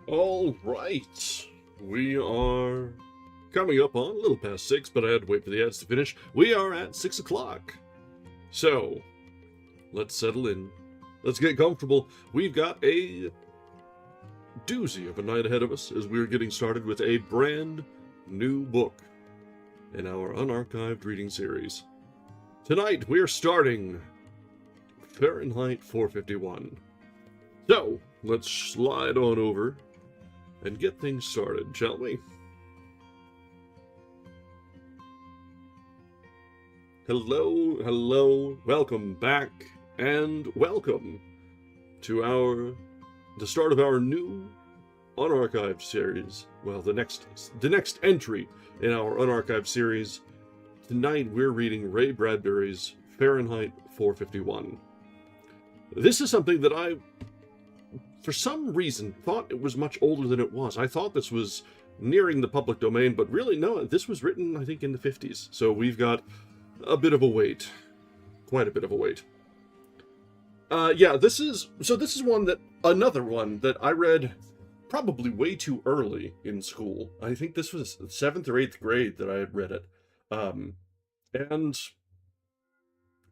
All right, we are coming up on a little past 6, but I had to wait for the ads to finish. We are at 6 o'clock. So, let's settle in. Let's get comfortable. We've got a doozy of a night ahead of us as we're getting started with a brand new book in our unarchived reading series. Tonight, we're starting Fahrenheit 451. So, let's slide on over and get things started, shall we? Hello, welcome back, and welcome to the start of our new unarchived series. Well, the next entry in our unarchived series. Tonight we're reading Ray Bradbury's Fahrenheit 451. This is something that I, for some reason, thought it was much older than it was. I thought this was nearing the public domain, but really, no, this was written, I think, in the 50s. So we've got a bit of a wait. Quite a bit of a wait. This is another one that I read probably way too early in school. I think this was 7th or 8th grade that I had read it. And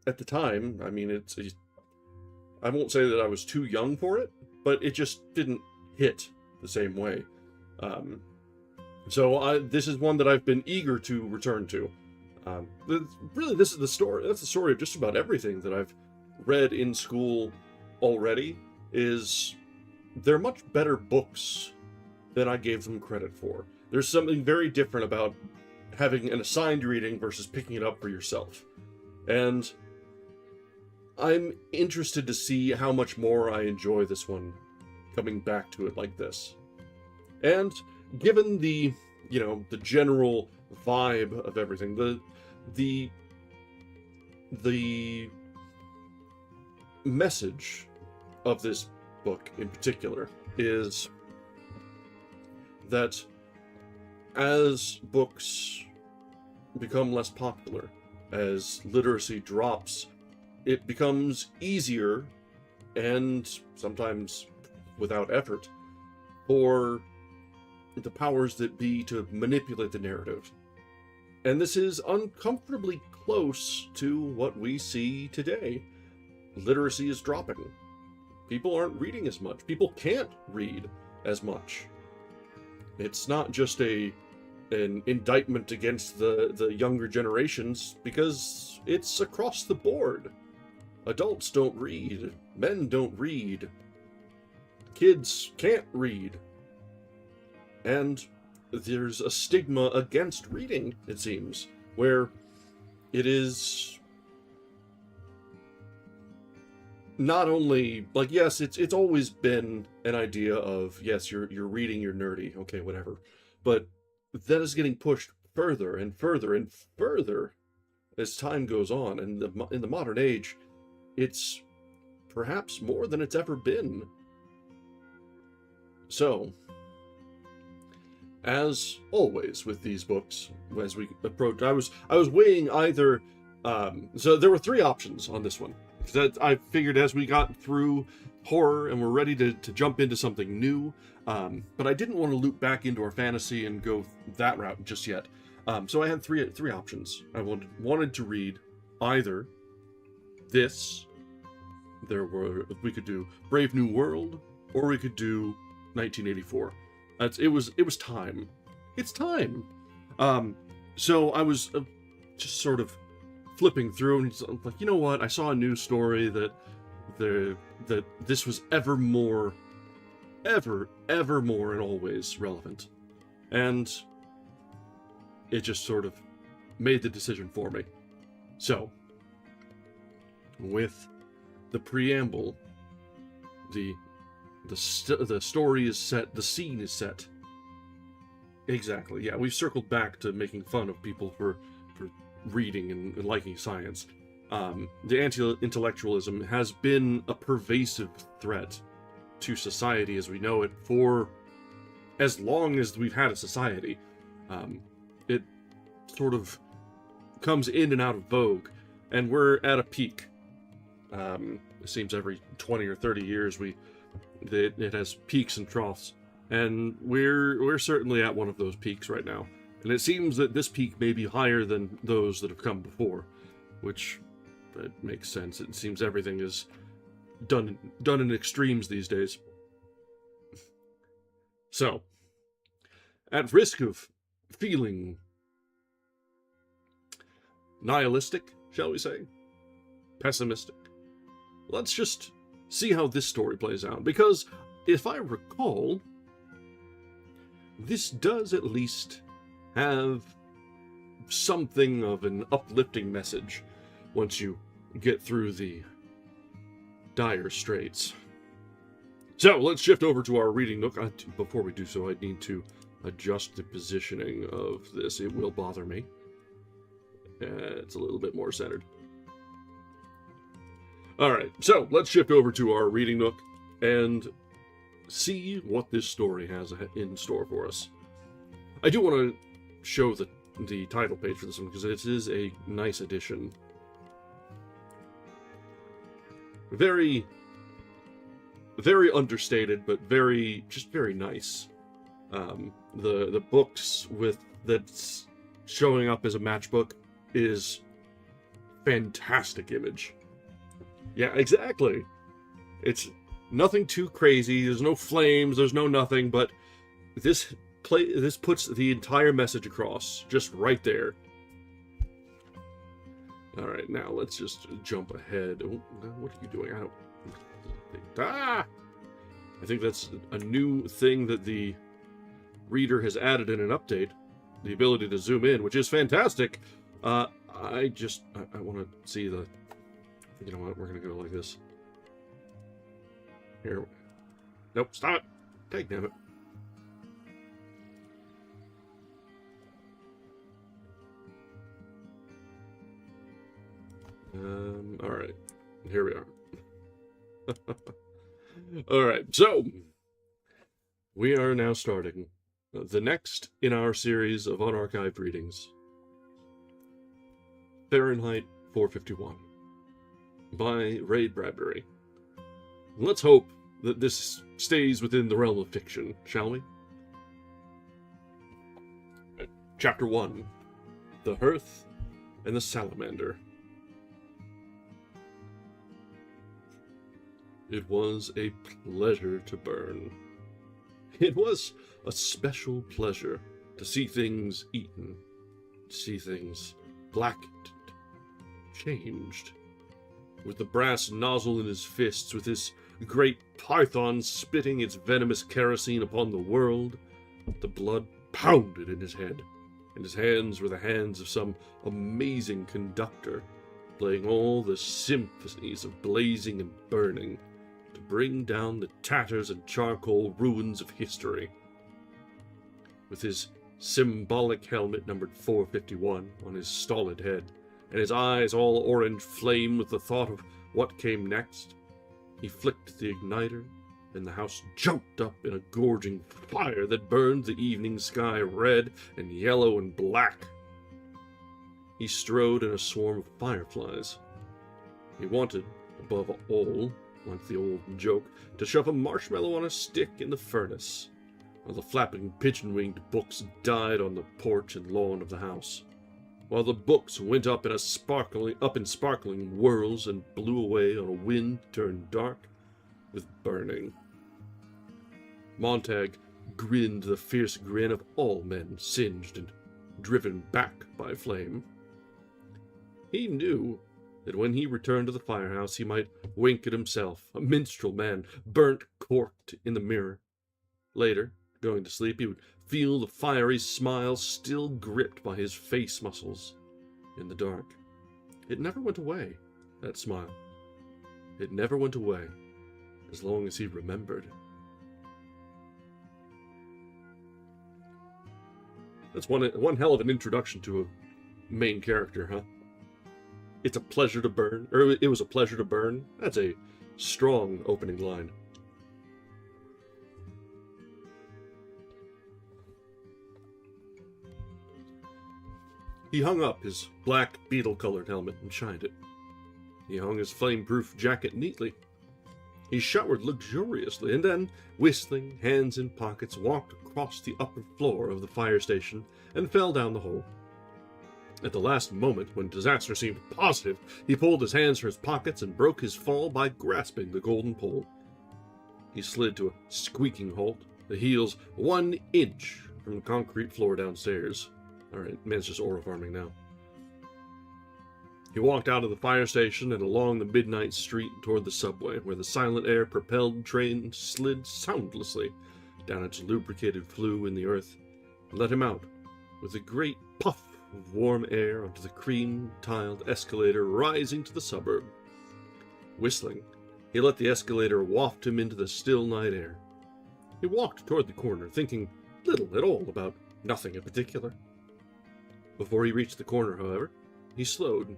at the time, I mean, I won't say that I was too young for it, but it just didn't hit the same way. This is one that I've been eager to return to. This is the story. That's the story of just about everything that I've read in school already. They're much better books than I gave them credit for. There's something very different about having an assigned reading versus picking it up for yourself. And I'm interested to see how much more I enjoy this one coming back to it like this. And given the general vibe of everything, the message of this book in particular is that as books become less popular, as literacy drops, it becomes easier, and sometimes without effort, for the powers that be to manipulate the narrative. And this is uncomfortably close to what we see today. Literacy is dropping. People aren't reading as much. People can't read as much. It's not just an indictment against the younger generations, because it's across the board. Adults don't read. Men don't read. Kids can't read. And there's a stigma against reading, it seems, where it is not only, like, yes, it's always been an idea of, yes, you're reading, you're nerdy, okay, whatever. But that is getting pushed further and further and further as time goes on. And in the modern age, it's perhaps more than it's ever been. So, as always with these books, as we approach, I was weighing either. So there were 3 options on this one. That I figured as we got through horror and we're ready to jump into something new, but I didn't want to loop back into our fantasy and go that route just yet. So I had three options. I wanted to read either this. We could do Brave New World, or we could do 1984. It was time. It's time. So I was just sort of flipping through, and it's like, you know what? I saw a news story that this was ever more and always relevant, and it just sort of made the decision for me. So, with the preamble, the story is set, the scene is set. Exactly, yeah, we've circled back to making fun of people for reading and liking science. The anti-intellectualism has been a pervasive threat to society as we know it for as long as we've had a society. It sort of comes in and out of vogue, and we're at a peak. It seems every 20 or 30 years it has peaks and troughs. And we're certainly at one of those peaks right now. And it seems that this peak may be higher than those that have come before, which it makes sense. It seems everything is done in extremes these days. So, at risk of feeling nihilistic, shall we say, pessimistic, let's just see how this story plays out. Because if I recall, this does at least have something of an uplifting message once you get through the dire straits. So let's shift over to our reading nook. Before we do so, I need to adjust the positioning of this. It will bother me. It's a little bit more centered. Alright, so let's shift over to our reading nook and see what this story has in store for us. I do want to show the title page for this one because it is a nice addition. Very understated, but very nice. The books that's showing up as a matchbook is fantastic image. Yeah, exactly. It's nothing too crazy. There's no flames. There's no nothing. But this puts the entire message across just right there. All right, now let's just jump ahead. Oh, what are you doing? I think that's a new thing that the reader has added in an update. The ability to zoom in, which is fantastic. I want to see the... You know what? We're going to go like this. Here. Nope, stop it. Dang, damn it. Alright. Here we are. Alright, so we are now starting the next in our series of unarchived readings. Fahrenheit 451 by Bradbury. Let's hope that this stays within the realm of fiction, shall we? Chapter 1. The Hearth and the Salamander. It was a pleasure to burn. It was a special pleasure to see things eaten, to see things blackened, changed. With the brass nozzle in his fists, with his great python spitting its venomous kerosene upon the world, the blood pounded in his head, and his hands were the hands of some amazing conductor, playing all the symphonies of blazing and burning, to bring down the tatters and charcoal ruins of history. With his symbolic helmet numbered 451 on his stolid head, and his eyes all orange flame with the thought of what came next, he flicked the igniter, and the house jumped up in a gorging fire that burned the evening sky red and yellow and black. He strode in a swarm of fireflies. He wanted, above all, like the old joke, to shove a marshmallow on a stick in the furnace, while the flapping pigeon-winged books died on the porch and lawn of the house, while the books went up in sparkling whirls and blew away on a wind turned dark with burning. Montag grinned the fierce grin of all men singed and driven back by flame. He knew that when he returned to the firehouse he might wink at himself, a minstrel man, burnt corked in the mirror. Later, going to sleep, he would feel the fiery smile still gripped by his face muscles in the dark. It never went away, that smile. It never went away, as long as he remembered. That's one hell of an introduction to a main character, huh? It's a pleasure to burn, or it was a pleasure to burn. That's a strong opening line. He hung up his black beetle-colored helmet and shined it. He hung his flame-proof jacket neatly. He showered luxuriously and then, whistling, hands in pockets, walked across the upper floor of the fire station and fell down the hole. At the last moment, when disaster seemed positive, he pulled his hands from his pockets and broke his fall by grasping the golden pole. He slid to a squeaking halt, the heels 1 inch from the concrete floor downstairs. Alright, man's just aura farming now. He walked out of the fire station and along the midnight street toward the subway, where the silent air-propelled train slid soundlessly down its lubricated flue in the earth, and let him out with a great puff of warm air onto the cream-tiled escalator rising to the suburb. Whistling, he let the escalator waft him into the still night air. He walked toward the corner, thinking little at all about nothing in particular. Before he reached the corner, however, he slowed,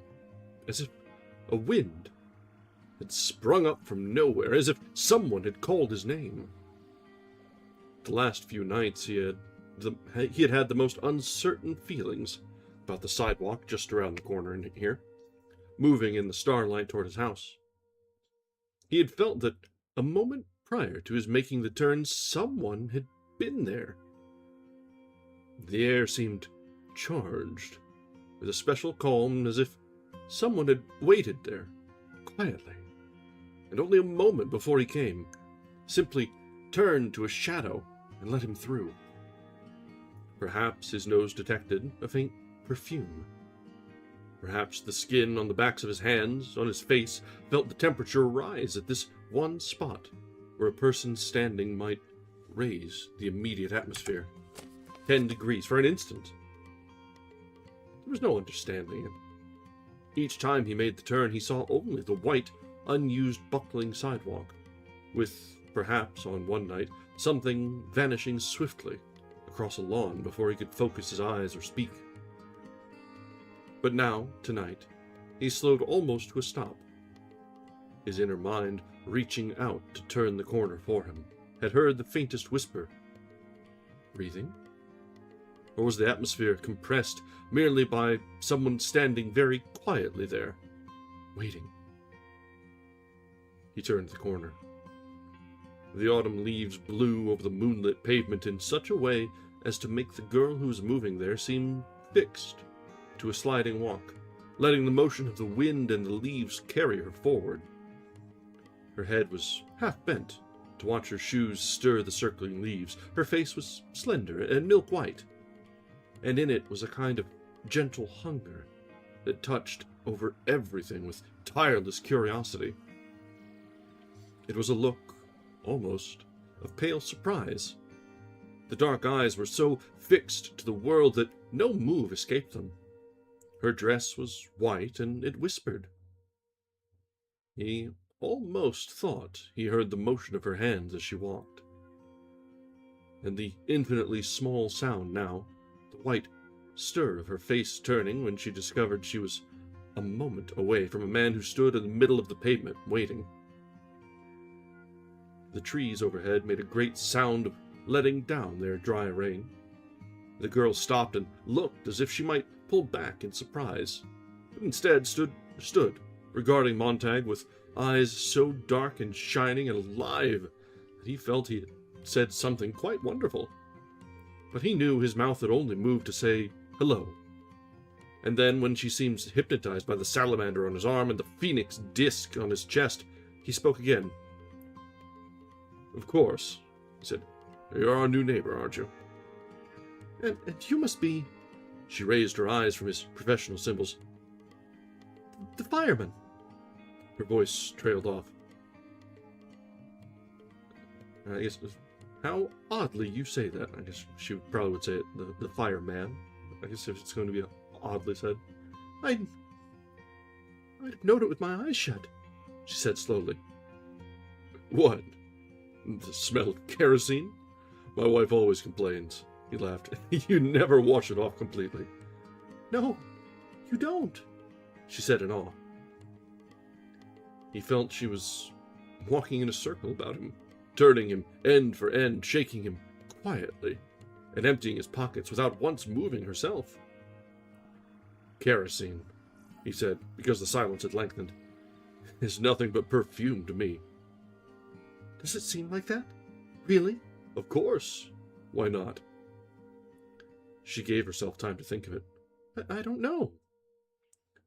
as if a wind had sprung up from nowhere, as if someone had called his name. The last few nights he had had the most uncertain feelings about the sidewalk just around the corner in here, moving in the starlight toward his house. He had felt that a moment prior to his making the turn, someone had been there. The air seemed charged with a special calm, as if someone had waited there, quietly, and only a moment before he came, simply turned to a shadow and let him through. Perhaps his nose detected a faint perfume. Perhaps the skin on the backs of his hands, on his face, felt the temperature rise at this one spot where a person standing might raise the immediate atmosphere 10 degrees for an instant. There was no understanding it. Each time he made the turn, he saw only the white, unused buckling sidewalk, with, perhaps on one night, something vanishing swiftly across a lawn before he could focus his eyes or speak. But now, tonight, he slowed almost to a stop. His inner mind, reaching out to turn the corner for him, had heard the faintest whisper. Breathing? Or was the atmosphere compressed merely by someone standing very quietly there, waiting? He turned the corner. The autumn leaves blew over the moonlit pavement in such a way as to make the girl who was moving there seem fixed to a sliding walk, letting the motion of the wind and the leaves carry her forward. Her head was half bent to watch her shoes stir the circling leaves. Her face was slender and milk-white, and in it was a kind of gentle hunger that touched over everything with tireless curiosity. It was a look, almost, of pale surprise. The dark eyes were so fixed to the world that no move escaped them. Her dress was white, and it whispered. He almost thought he heard the motion of her hands as she walked. And the infinitely small sound now, the white stir of her face turning when she discovered she was a moment away from a man who stood in the middle of the pavement, waiting. The trees overhead made a great sound of letting down their dry rain. The girl stopped and looked as if she might pull back in surprise, but instead stood, regarding Montag with eyes so dark and shining and alive that he felt he had said something quite wonderful. But he knew his mouth had only moved to say hello. And then, when she seemed hypnotized by the salamander on his arm and the phoenix disc on his chest, he spoke again. "Of course," he said. "You're our new neighbor, aren't you?" And you must be..." She raised her eyes from his professional symbols. "The fireman." Her voice trailed off. I guess, how oddly you say that. I guess she probably would say it, the fireman. I guess if it's going to be oddly said. I'd have known it with my eyes shut," she said slowly. "What? The smell of kerosene? My wife always complains." He laughed. "You never wash it off completely." "No, you don't," she said in awe. He felt she was walking in a circle about him, turning him end for end, shaking him quietly, and emptying his pockets without once moving herself. "Kerosene," he said, because the silence had lengthened, "is nothing but perfume to me." Does it seem like that? Really? Of course. Why not? She gave herself time to think of it. I don't know.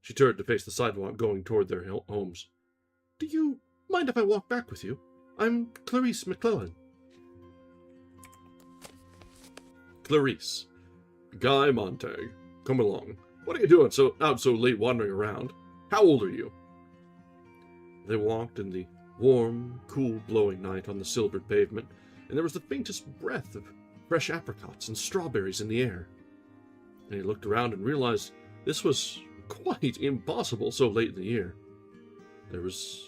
She turned to face the sidewalk going toward their homes. Do you mind if I walk back with you? I'm Clarice McClellan. Clarice. Guy Montag. Come along. What are you doing out so late wandering around? How old are you? They walked in the warm, cool, blowing night on the silvered pavement, and there was the faintest breath of fresh apricots and strawberries in the air. And he looked around and realized this was quite impossible so late in the year. There was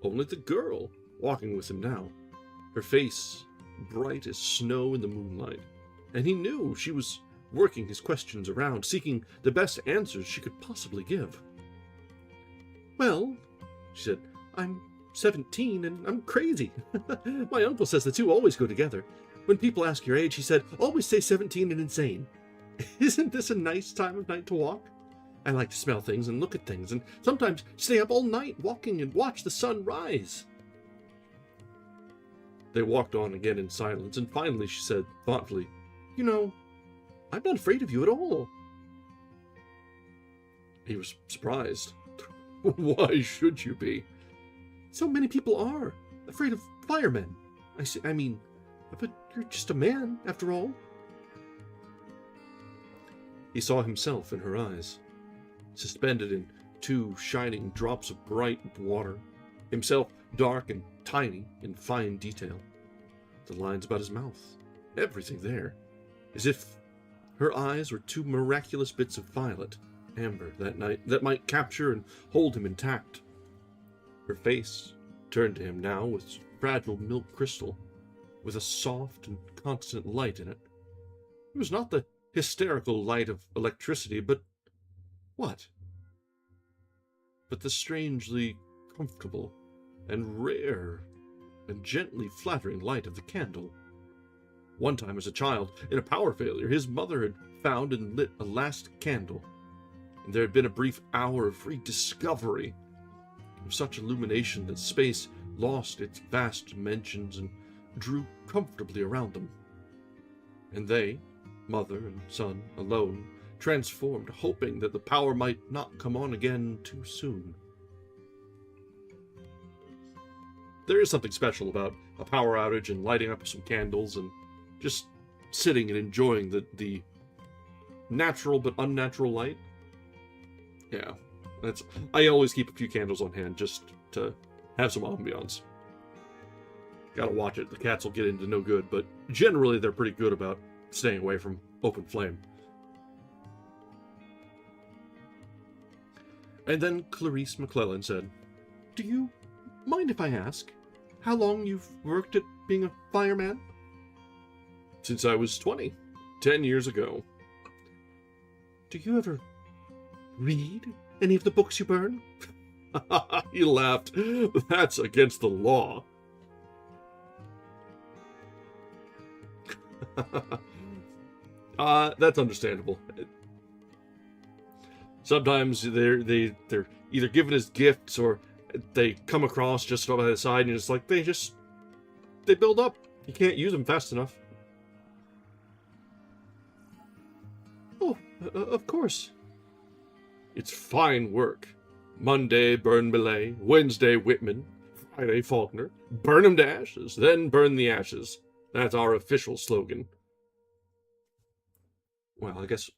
only the girl walking with him now, her face bright as snow in the moonlight, and he knew she was working his questions around, seeking the best answers she could possibly give. Well, she said, I'm 17 and I'm crazy. My uncle says the two always go together. When people ask your age, he said, always say 17 and insane. Isn't this a nice time of night to walk? I like to smell things and look at things, and sometimes stay up all night walking and watch the sun rise. They walked on again in silence, and finally she said thoughtfully, You know, I'm not afraid of you at all. He was surprised. Why should you be? So many people are afraid of firemen. I mean, but you're just a man, after all. He saw himself in her eyes, suspended in two shining drops of bright water, himself dark and tiny in fine detail. The lines about his mouth, everything there, as if her eyes were two miraculous bits of violet, amber that night, that might capture and hold him intact. Her face turned to him now with fragile milk crystal, with a soft and constant light in it. It was not the hysterical light of electricity, but what? But the strangely comfortable and rare and gently flattering light of the candle. One time as a child, in a power failure, his mother had found and lit a last candle, and there had been a brief hour of rediscovery, of such illumination that space lost its vast dimensions and drew comfortably around them. And they, mother and son, alone, transformed, hoping that the power might not come on again too soon. There is something special about a power outage and lighting up some candles and just sitting and enjoying the natural but unnatural light. Yeah, I always keep a few candles on hand just to have some ambiance. Gotta watch it, the cats will get into no good, but generally they're pretty good about staying away from open flame. And then Clarice McClellan said, Do you mind if I ask how long you've worked at being a fireman? Since I was 20, 10 years ago. Do you ever read any of the books you burn? He laughed. That's against the law. That's understandable. Sometimes they're either given as gifts or they come across just by the side and it's like they build up. You can't use them fast enough. Oh, of course. It's fine work. Monday, burn Millet. Wednesday, Whitman. Friday, Faulkner. Burn 'em to ashes, then burn the ashes. That's our official slogan. Well, I guess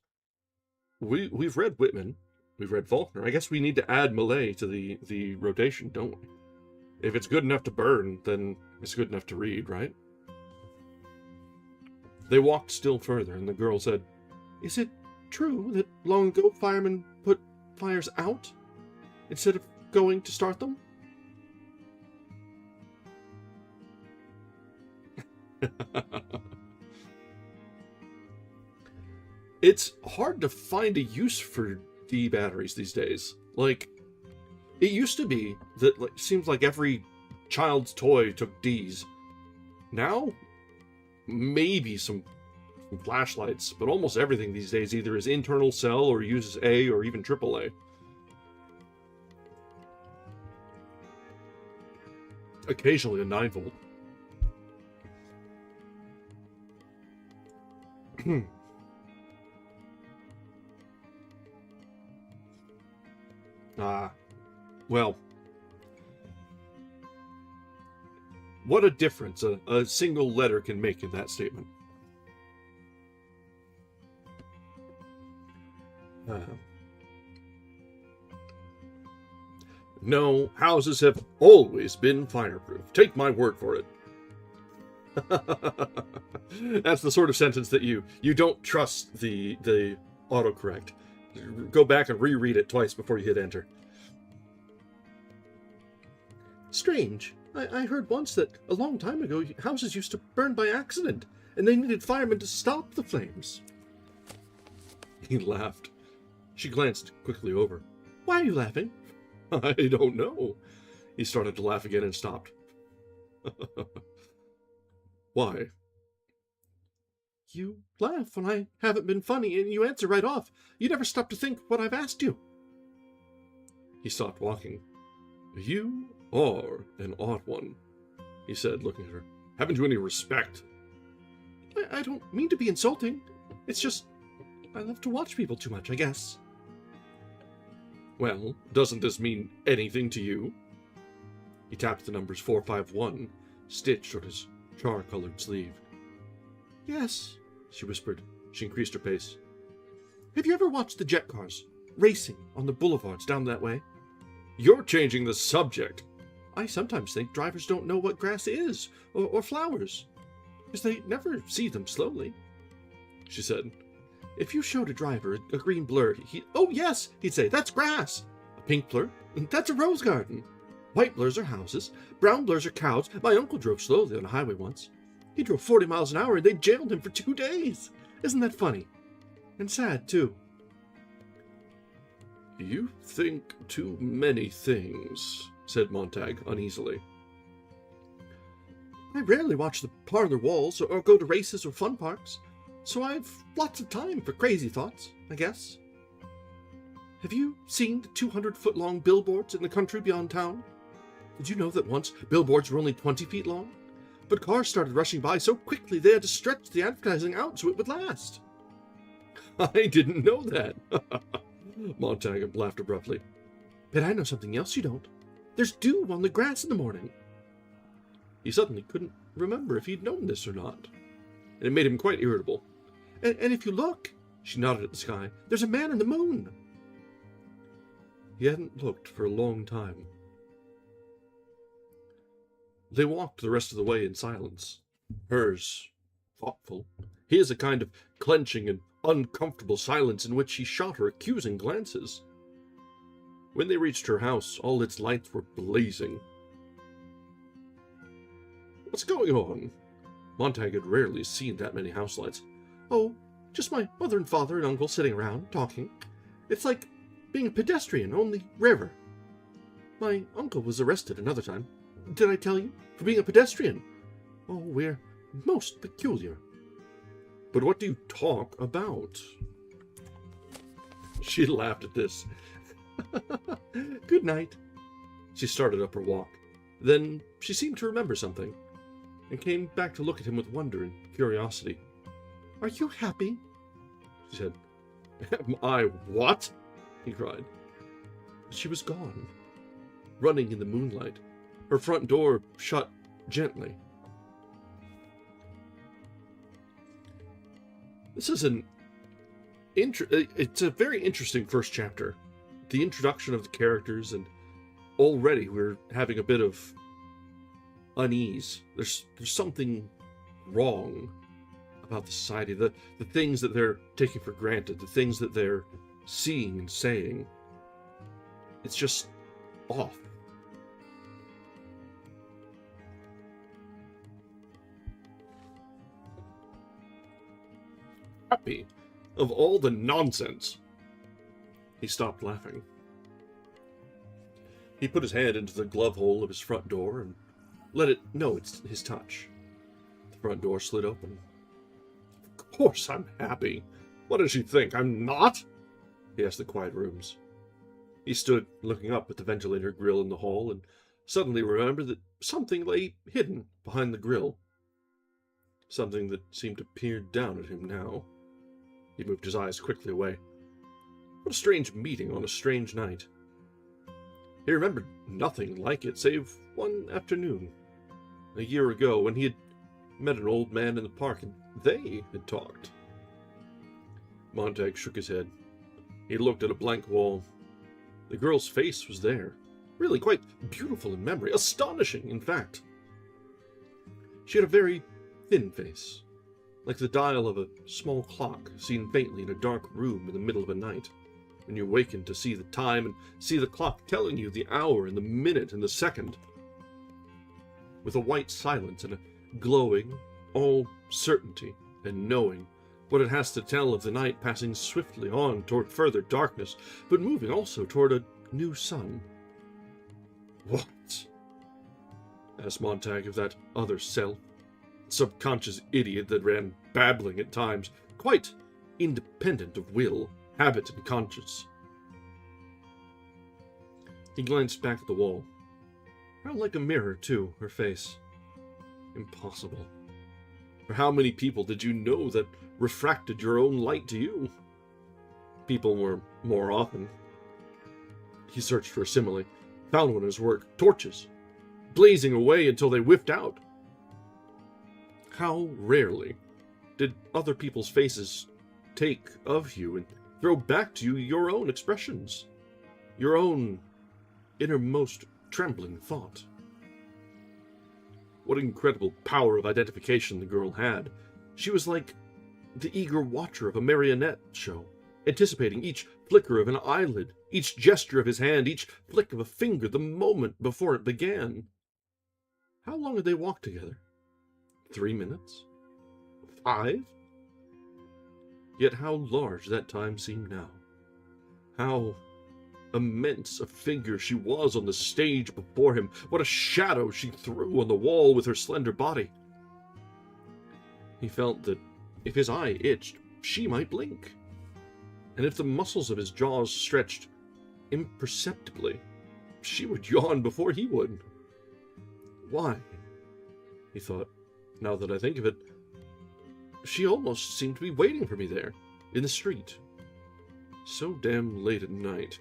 we've read Whitman. We've read Faulkner. I guess we need to add Millet to the rotation, don't we? If it's good enough to burn, then it's good enough to read, right? They walked still further, and the girl said, Is it true that long ago firemen put fires out instead of going to start them? It's hard to find a use for D batteries these days. Like, it used to be that it seems like every child's toy took Ds. Now, maybe some flashlights, but almost everything these days either is internal cell or uses A or even AAA. occasionally a 9-volt. Well, what a difference a single letter can make in that statement. No, houses have always been fireproof. Take my word for it. That's the sort of sentence that you don't trust the autocorrect. Go back and reread it twice before you hit enter. Strange. I heard once that a long time ago houses used to burn by accident, and they needed firemen to stop the flames. He laughed. She glanced quickly over. Why are you laughing? I don't know. He started to laugh again and stopped. Why? You laugh when I haven't been funny, and you answer right off. You never stop to think what I've asked you. He stopped walking. You are an odd one, he said, looking at her. Haven't you any respect? I don't mean to be insulting. It's just I love to watch people too much, I guess. Well, doesn't this mean anything to you? He tapped the numbers 451, stitched on his char-colored sleeve. Yes, she whispered. She increased her pace. Have you ever watched the jet cars racing on the boulevards down that way? You're changing the subject. I sometimes think drivers don't know what grass is, or flowers, because they never see them slowly, she said. If you showed a driver a green blur, oh yes, he'd say, that's grass. A pink blur, that's a rose garden. White blurs are houses. Brown blurs are cows. My uncle drove slowly on a highway once. He drove 40 miles an hour and they jailed him for 2 days. Isn't that funny? And sad, too. You think too many things, said Montag uneasily. I rarely watch the parlor walls or go to races or fun parks, so I've lots of time for crazy thoughts, I guess. Have you seen the 200-foot-long billboards in the country beyond town? Did you know that once billboards were only 20 feet long? But cars started rushing by so quickly they had to stretch the advertising out so it would last. I didn't know that. Montag laughed abruptly. But I know something else you don't. There's dew on the grass in the morning. He suddenly couldn't remember if he'd known this or not, and it made him quite irritable. And if you look, she nodded at the sky, there's a man in the moon. He hadn't looked for a long time. They walked the rest of the way in silence, hers thoughtful, his a kind of clenching and uncomfortable silence in which he shot her accusing glances. When they reached her house, all its lights were blazing. What's going on? Montag had rarely seen that many house lights. Oh, just my mother and father and uncle sitting around, talking. It's like being a pedestrian, only rarer. My uncle was arrested another time. Did I tell you? For being a pedestrian. Oh, we're most peculiar. But what do you talk about? She laughed at this. Good night. She started up her walk. Then she seemed to remember something, and came back to look at him with wonder and curiosity. Are you happy? She said. Am I what? He cried. She was gone, running in the moonlight, her front door shut gently. This is it's a very interesting first chapter. The introduction of the characters, and already we're having a bit of unease. There's something wrong about the society, the things that they're taking for granted, the things that they're seeing and saying. It's just off. Happy of all the nonsense. He stopped laughing. He put his hand into the glove hole of his front door and let it know it's his touch. The front door slid open. Of course I'm happy. What does she think? I'm not? He asked the quiet rooms. He stood looking up at the ventilator grill in the hall and suddenly remembered that something lay hidden behind the grill. Something that seemed to peer down at him now. He moved his eyes quickly away. What a strange meeting on a strange night. He remembered nothing like it save one afternoon, a year ago, when he had met an old man in the park and they had talked. Montag shook his head. He looked at a blank wall. The girl's face was there, really quite beautiful in memory, astonishing, in fact. She had a very thin face, like the dial of a small clock seen faintly in a dark room in the middle of a night, when you awaken to see the time and see the clock telling you the hour and the minute and the second. With a white silence and a glowing, all certainty and knowing what it has to tell of the night passing swiftly on toward further darkness, but moving also toward a new sun. What? Asked Montag of that other self, subconscious idiot that ran babbling at times, quite independent of will, habit, and conscience. He glanced back at the wall. How like a mirror, too, her face. Impossible. For how many people did you know that refracted your own light to you? People were more often. He searched for a simile, found one in his work, torches, blazing away until they whiffed out. How rarely did other people's faces take of you and throw back to you your own expressions, your own innermost trembling thought. What incredible power of identification the girl had. She was like the eager watcher of a marionette show, anticipating each flicker of an eyelid, each gesture of his hand, each flick of a finger the moment before it began. How long had they walked together? 3 minutes? 5? Yet how large that time seemed now. How immense a figure she was on the stage before him. What a shadow she threw on the wall with her slender body. He felt that if his eye itched, she might blink. And if the muscles of his jaws stretched imperceptibly, she would yawn before he would. Why? He thought, now that I think of it, she almost seemed to be waiting for me there, in the street. So damn late at night.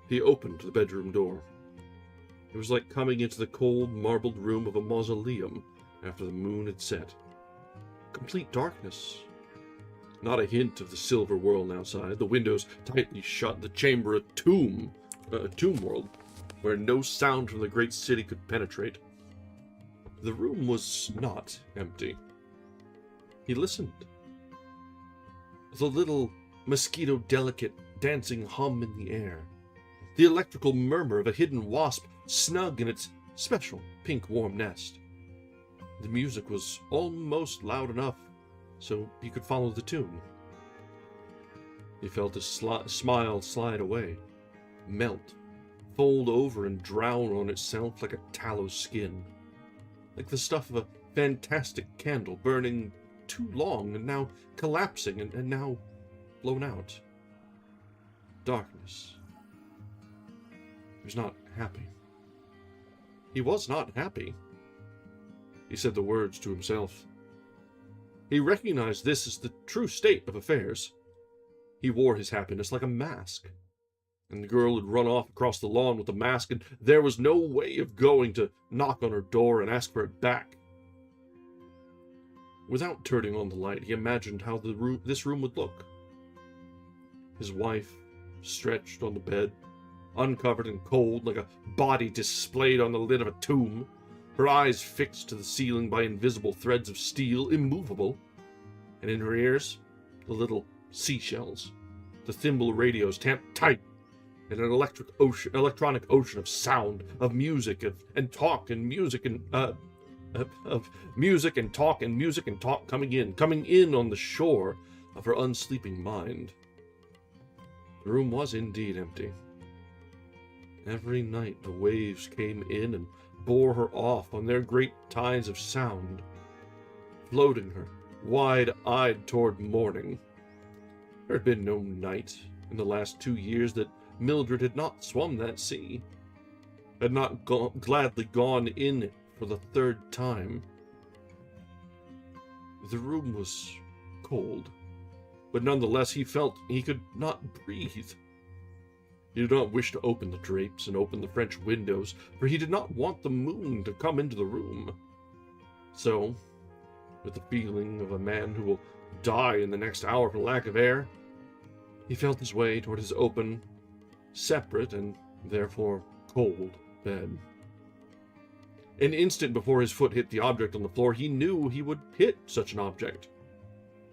He opened the bedroom door. It was like coming into the cold, marbled room of a mausoleum after the moon had set. Complete darkness. Not a hint of the silver world outside, the windows tightly shut, the chamber a tomb world, where no sound from the great city could penetrate. The room was not empty. He listened. The little mosquito-delicate dancing hum in the air. The electrical murmur of a hidden wasp snug in its special pink warm nest. The music was almost loud enough so he could follow the tune. He felt his smile slide away, melt, fold over and drown on itself like a tallow skin, like the stuff of a fantastic candle burning too long and now collapsing and now blown out. Darkness. He was not happy. He was not happy. He said the words to himself. He recognized this as the true state of affairs. He wore his happiness like a mask. And the girl had run off across the lawn with the mask, and there was no way of going to knock on her door and ask for it back. Without turning on the light, he imagined how this room would look. His wife, stretched on the bed, uncovered and cold, like a body displayed on the lid of a tomb, her eyes fixed to the ceiling by invisible threads of steel, immovable, and in her ears, the little seashells, the thimble radios tamped tight in an electronic ocean of sound, of music, and talk, and music, and of music and talk and music and talk coming in on the shore of her unsleeping mind. The room was indeed empty. Every night the waves came in and bore her off on their great tides of sound, floating her wide-eyed toward morning. There had been no night in the last 2 years that Mildred had not swum that sea. had not gladly gone in it for the third time. The room was cold, but nonetheless he felt he could not breathe. He did not wish to open the drapes and open the French windows, for he did not want the moon to come into the room. So, with the feeling of a man who will die in the next hour for lack of air, he felt his way toward his open, separate, and therefore cold bed. An instant before his foot hit the object on the floor, he knew he would hit such an object.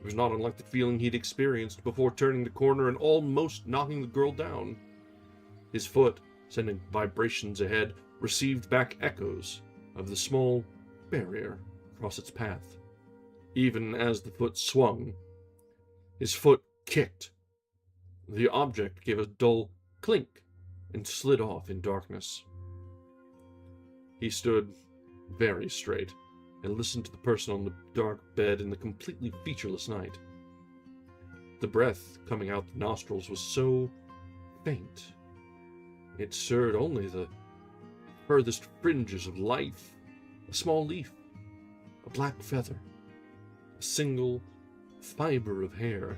It was not unlike the feeling he'd experienced before turning the corner and almost knocking the girl down. His foot, sending vibrations ahead, received back echoes of the small barrier across its path. Even as the foot swung, his foot kicked. The object gave a dull clink and slid off in darkness. He stood very straight and listened to the person on the dark bed in the completely featureless night. The breath coming out the nostrils was so faint, it stirred only the furthest fringes of life, a small leaf, a black feather, a single fiber of hair.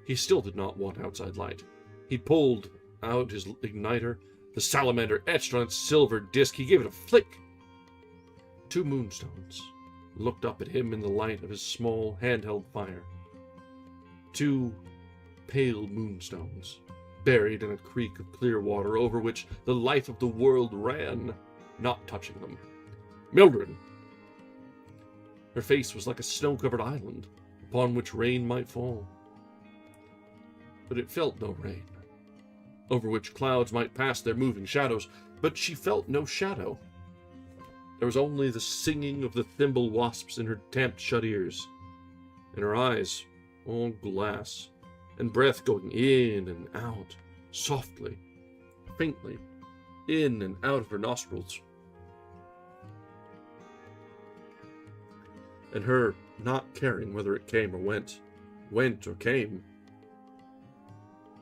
He still did not want outside light. He pulled out his igniter. The salamander etched on its silver disc. He gave it a flick. 2 moonstones looked up at him in the light of his small handheld fire. 2 pale moonstones, buried in a creek of clear water over which the life of the world ran, not touching them. Mildred! Her face was like a snow-covered island, upon which rain might fall. But it felt no rain, over which clouds might pass their moving shadows, but she felt no shadow. There was only the singing of the thimble wasps in her tamped shut ears, and her eyes all glass, and breath going in and out, softly, faintly, in and out of her nostrils. And her not caring whether it came or went or came.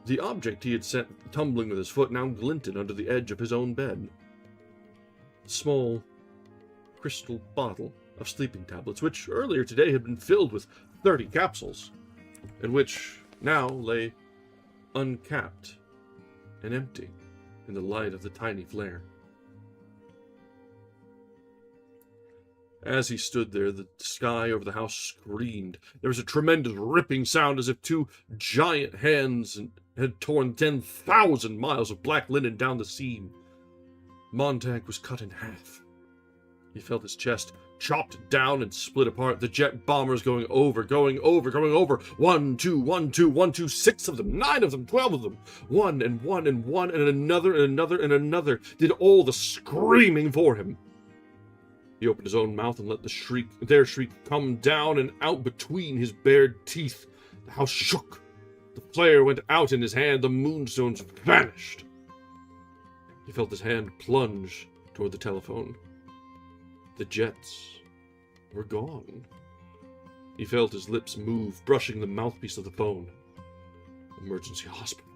The object he had sent tumbling with his foot now glinted under the edge of his own bed. A small crystal bottle of sleeping tablets, which earlier today had been filled with 30 capsules, and which now lay uncapped and empty in the light of the tiny flare. As he stood there, the sky over the house screamed. There was a tremendous ripping sound as if 2 giant hands had torn 10,000 miles of black linen down the seam. Montag was cut in half. He felt his chest chopped down and split apart, the jet bombers going over. 1, 2, 1, 2, 1, 2, 6 of them, 9 of them, 12 of them. One and one and one, and another and another and another did all the screaming for him. He opened his own mouth and let their shriek come down and out between his bared teeth. The house shook. The flare went out in his hand. The moonstones vanished. He felt his hand plunge toward the telephone. The jets were gone. He felt his lips move, brushing the mouthpiece of the phone. Emergency hospital.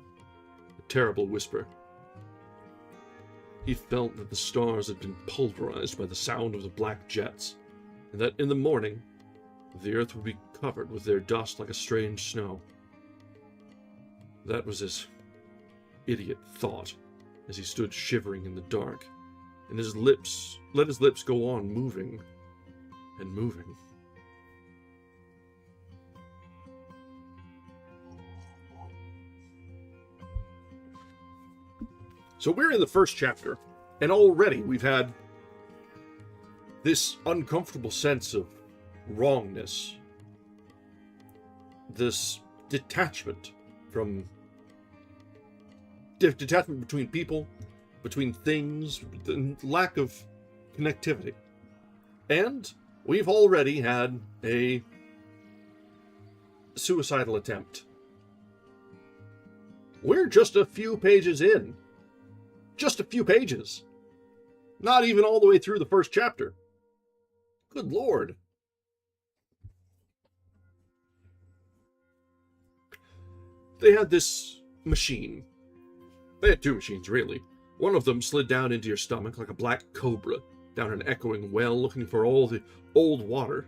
A terrible whisper. He felt that the stars had been pulverized by the sound of the black jets, and that in the morning the earth would be covered with their dust like a strange snow. That was his idiot thought as he stood shivering in the dark, and his lips let his lips go on moving and moving. So we're in the first chapter, and already we've had this uncomfortable sense of wrongness, this detachment between people, between things, and lack of connectivity. And we've already had a suicidal attempt. We're just a few pages in. Just a few pages. Not even all the way through the first chapter. Good Lord. They had this machine. They had 2 machines, really. One of them slid down into your stomach like a black cobra, down an echoing well looking for all the old water,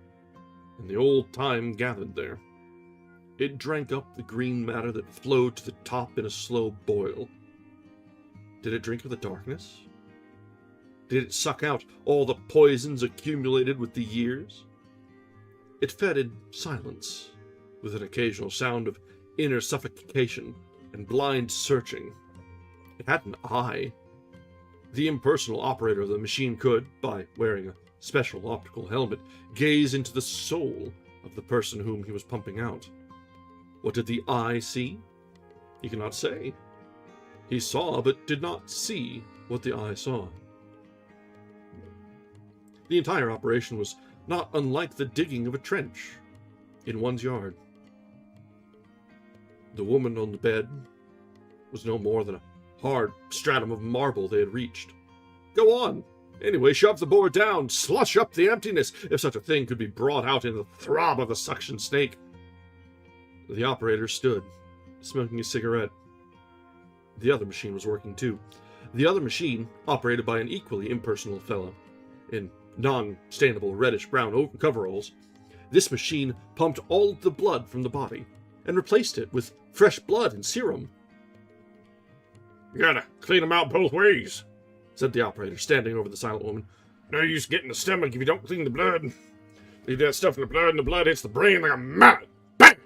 and the old time gathered there. It drank up the green matter that flowed to the top in a slow boil. Did it drink of the darkness? Did it suck out all the poisons accumulated with the years? It fed in silence, with an occasional sound of inner suffocation and blind searching. It had an eye. The impersonal operator of the machine could, by wearing a special optical helmet, gaze into the soul of the person whom he was pumping out. What did the eye see? He cannot say. He saw, but did not see what the eye saw. The entire operation was not unlike the digging of a trench in one's yard. The woman on the bed was no more than a hard stratum of marble they had reached. Go on! Anyway, shove the board down, slush up the emptiness, if such a thing could be brought out in the throb of the suction snake. The operator stood, smoking a cigarette. The other machine was working too. The other machine, operated by an equally impersonal fellow, in non-stainable reddish-brown coveralls. This machine pumped all the blood from the body, and replaced it with fresh blood and serum. You gotta clean them out both ways, said the operator, standing over the silent woman. No use getting the stomach if you don't clean the blood. Leave that stuff in the blood, and the blood hits the brain like a mallet. Bang!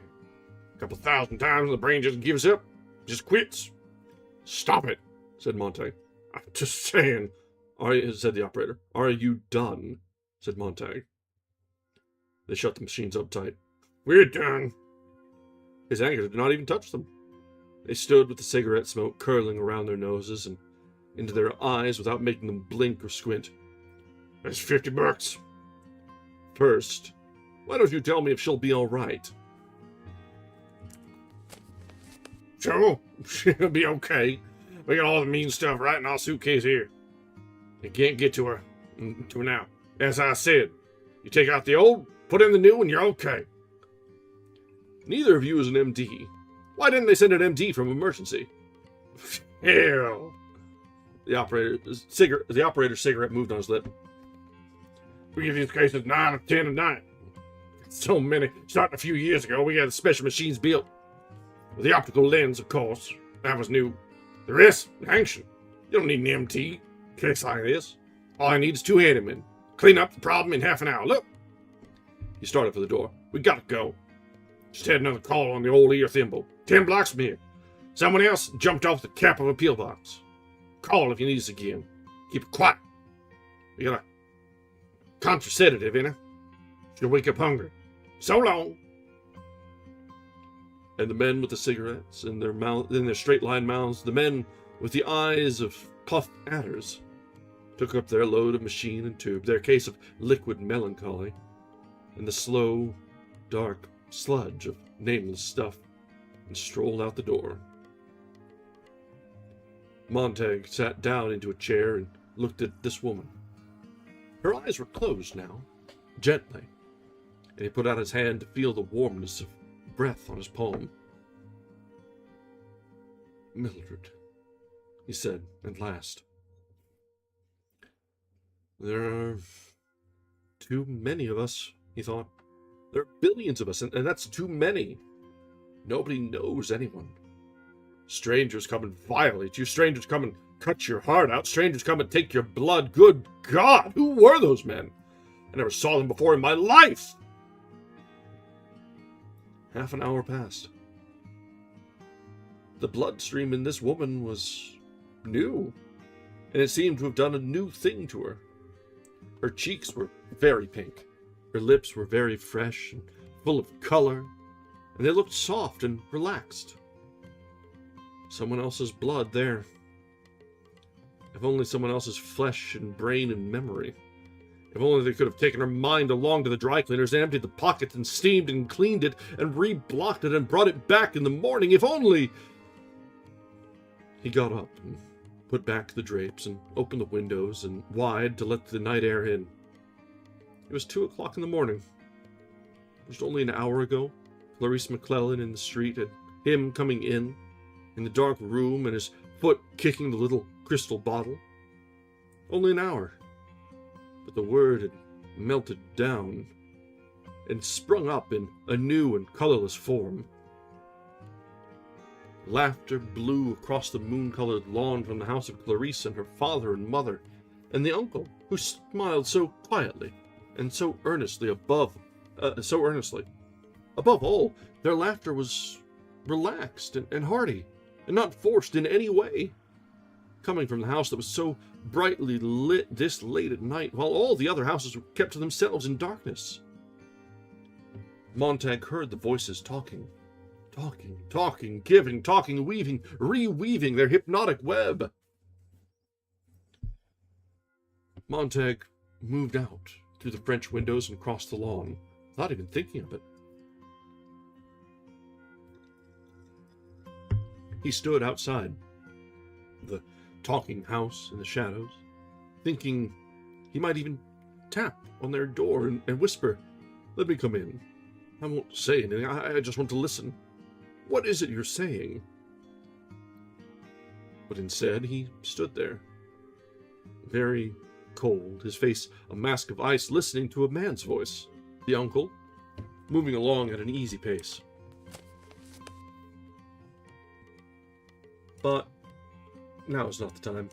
A couple thousand times, and the brain just gives up, just quits. Stop it, said Montag. I'm just saying. Said the operator. Are you done? Said Montag. They shut the machines up tight. We're done. His anger did not even touch them. They stood with the cigarette smoke curling around their noses and into their eyes without making them blink or squint. That's $50. First, why don't you tell me if she'll be all right? Sure, she'll be okay. We got all the mean stuff right in our suitcase here. You can't get to her now. As I said, you take out the old, put in the new, and you're okay. Neither of you is an MD. Why didn't they send an MD from emergency? Hell. The operator's cigarette moved on his lip. We give these cases 9 or 10 a night. So many. Starting a few years ago, we had special machines built. With the optical lens, of course. That was new. The rest, ancient. You don't need an MT. Case like this. All I need is 2 handymen. Clean up the problem in half an hour. Look. He started for the door. We gotta go. Just had another call on the old ear thimble. 10 blocks from here. Someone else jumped off the cap of a pillbox. Call if you need us again. Keep it quiet. We got a contraceptive in her. She'll wake up hungry. So long. And the men with the cigarettes in their straight-line mouths, the men with the eyes of puffed adders, took up their load of machine and tube, their case of liquid melancholy, and the slow, dark sludge of nameless stuff, and strolled out the door. Montag sat down into a chair and looked at this woman. Her eyes were closed now, gently, and he put out his hand to feel the warmness of breath on his palm. Mildred, he said at last. There are too many of us, he thought. There are billions of us, and that's too many. Nobody knows anyone. Strangers come and violate you. Strangers come and cut your heart out. Strangers come and take your blood. Good God, who were those men? I never saw them before in my life. Half an hour passed. The bloodstream in this woman was new, and it seemed to have done a new thing to her. Her cheeks were very pink. Her lips were very fresh and full of color, and they looked soft and relaxed. Someone else's blood there. If only someone else's flesh and brain and memory. If only they could have taken her mind along to the dry cleaners and emptied the pockets and steamed and cleaned it and re-blocked it and brought it back in the morning. If only... He got up and put back the drapes and opened the windows and wide to let the night air in. It was 2 o'clock in the morning. Just only an hour ago, Clarice McClellan in the street, and him coming in the dark room, and his foot kicking the little crystal bottle. Only an hour, but the word had melted down and sprung up in a new and colorless form. Laughter blew across the moon-colored lawn from the house of Clarice and her father and mother, and the uncle, who smiled so quietly and so earnestly. Above all, their laughter was relaxed and hearty, and not forced in any way, coming from the house that was so brightly lit this late at night, while all the other houses were kept to themselves in darkness. Montag heard the voices talking, giving, talking, weaving, reweaving their hypnotic web. Montag moved out through the French windows and crossed the lawn, not even thinking of it. He stood outside the talking house in the shadows, thinking he might even tap on their door and whisper, "Let me come in. I won't say anything. I just want to listen. What is it you're saying?" But instead, he stood there, very cold, his face a mask of ice, listening to a man's voice, the uncle, moving along at an easy pace. But now is not the time.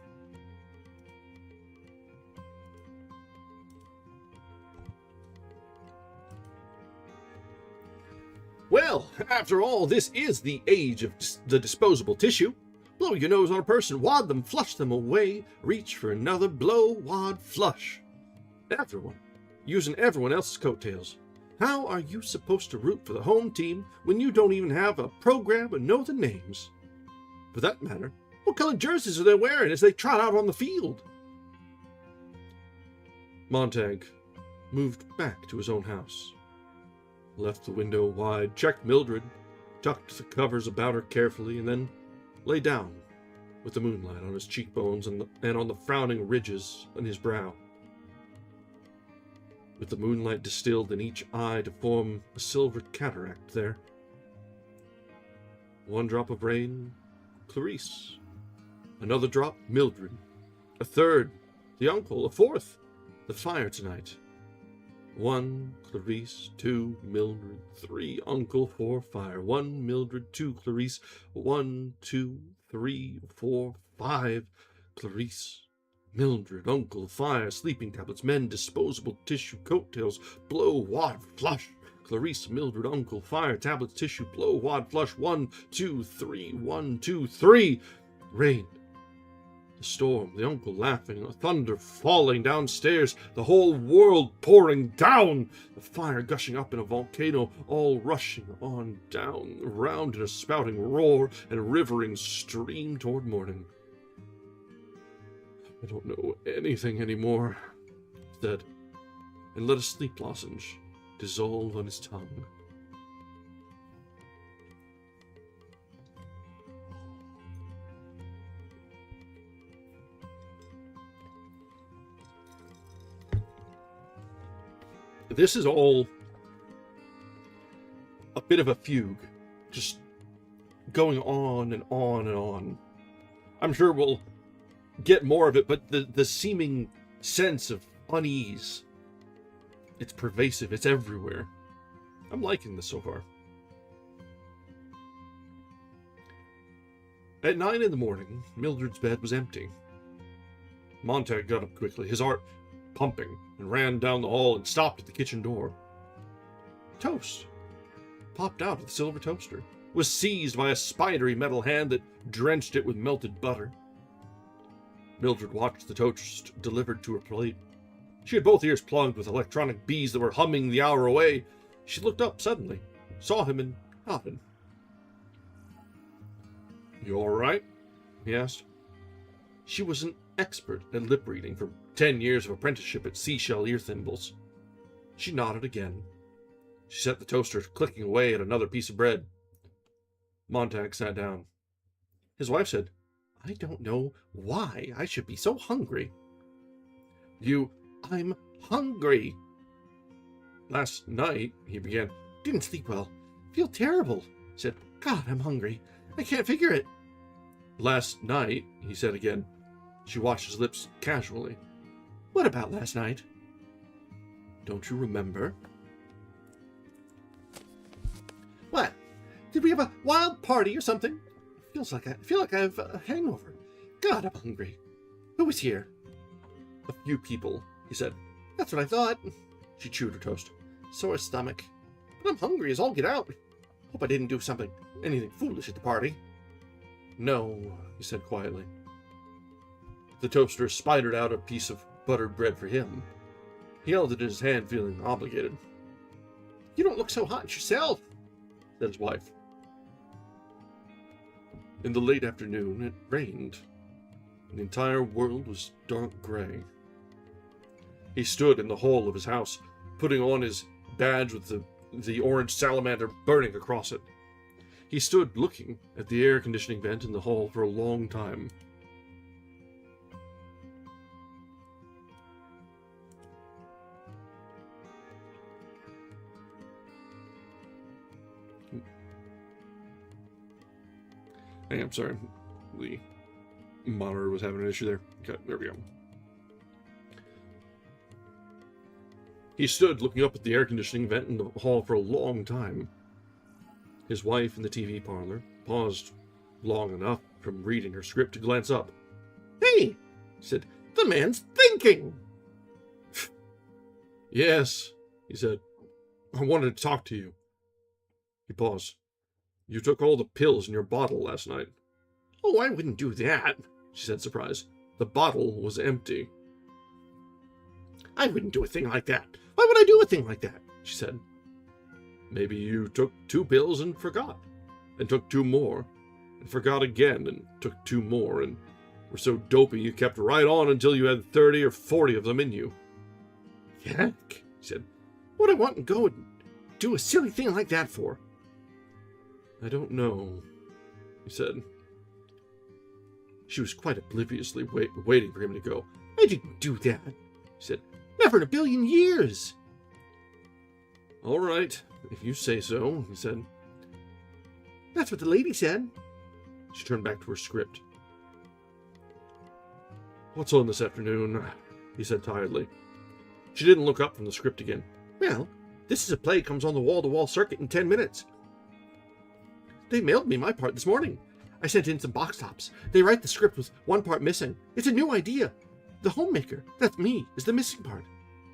Well, after all, this is the age of the disposable tissue. Blow your nose on a person, wad them, flush them away, reach for another, blow, wad, flush. Everyone, using everyone else's coattails. How are you supposed to root for the home team when you don't even have a program and know the names? For that matter, what colored jerseys are they wearing as they trot out on the field? Montag moved back to his own house, left the window wide, checked Mildred, tucked the covers about her carefully, and then lay down with the moonlight on his cheekbones and on the frowning ridges on his brow, with the moonlight distilled in each eye to form a silver cataract there. One drop of rain, Clarice. Another drop, Mildred. A third, the uncle. A fourth, the fire tonight. 1, Clarice. 2, Mildred. 3, uncle. 4, fire. 1, Mildred. 2, Clarice. 1, 2, 3, 4, 5, Clarice. Mildred, uncle, fire, sleeping tablets, men, disposable tissue, coattails, blow, wad, flush. Clarice, Mildred, uncle, fire, tablets, tissue, blow, wad, flush. 1, 2, 3, 1, 2, 3. Rain. The storm, the uncle laughing, the thunder falling downstairs, the whole world pouring down, the fire gushing up in a volcano, all rushing on down, round in a spouting roar and rivering stream toward morning. I don't know anything anymore, he said, and let a sleep lozenge dissolve on his tongue. This is all a bit of a fugue, just going on and on and on. I'm sure we'll get more of it, but the seeming sense of unease, it's pervasive, it's everywhere. I'm liking this so far. At 9 in the morning, Mildred's bed was empty. Montag got up quickly, his heart pumping, and ran down the hall and stopped at the kitchen door. Toast popped out of the silver toaster, was seized by a spidery metal hand that drenched it with melted butter. Mildred watched the toast delivered to her plate. She had both ears plugged with electronic bees that were humming the hour away. She looked up suddenly, saw him, and nodded. "You all right?" he asked. She was an expert at lip reading from 10 years of apprenticeship at seashell ear thimbles. She nodded again. She set the toaster clicking away at another piece of bread. Montag sat down. His wife said, "I don't know why I should be so hungry." I'm hungry. "Last night," he began. "Didn't sleep well. Feel terrible." Said, "God, I'm hungry. I can't figure it." Last night, he said again. She watched his lips casually. What about last night? Don't you remember? What? Did we have a wild party or something? I feel like I have a hangover. God, I'm hungry. Who was here? A few people, he said. That's what I thought. She chewed her toast. Sore stomach. But I'm hungry as all get out. Hope I didn't do anything foolish at the party. No, he said quietly. The toaster spidered out a piece of buttered bread for him. He held it in his hand, feeling obligated. You don't look so hot yourself, said his wife. In the late afternoon, it rained. The entire world was dark gray. He stood in the hall of his house, putting on his badge with the orange salamander burning across it. He stood looking at the air conditioning vent in the hall for a long time. Hey, I'm sorry. The monitor was having an issue there. Okay, there we go. He stood looking up at the air conditioning vent in the hall for a long time. His wife in the TV parlor paused long enough from reading her script to glance up. Hey, she said, the man's thinking. Yes, he said. I wanted to talk to you. He paused. You took all the pills in your bottle last night. Oh, I wouldn't do that, she said, surprised. The bottle was empty. I wouldn't do a thing like that. Why would I do a thing like that? She said. Maybe you took 2 pills and forgot, and took 2 more, and forgot again, and took 2 more, and were so dopey you kept right on until you had 30 or 40 of them in you. Yuck, he said. What would I want to go and do a silly thing like that for? I don't know, he said. She was quite obliviously waiting for him to go. I didn't do that, he said. Never in a billion years. All right, if you say so, he said. That's what the lady said. She turned back to her script. What's on this afternoon? He said tiredly. She didn't look up from the script again. Well, this is a play comes on the wall-to-wall circuit in 10 minutes. They mailed me my part this morning. I sent in some box tops. They write the script with one part missing. It's a new idea. The homemaker, that's me, is the missing part.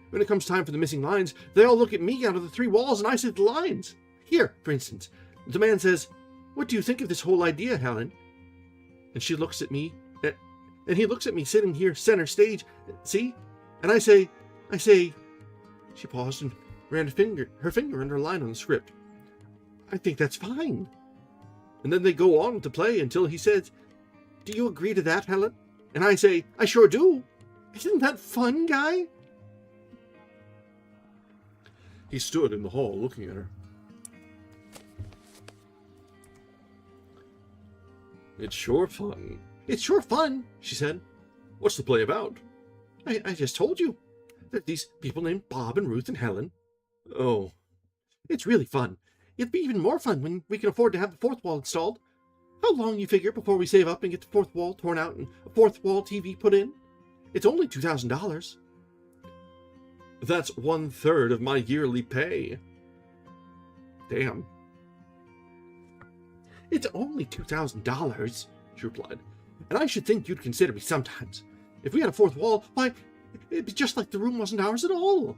When it comes time for the missing lines, they all look at me out of the 3 walls and I say the lines. Here, for instance, the man says, "What do you think of this whole idea, Helen?" And she looks at me, and he looks at me sitting here center stage. See? And I say, she paused and ran her finger under a line on the script. I think that's fine. And then they go on to play until he says, "Do you agree to that, Helen?" And I say, "I sure do." Isn't that fun, Guy? He stood in the hall looking at her. It's sure fun. It's sure fun, she said. What's the play about? I just told you. There are these people named Bob and Ruth and Helen. Oh. It's really fun. It'd be even more fun when we can afford to have the 4th wall installed. How long you figure before we save up and get the 4th wall torn out and a 4th wall TV put in? It's only $2,000. That's 1/3 of my yearly pay. Damn. It's only $2,000, she replied. And I should think you'd consider me sometimes. If we had a 4th wall, why, it'd be just like the room wasn't ours at all.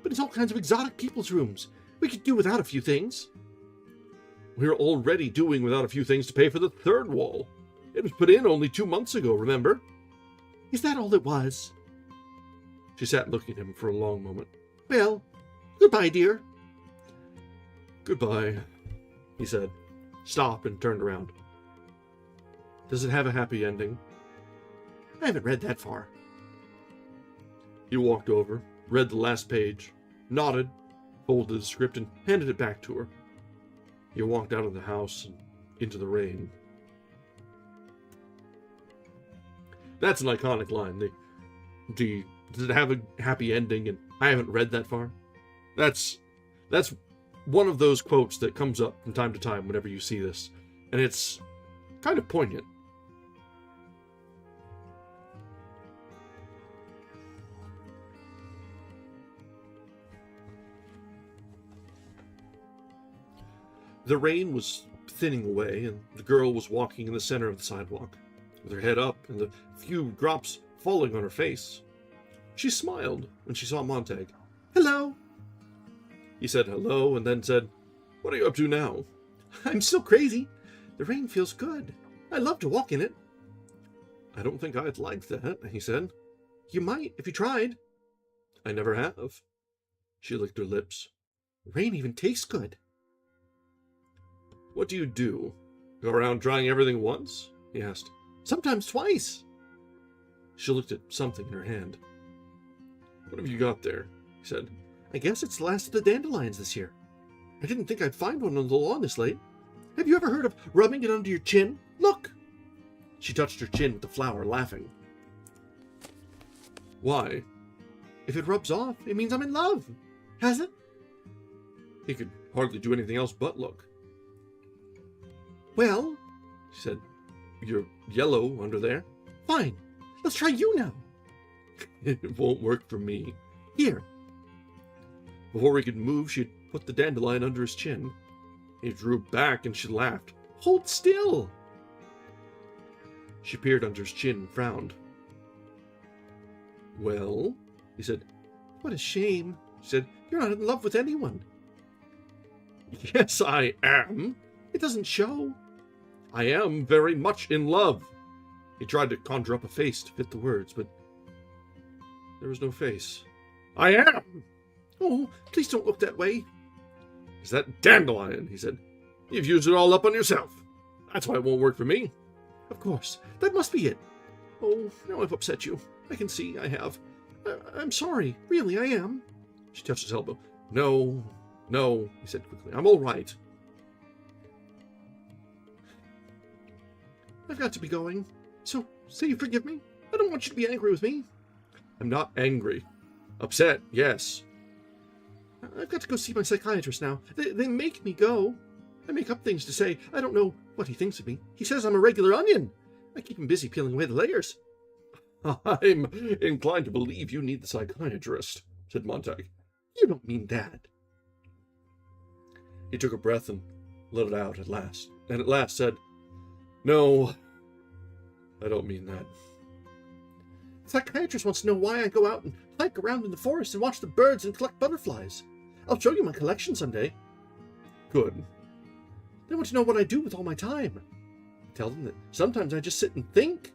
But it's all kinds of exotic people's rooms. We could do without a few things. We're already doing without a few things to pay for the 3rd wall. It was put in only 2 months ago, remember? Is that all it was? She sat looking at him for a long moment. Well, goodbye, dear. Goodbye, he said, stopped and turned around. Does it have a happy ending? I haven't read that far. He walked over, read the last page, nodded, folded the script, and handed it back to her. He walked out of the house and into the rain. That's an iconic line. Does it have a happy ending? And I haven't read that far. That's one of those quotes that comes up from time to time whenever you see this, and it's kind of poignant. The rain was thinning away, and the girl was walking in the center of the sidewalk, with her head up and the few drops falling on her face. She smiled when she saw Montag. Hello. He said hello and then said, "What are you up to now?" I'm still crazy. The rain feels good. I love to walk in it. "I don't think I'd like that," he said. You might if you tried. "I never have." She licked her lips. The rain even tastes good. "What do you do? Go around trying everything once?" he asked. Sometimes twice. She looked at something in her hand. "What have you got there?" he said. I guess it's the last of the dandelions this year. I didn't think I'd find one on the lawn this late. Have you ever heard of rubbing it under your chin? Look! She touched her chin with the flower, laughing. "Why?" If it rubs off, it means I'm in love. Has it? He could hardly do anything else but look. Well, She said, "You're yellow under there." fine. Let's try you now. "It won't work for me." Here. Before he could move, she had put the dandelion under his chin. He drew back and she laughed. Hold still. She peered under his chin and frowned. "Well?" he said. What a shame. She said, you're not in love with anyone. "Yes, I am. It doesn't show. I am very much in love." He tried to conjure up a face to fit the words, but there was no face. "I am." Oh, please don't look that way. "It's that dandelion," he said. "You've used it all up on yourself. That's why it won't work for me." Of course. That must be it. Oh, now I've upset you. I can see I have. I'm sorry. Really, I am. She touched his elbow. No, he said quickly. "I'm all right." I've got to be going. So, say you forgive me. I don't want you to be angry with me. "I'm not angry. Upset, yes." I've got to go see my psychiatrist now. They make me go. I make up things to say. I don't know what he thinks of me. He says I'm a regular onion. I keep him busy peeling away the layers. "I'm inclined to believe you need the psychiatrist," said Montag. You don't mean that. He took a breath and let it out at last, and at last said, "No, I don't mean that." The psychiatrist wants to know why I go out and hike around in the forest and watch the birds and collect butterflies. I'll show you my collection someday. "Good." They want to know what I do with all my time. I tell them that sometimes I just sit and think,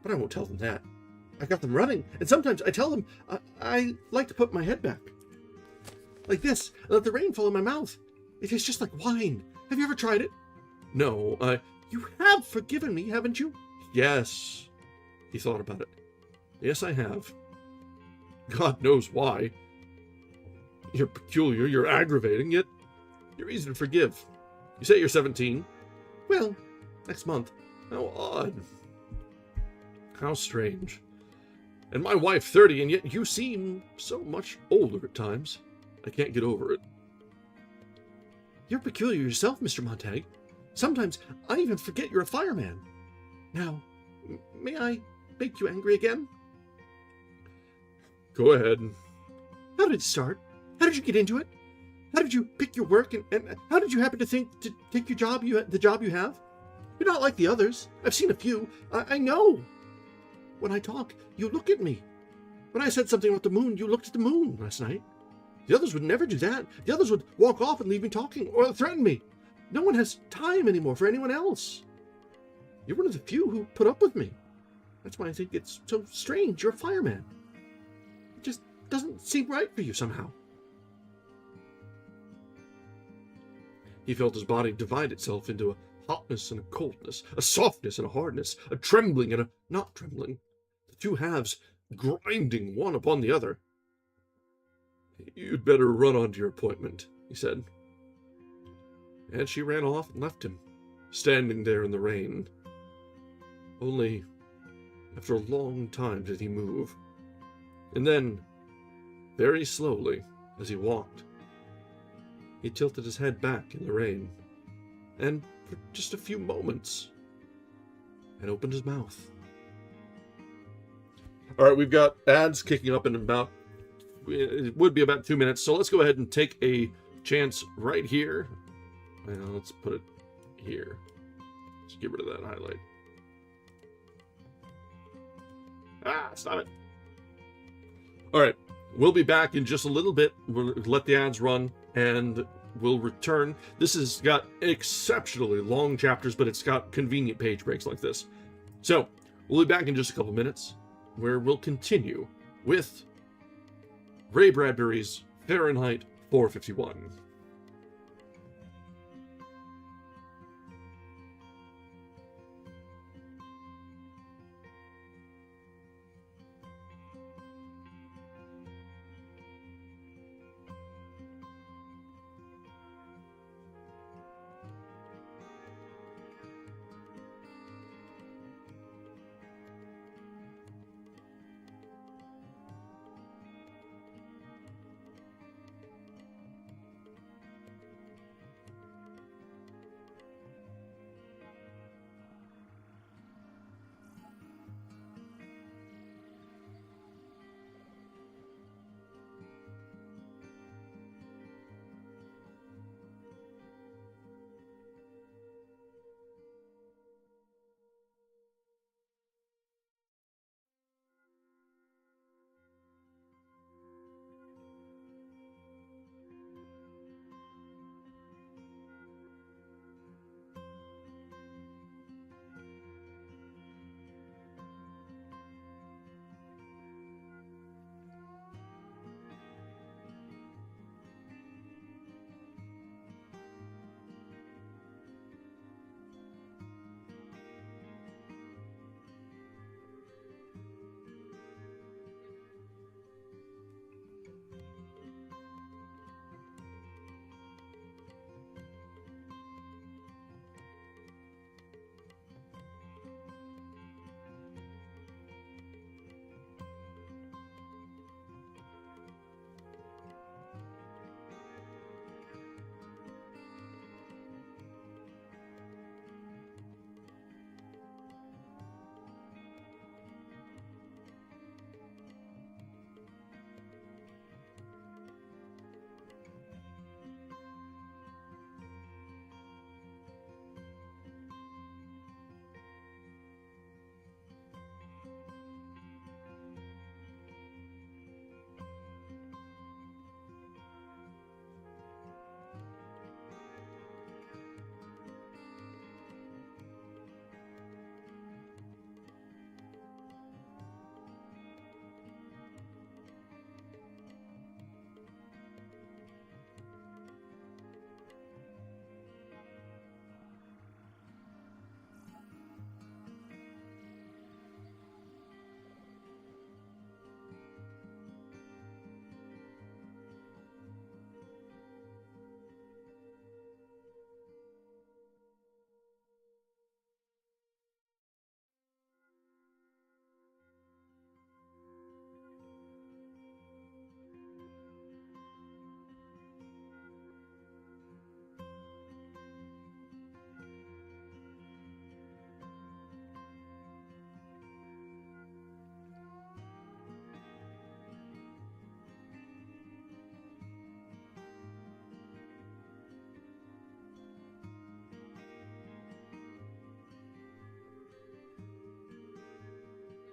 but I won't tell them that. I got them running, and sometimes I tell them I like to put my head back. Like this, and let the rain fall in my mouth. It tastes just like wine. Have you ever tried it? "No, You have forgiven me, haven't you? Yes." He thought about it. "Yes, I have. God knows why. You're peculiar, you're aggravating, yet you're easy to forgive. You say you're 17? Well, next month. How odd. How strange. And my wife 30, and yet you seem so much older at times. I can't get over it." You're peculiar yourself, Mr. Montag. Sometimes I even forget you're a fireman. Now, may I make you angry again? "Go ahead." How did it start? How did you get into it? How did you pick your work, and how did you happen to think to take the job you have? You're not like the others. I've seen a few. I know. When I talk, you look at me. When I said something about the moon, you looked at the moon last night. The others would never do that. The others would walk off and leave me talking, or threaten me. No one has time anymore for anyone else. You're one of the few who put up with me. That's why I think it's so strange you're a fireman. It just doesn't seem right for you somehow. He felt his body divide itself into a hotness and a coldness, a softness and a hardness, a trembling and a not trembling, the two halves grinding one upon the other. "You'd better run on to your appointment," he said. And she ran off and left him, standing there in the rain. Only after a long time did he move. And then, very slowly, as he walked, he tilted his head back in the rain, and for just a few moments, and opened his mouth. All right, we've got ads kicking up in it would be about 2 minutes, so let's go ahead and take a chance right here Well, let's put it here. Let's get rid of that highlight. Stop it. All right, we'll be back in just a little bit. We'll let the ads run, and we'll return. This has got exceptionally long chapters, but it's got convenient page breaks like this. So, we'll be back in just a couple minutes, where we'll continue with Ray Bradbury's Fahrenheit 451.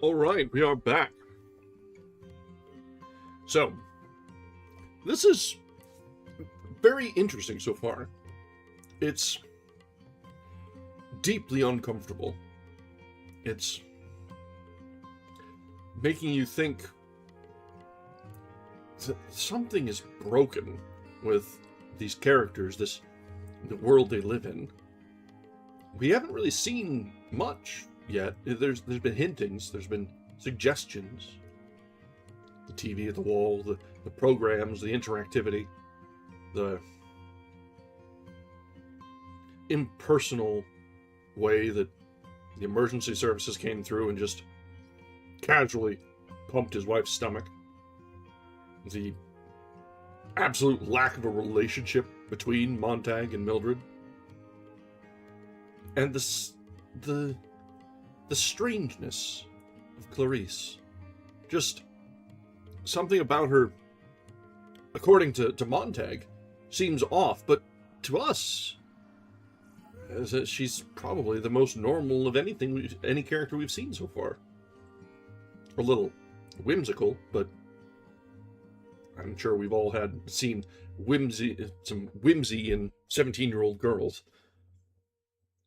All right, we are back. So, this is very interesting so far. It's deeply uncomfortable. It's making you think that something is broken with these characters, the world they live in. We haven't really seen much yet. There's been hintings, there's been suggestions. The TV at the wall, the programs, the interactivity, the impersonal way that the emergency services came through and just casually pumped his wife's stomach. The absolute lack of a relationship between Montag and Mildred. And the strangeness of Clarice. Just something about her, according to Montag, seems off, but to us, is that she's probably the most normal of any character we've seen so far. A little whimsical, but I'm sure we've all seen some whimsy in 17-year-old girls.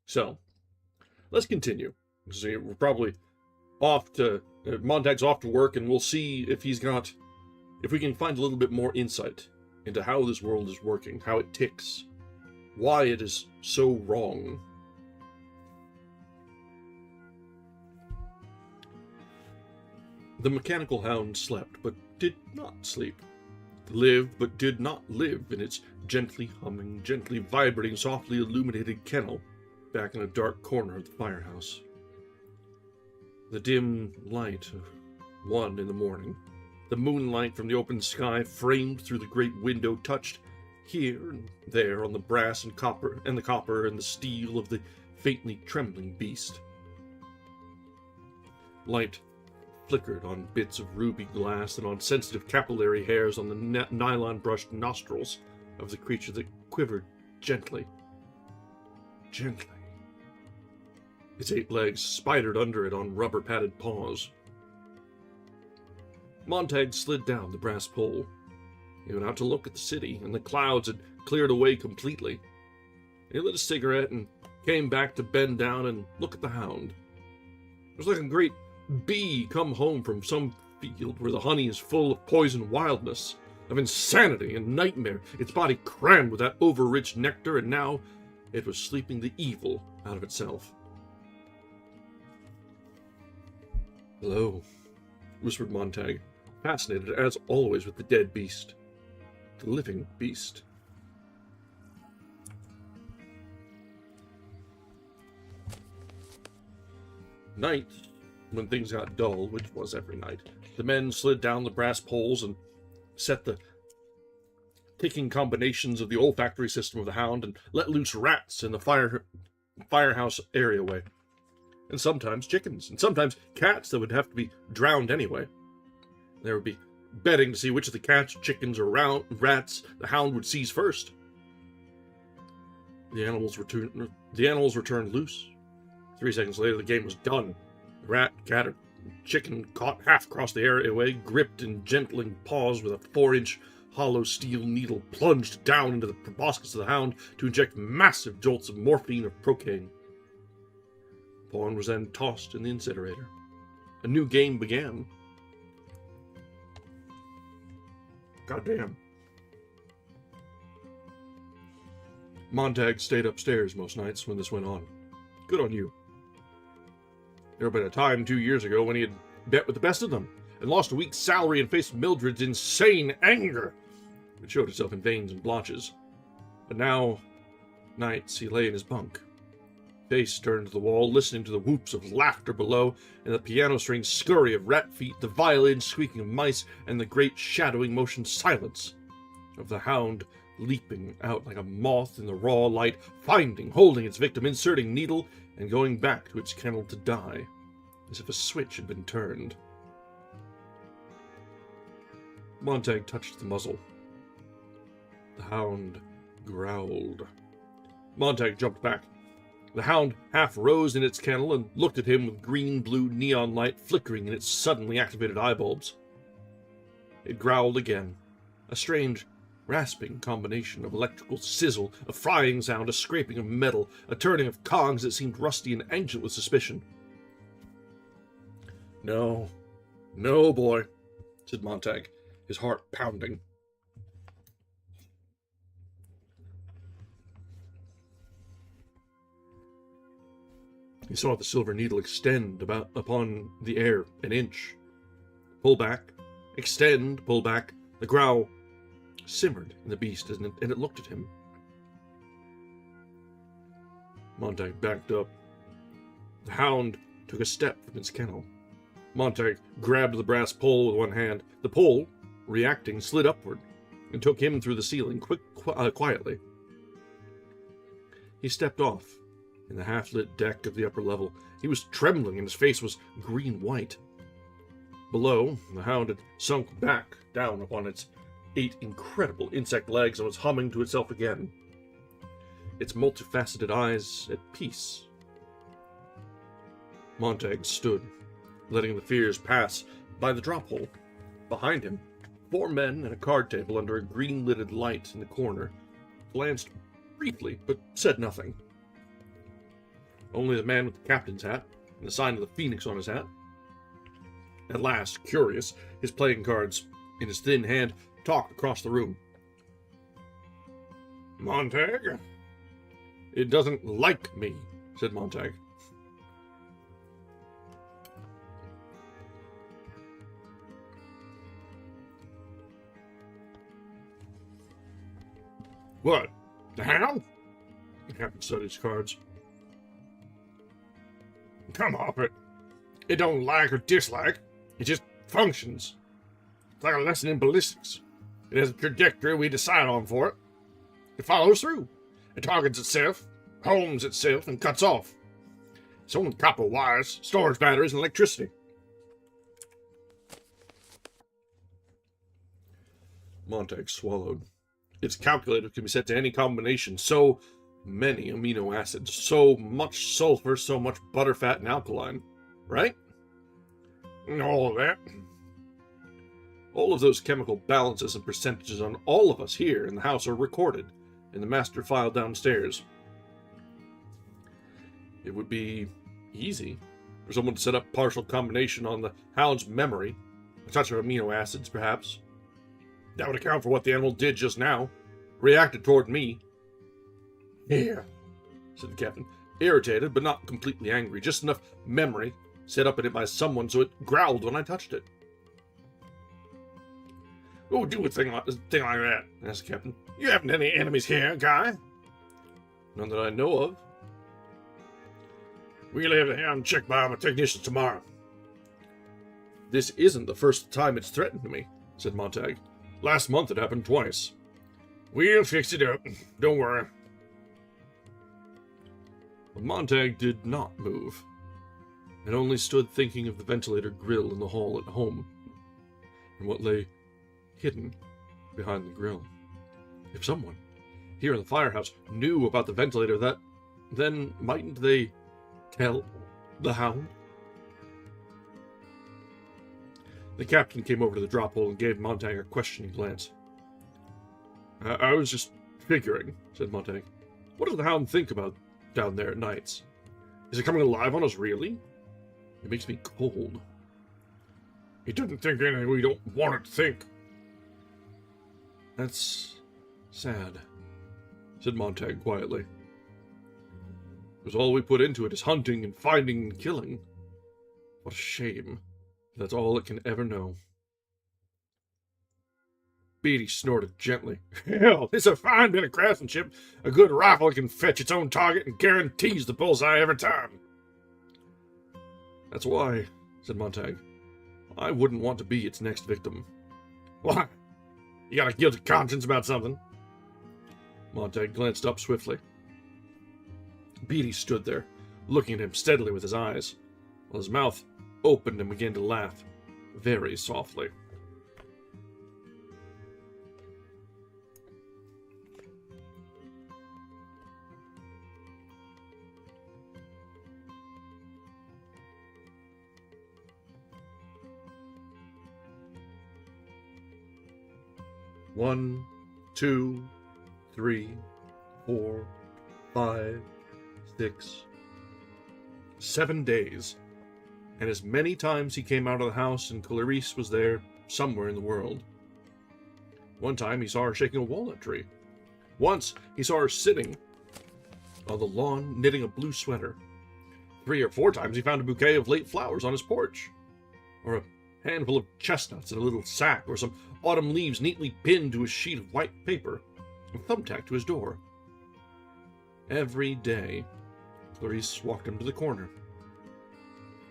So, let's continue. So we're probably Montag's off to work, and we'll see if we can find a little bit more insight into how this world is working, how it ticks, why it is so wrong. The mechanical hound slept, but did not sleep. Lived, but did not live in its gently humming, gently vibrating, softly illuminated kennel back in a dark corner of the firehouse. The dim light of 1 in the morning, the moonlight from the open sky framed through the great window touched here and there on the brass and copper and the steel of the faintly trembling beast. Light flickered on bits of ruby glass and on sensitive capillary hairs on the nylon-brushed nostrils of the creature that quivered gently. Gently. Its 8 legs spidered under it on rubber-padded paws. Montag slid down the brass pole. He went out to look at the city, and the clouds had cleared away completely. He lit a cigarette and came back to bend down and look at the hound. It was like a great bee come home from some field where the honey is full of poison wildness, of insanity and nightmare, its body crammed with that over-rich nectar, and now it was sleeping the evil out of itself. "Hello," whispered Montag, fascinated as always with the dead beast. The living beast. Night, when things got dull, which was every night, the men slid down the brass poles and set the ticking combinations of the olfactory system of the hound and let loose rats in the firehouse areaway. And sometimes chickens, and sometimes cats that would have to be drowned anyway. There would be betting to see which of the cats, chickens, or rats the hound would seize first. The animals returned loose. 3 seconds later, the game was done. The rat, cat, or chicken caught half across the areaway, gripped in gentling paws with a 4-inch hollow steel needle, plunged down into the proboscis of the hound to inject massive jolts of morphine or procaine. Pawn was then tossed in the incinerator. A new game began. Goddamn. Montag stayed upstairs most nights when this went on. Good on you. There had been a time 2 years ago when he had bet with the best of them and lost a week's salary and faced Mildred's insane anger, which showed itself in veins and blotches. But now, nights he lay in his bunk, face turned to the wall, listening to the whoops of laughter below, and the piano string scurry of rat feet, the violin squeaking of mice, and the great shadowing motion silence of the hound leaping out like a moth in the raw light, holding its victim, inserting needle, and going back to its kennel to die, as if a switch had been turned. Montag touched the muzzle. The hound growled. Montag jumped back. The hound half rose in its kennel and looked at him with green-blue neon light flickering in its suddenly activated eyebulbs. It growled again, a strange, rasping combination of electrical sizzle, a frying sound, a scraping of metal, a turning of cogs that seemed rusty and ancient with suspicion. "No, no, boy," said Montag, his heart pounding. He saw the silver needle extend upon the air an inch. Pull back, extend, pull back. The growl simmered in the beast, and it looked at him. Montag backed up. The hound took a step from its kennel. Montag grabbed the brass pole with one hand. The pole, reacting, slid upward and took him through the ceiling quietly. He stepped off in the half-lit deck of the upper level. He was trembling, and his face was green-white. Below, the hound had sunk back down upon its 8 incredible insect legs and was humming to itself again. its multifaceted eyes at peace. Montag stood, letting the fears pass by the drop hole. Behind him, 4 men at a card table under a green-lidded light in the corner glanced briefly, but said nothing. Only the man with the captain's hat and the sign of the phoenix on his hat. At last, curious, his playing cards in his thin hand, talked across the room. Montag? It doesn't like me, said Montag. What? The hound? The captain studied his cards. Come off it. It don't like or dislike. It just functions. It's like a lesson in ballistics. It has a trajectory we decide on for it. It follows through. It targets itself, homes itself, and cuts off. It's only copper wires, storage batteries, and electricity. Montag swallowed. Its calculator can be set to any combination. So many amino acids, so much sulfur, so much butterfat and alkaline. Right? All of that. All of those chemical balances and percentages on all of us here in the house are recorded in the master file downstairs. It would be easy for someone to set up partial combination on the hound's memory, a touch of amino acids, perhaps. That would account for what the animal did just now. Reacted toward me, Yeah. said the captain, irritated but not completely angry, just enough memory set up in it by someone so it growled when I touched it. What would do a thing like that? Asked the captain. You haven't any enemies here, Guy? None that I know of. We'll have the hound checked by my technicians tomorrow. This isn't the first time it's threatened me, said Montag. Last month it happened twice. We'll fix it up. Don't worry. But Montag did not move, and only stood thinking of the ventilator grill in the hall at home, and what lay hidden behind the grill. If someone here in the firehouse knew about the ventilator, then mightn't they tell the hound? The captain came over to the drop hole and gave Montag a questioning glance. I was just figuring, said Montag. What does the hound think about down there at nights? Is it coming alive on us, really? It makes me cold. It doesn't think anything we don't want it to think. That's sad, said Montag quietly. Because all we put into it is hunting and finding and killing. What a shame. That's all it can ever know. Beatty snorted gently. Hell, it's a fine bit of craftsmanship. A good rifle can fetch its own target and guarantees the bullseye every time. That's why, said Montag, I wouldn't want to be its next victim. Why? You got a guilty conscience about something? Montag glanced up swiftly. Beatty stood there, looking at him steadily with his eyes, while his mouth opened and began to laugh, very softly. One, 2, 3, 4, 5, 6, 7 days, and as many times he came out of the house and Clarice was there somewhere in the world. One time he saw her shaking a walnut tree. Once he saw her sitting on the lawn knitting a blue sweater. 3 or 4 times he found a bouquet of late flowers on his porch, or a handful of chestnuts in a little sack, or some autumn leaves neatly pinned to a sheet of white paper and thumbtacked to his door. Every day, Clarice walked him to the corner.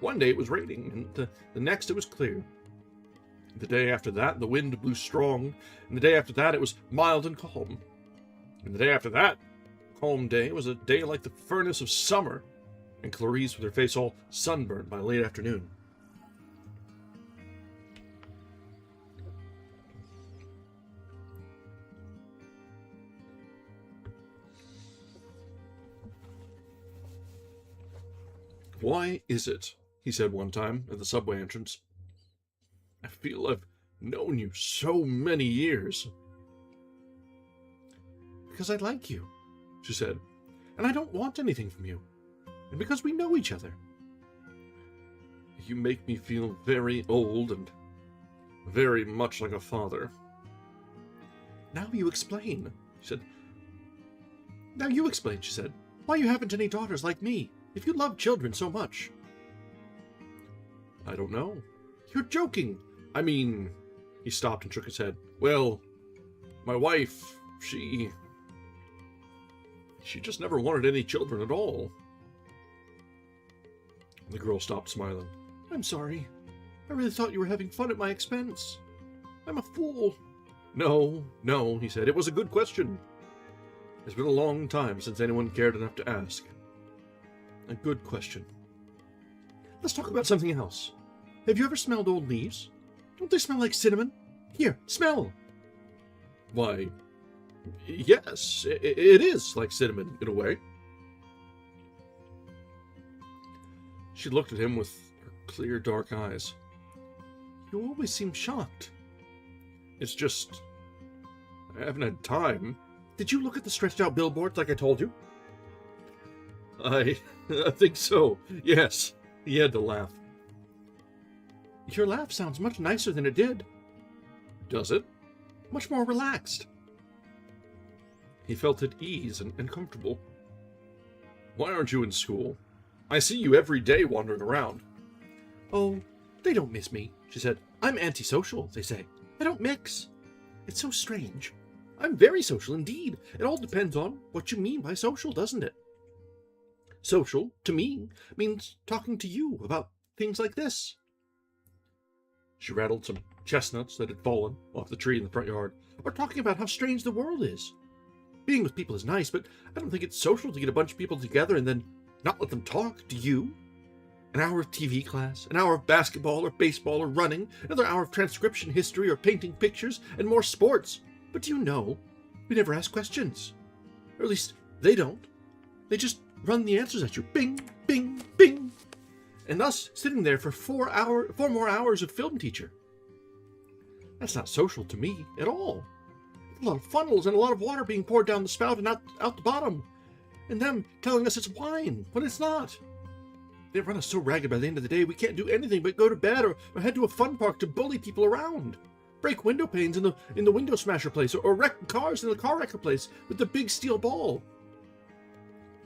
One day it was raining, and the next it was clear. The day after that, the wind blew strong, and the day after that it was mild and calm. And the day after that, calm day, was a day like the furnace of summer, and Clarice with her face all sunburnt by late afternoon. Why is it, he said one time at the subway entrance, I feel I've known you so many years? Because I like you, she said, and I don't want anything from you, and because we know each other. You make me feel very old and very much like a father. Now you explain, she said. Now you explain, she said, why you haven't any daughters like me, if you love children so much. I don't know. You're joking. I mean, he stopped and shook his head. Well, my wife, she just never wanted any children at all. The girl stopped smiling. I'm sorry. I really thought you were having fun at my expense. I'm a fool. No, he said. It was a good question. It's been a long time since anyone cared enough to ask. A good question. Let's talk about something else. Have you ever smelled old leaves? Don't they smell like cinnamon? Here, smell. Why, yes, it is like cinnamon in a way. She looked at him with her clear, dark eyes. You always seem shocked. It's just, I haven't had time. Did you look at the stretched out billboards like I told you? I think so, yes. He had to laugh. Your laugh sounds much nicer than it did. Does it? Much more relaxed. He felt at ease and comfortable. Why aren't you in school? I see you every day wandering around. Oh, they don't miss me, she said. I'm antisocial, they say. I don't mix. It's so strange. I'm very social indeed. It all depends on what you mean by social, doesn't it? Social, to me, means talking to you about things like this. She rattled some chestnuts that had fallen off the tree in the front yard. Or talking about how strange the world is. Being with people is nice, but I don't think it's social to get a bunch of people together and then not let them talk, do you? An hour of TV class, an hour of basketball or baseball or running, another hour of transcription history or painting pictures, and more sports. But do you know, we never ask questions. Or at least, they don't. They just run the answers at you. Bing, bing, bing. And us sitting there for 4 more hours of film teacher. That's not social to me at all. A lot of funnels and a lot of water being poured down the spout and out the bottom. And them telling us it's wine when it's not. They run us so ragged by the end of the day we can't do anything but go to bed or head to a fun park to bully people around. Break window panes in the window smasher place or wreck cars in the car wrecker place with the big steel ball.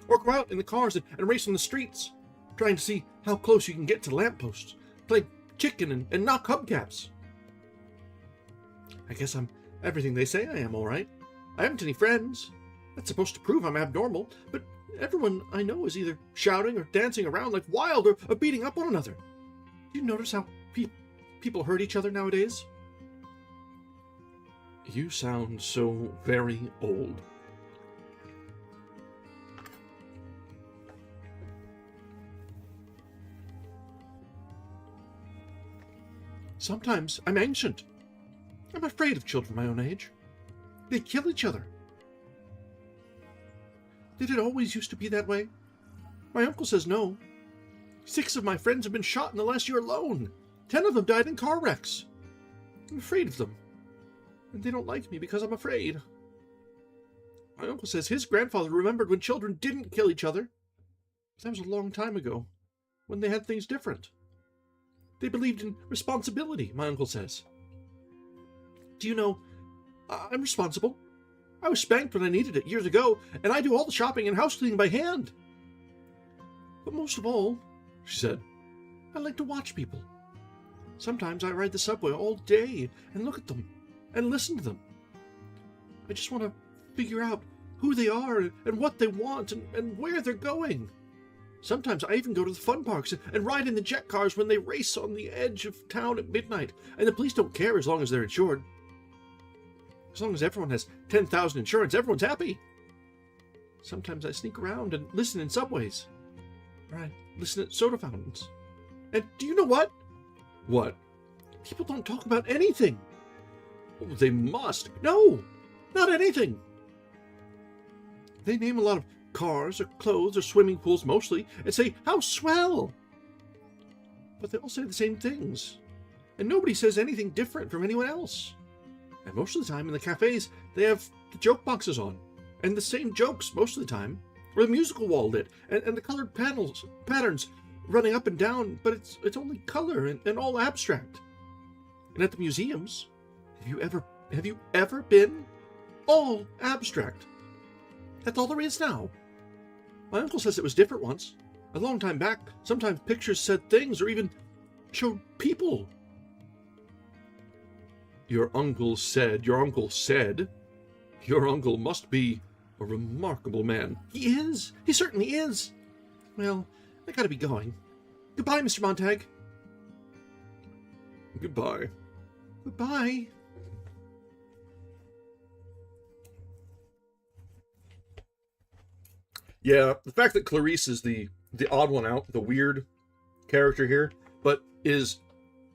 Or go out in the cars and race on the streets, trying to see how close you can get to the lampposts, play chicken and knock hubcaps. I guess I'm everything they say I am, all right. I haven't any friends. That's supposed to prove I'm abnormal, but everyone I know is either shouting or dancing around like wild or beating up one another. Do you notice how people hurt each other nowadays? You sound so very old. Sometimes I'm ancient. I'm afraid of children my own age. They kill each other. Did it always used to be that way? My uncle says no. 6 of my friends have been shot in the last year alone. 10 of them died in car wrecks. I'm afraid of them. And they don't like me because I'm afraid. My uncle says his grandfather remembered when children didn't kill each other. But that was a long time ago, when they had things different. They believed in responsibility, my uncle says. Do you know, I'm responsible. I was spanked when I needed it years ago, and I do all the shopping and house cleaning by hand. But most of all, she said, I like to watch people. Sometimes I ride the subway all day and look at them and listen to them. I just want to figure out who they are and what they want and where they're going. Sometimes I even go to the fun parks and ride in the jet cars when they race on the edge of town at midnight, and the police don't care as long as they're insured. As long as everyone has 10,000 insurance, everyone's happy. Sometimes I sneak around and listen in subways. Or I listen at soda fountains. And do you know what? What? People don't talk about anything. Oh, they must. No, not anything. They name a lot of cars or clothes or swimming pools mostly and say, "How swell!" But they all say the same things, and nobody says anything different from anyone else. And most of the time in the cafes, they have the joke boxes on, and the same jokes most of the time, or the musical wall lit, and the colored patterns running up and down, but it's only color and all abstract. And at the museums, have you ever been? All abstract. That's all there is now. My uncle says it was different once. A long time back, sometimes pictures said things or even showed people. Your uncle said. Your uncle must be a remarkable man. He is. He certainly is. Well, I gotta be going. Goodbye, Mr. Montag. Goodbye. Goodbye. Yeah, the fact that Clarice is the odd one out, the weird character here, but is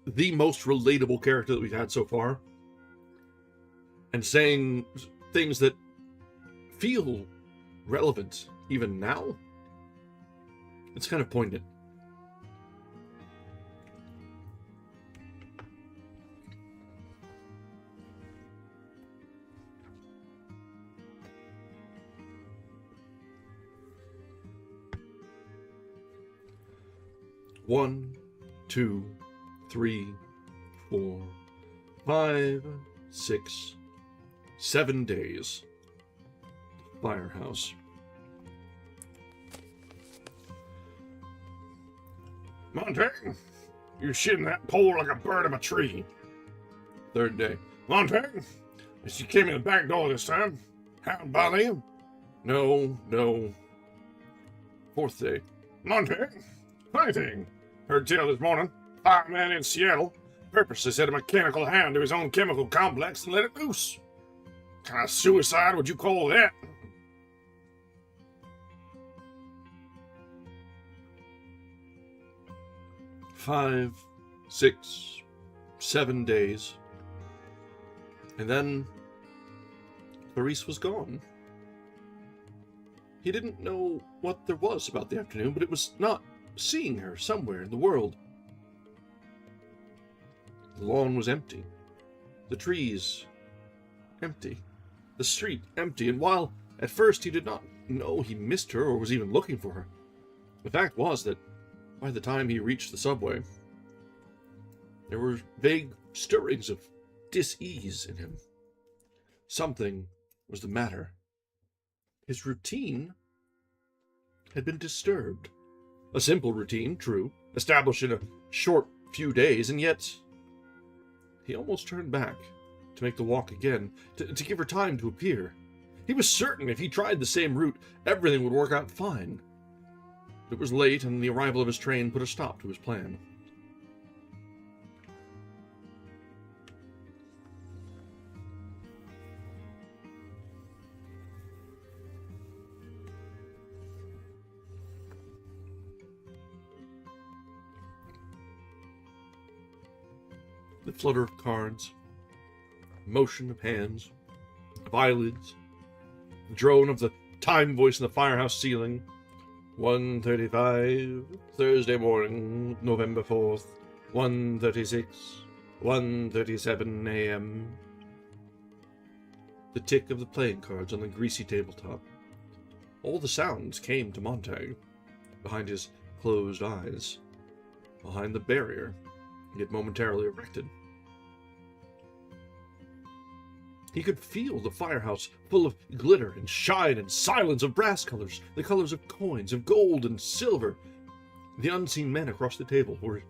the most relatable character that we've had so far, and saying things that feel relevant even now, it's kind of poignant. One, 2, 3, 4, 5, 6, 7 days. Firehouse. Montag, you're shitting that pole like a bird of a tree. Third day. Montag, she came in the back door this time. How'd bother you? No. Fourth day. Montag, funny thing. Heard tell this morning, fireman in Seattle purposely set a mechanical hand to his own chemical complex and let it loose. What kind of suicide would you call that? Five, 6, 7 days. And then Clarice was gone. He didn't know what there was about the afternoon, but it was not seeing her somewhere in the world. The lawn was empty. The trees empty. The street empty. And while at first he did not know he missed her or was even looking for her, the fact was that by the time he reached the subway, there were vague stirrings of dis-ease in him. Something was the matter. His routine had been disturbed. A simple routine, true, established in a short few days, and yet he almost turned back to make the walk again, to give her time to appear. He was certain if he tried the same route, everything would work out fine. It was late, and the arrival of his train put a stop to his plan. The flutter of cards, motion of hands, of eyelids, the drone of the time voice in the firehouse ceiling. 1:35, Thursday morning, November 4th, 1:36, 1:37 a.m. The tick of the playing cards on the greasy tabletop. All the sounds came to Montag, behind his closed eyes, behind the barrier he had momentarily erected. He could feel the firehouse full of glitter and shine and silence of brass colors, the colors of coins, of gold and silver. The unseen men across the table were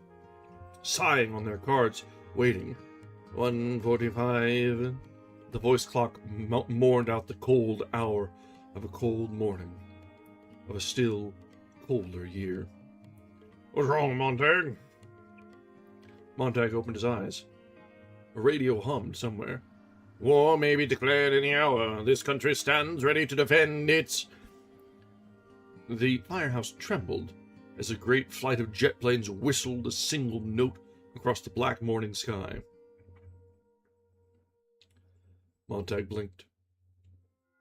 sighing on their cards, waiting. 1:45. The voice clock mourned out the cold hour of a cold morning, of a still colder year. What's wrong, Montag? Montag opened his eyes. A radio hummed somewhere. War may be declared any hour. This country stands ready to defend its... The firehouse trembled as a great flight of jet planes whistled a single note across the black morning sky. Montag blinked.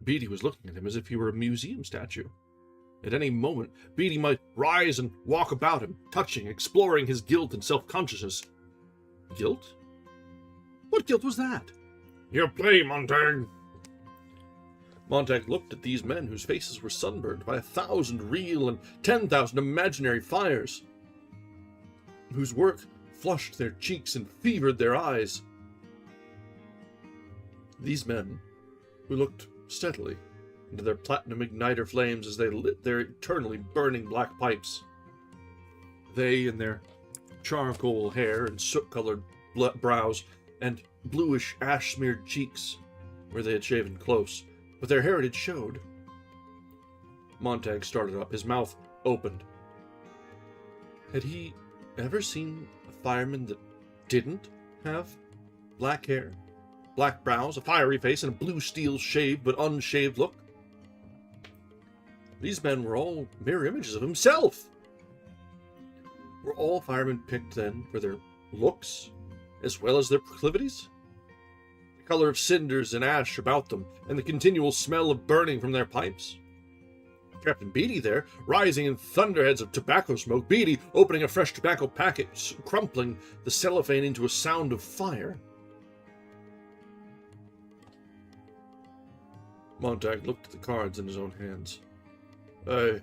Beatty was looking at him as if he were a museum statue. At any moment, Beatty might rise and walk about him, touching, exploring his guilt and self-consciousness. Guilt? What guilt was that? Your play, Montag. Montag looked at these men whose faces were sunburned by 1,000 real and 10,000 imaginary fires, whose work flushed their cheeks and fevered their eyes. These men, who looked steadily into their platinum igniter flames as they lit their eternally burning black pipes. They, in their charcoal hair and soot-colored brows and bluish ash-smeared cheeks, where they had shaven close, but their heritage showed. Montag started up, his mouth opened. Had he ever seen a fireman that didn't have black hair, black brows, a fiery face, and a blue steel shaved but unshaved look? These men were all mirror images of himself. Were all firemen picked then for their looks as well as their proclivities? The color of cinders and ash about them, and the continual smell of burning from their pipes? Captain Beatty there, rising in thunderheads of tobacco smoke, Beatty opening a fresh tobacco packet, crumpling the cellophane into a sound of fire. Montag looked at the cards in his own hands. I've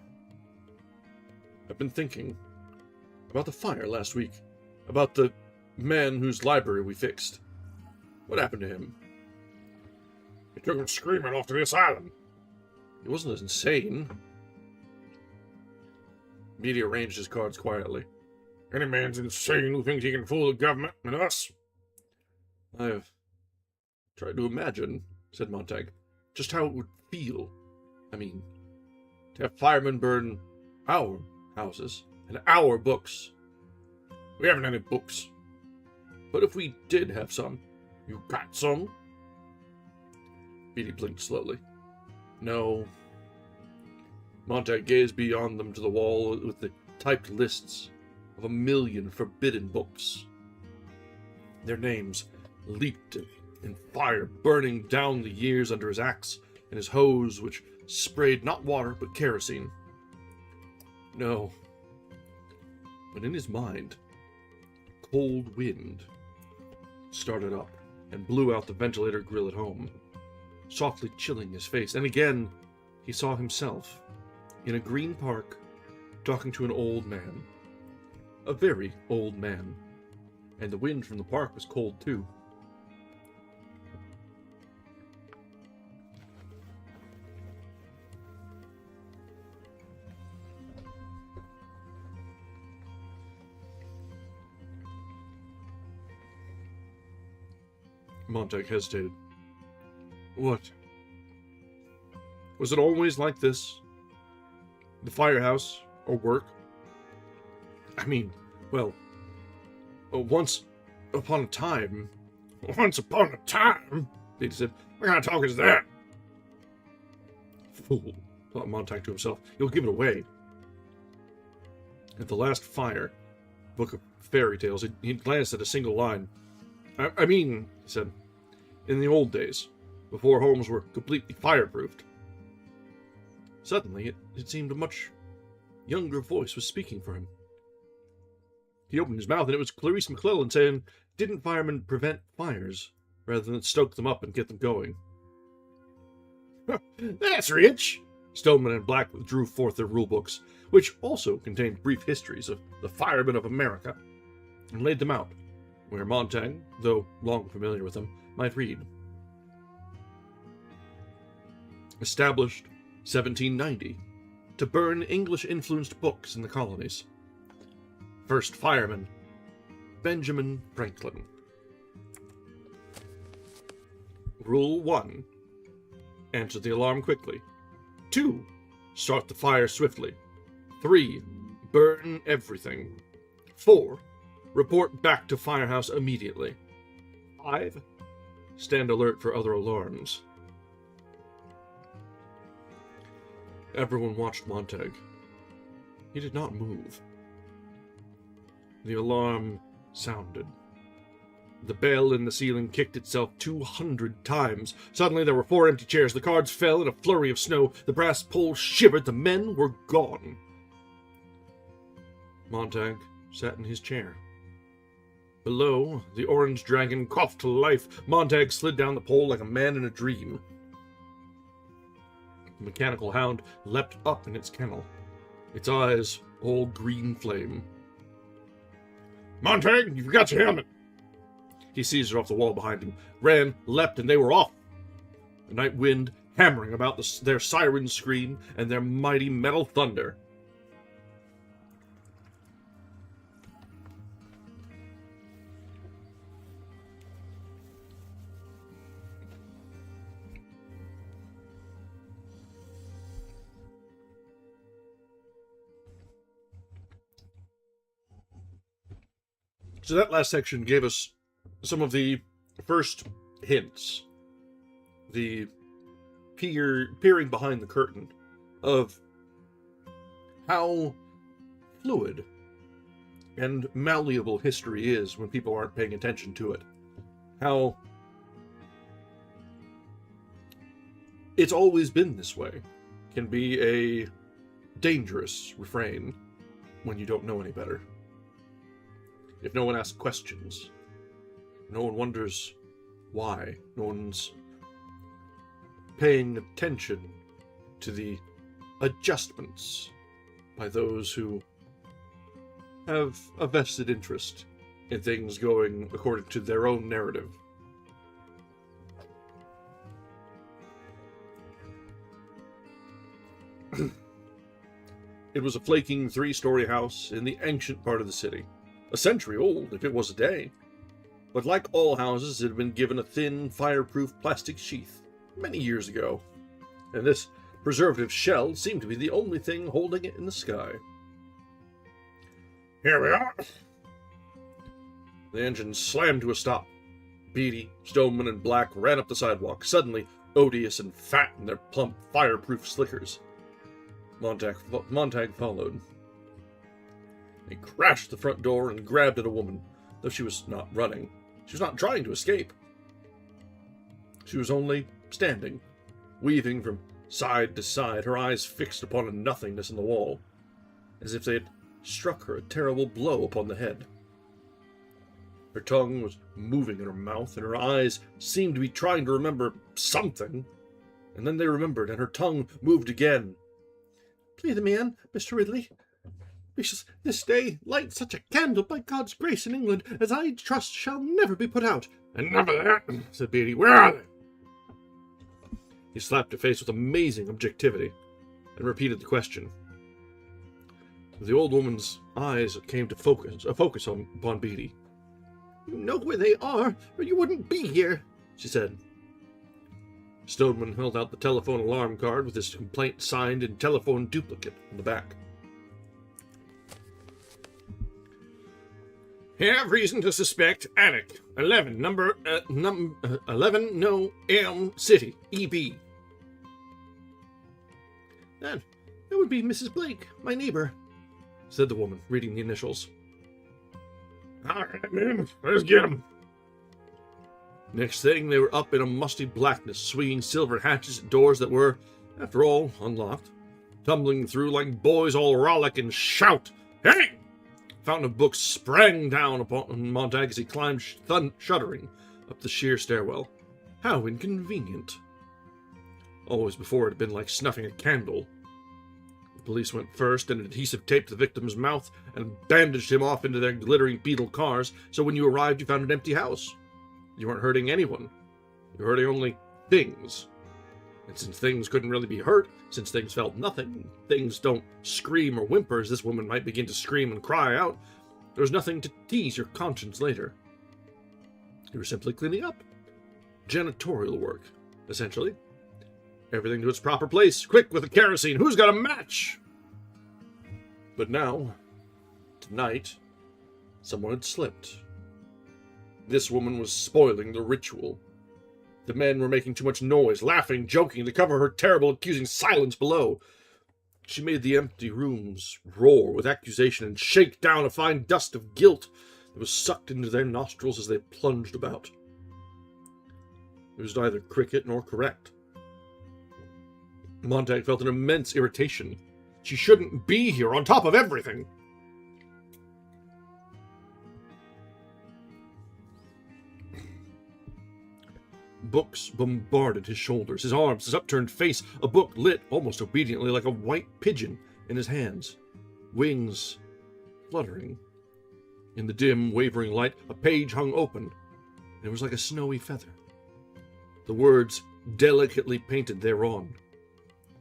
been thinking about the fire last week, about the man whose library we fixed. What happened to him? He took him screaming off to this island. He wasn't as insane. Beatty arranged his cards quietly. Any man's insane who thinks he can fool the government and us. I've tried to imagine, said Montag, just how it would feel. I mean, to have firemen burn our houses and our books. We haven't any books. But if we did have some, You got some? Beatty blinked slowly. No. Montag gazed beyond them to the wall with the typed lists of 1,000,000 forbidden books. Their names leaped in fire, burning down the years under his axe and his hose, which sprayed not water but kerosene. No. But in his mind, a cold wind started up and blew out the ventilator grill at home, softly chilling his face. And again, he saw himself in a green park talking to an old man. A very old man. And the wind from the park was cold too. Montag hesitated. What? Was it always like this? The firehouse, or work? I mean, well, once upon a time... Once upon a time? Beatty said. What kind of talk is that? Fool, thought Montag to himself. You'll give it away. At the last fire, book of fairy tales, he glanced at a single line. I mean, he said, in the old days, before homes were completely fireproofed. Suddenly, it seemed a much younger voice was speaking for him. He opened his mouth, and it was Clarice McClellan saying, didn't firemen prevent fires, rather than stoke them up and get them going? That's rich! Stoneman and Black drew forth their rulebooks, which also contained brief histories of the firemen of America, and laid them out, where Montag, though long familiar with them, might read. Established 1790, to burn English-influenced books in the colonies. First fireman, Benjamin Franklin. Rule 1. Answer the alarm quickly. 2. Start the fire swiftly. 3. Burn everything. 4. Report back to firehouse immediately. 5. Stand alert for other alarms. Everyone watched Montag. He did not move. The alarm sounded. The bell in the ceiling kicked itself 200 times. Suddenly there were 4 empty chairs. The cards fell in a flurry of snow. The brass pole shivered. The men were gone. Montag sat in his chair. Below, the orange dragon coughed to life. Montag slid down the pole like a man in a dream. The mechanical hound leapt up in its kennel, its eyes all green flame. "Montag, you forgot your helmet!" He seized her off the wall behind him, ran, leapt, and they were off. The night wind hammering about their siren scream and their mighty metal thunder. So that last section gave us some of the first hints, the peering behind the curtain of how fluid and malleable history is when people aren't paying attention to it. How it's always been this way can be a dangerous refrain when you don't know any better. If no one asks questions, no one wonders why, no one's paying attention to the adjustments by those who have a vested interest in things going according to their own narrative. It was a flaking 3-story house in the ancient part of the city. A century old, if it was a day. But like all houses, it had been given a thin, fireproof plastic sheath many years ago, and this preservative shell seemed to be the only thing holding it in the sky. "Here we are." The engine slammed to a stop. Beatty, Stoneman, and Black ran up the sidewalk, suddenly odious and fat in their plump, fireproof slickers. Montag followed. He crashed the front door and grabbed at a woman, though she was not running. She was not trying to escape. She was only standing, weaving from side to side, her eyes fixed upon a nothingness in the wall, as if they had struck her a terrible blow upon the head. Her tongue was moving in her mouth, and her eyes seemed to be trying to remember something, and then they remembered, and her tongue moved again. "Play the man, Mr. Ridley. We shall this day light such a candle by God's grace in England as I trust shall never be put out." "Enough of that," said Beatty. "Where are they?" He slapped her face with amazing objectivity and repeated the question. The old woman's eyes came to focus upon Beatty. "You know where they are, or you wouldn't be here," she said. Stoneman held out the telephone alarm card with his complaint signed in telephone duplicate on the back. "Have reason to suspect attic 11, number 11 no Elm City, EB." That would be Mrs. Blake, my neighbor," said the woman, reading the initials. "All right, man, let's get them." Next thing, they were up in a musty blackness, swinging silver hatches at doors that were, after all, unlocked, tumbling through like boys all rollick and shout, "Hey!" Fountain of Books sprang down upon Montag as he climbed shuddering up the sheer stairwell. How inconvenient. Always before it had been like snuffing a candle. The police went first and adhesive taped the victim's mouth and bandaged him off into their glittering beetle cars, so when you arrived you found an empty house. You weren't hurting anyone. You were hurting only things. And since things couldn't really be hurt, since things felt nothing, things don't scream or whimper as this woman might begin to scream and cry out, there was nothing to tease your conscience later. You were simply cleaning up. Janitorial work, essentially. Everything to its proper place. Quick with the kerosene. Who's got a match? But now, tonight, someone had slipped. This woman was spoiling the ritual. The men were making too much noise, laughing, joking, to cover her terrible, accusing silence below. She made the empty rooms roar with accusation and shake down a fine dust of guilt. that was sucked into their nostrils as they plunged about. It was neither cricket nor correct. Montag felt an immense irritation. She shouldn't be here, on top of everything. Books bombarded his shoulders, his arms, his upturned face, a book lit almost obediently like a white pigeon in his hands, wings fluttering. In the dim, wavering light, a page hung open, and it was like a snowy feather. The words delicately painted thereon.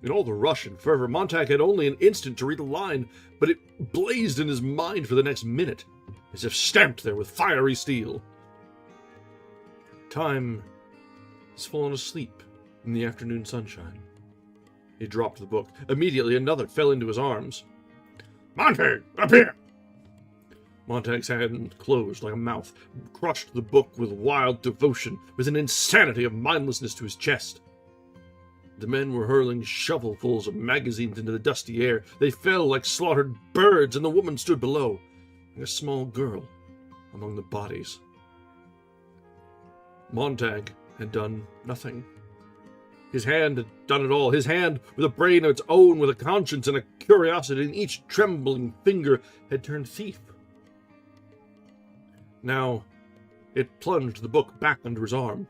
In all the rush and fervor, Montag had only an instant to read a line, but it blazed in his mind for the next minute, as if stamped there with fiery steel. Time has fallen asleep in the afternoon sunshine. He dropped the book. Immediately another fell into his arms. Montag, up here! Montag's hand closed like a mouth, crushed the book with wild devotion, with an insanity of mindlessness to his chest. The men were hurling shovelfuls of magazines into the dusty air. They fell like slaughtered birds, and the woman stood below, like a small girl among the bodies. Montag had done nothing. His hand had done it all. His hand, with a brain of its own, with a conscience and a curiosity in each trembling finger, had turned thief. Now, it plunged the book back under his arm,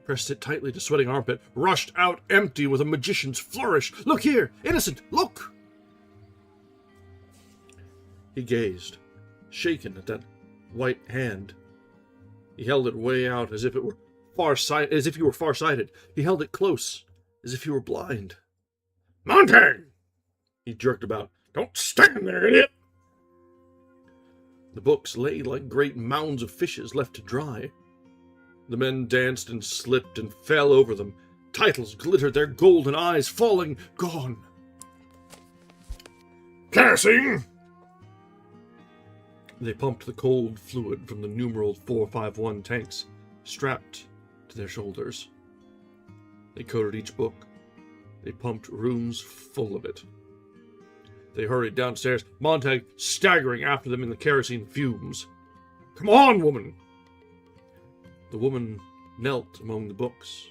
pressed it tightly to sweating armpit, rushed out empty with a magician's flourish. "Look here! Innocent! Look!" He gazed, shaken at that white hand. He held it way out as if it were he were far-sighted. He held it close, as if he were blind. Montag! He jerked about. Don't stand there, idiot! The books lay like great mounds of fishes left to dry. The men danced and slipped and fell over them. Titles glittered, their golden eyes falling, gone. Kerosene! They pumped the cold fluid from the numeral 451 tanks, strapped to their shoulders. They coated each book. They pumped rooms full of it. They hurried downstairs, Montag staggering after them in the kerosene fumes. "Come on, woman!" The woman knelt among the books,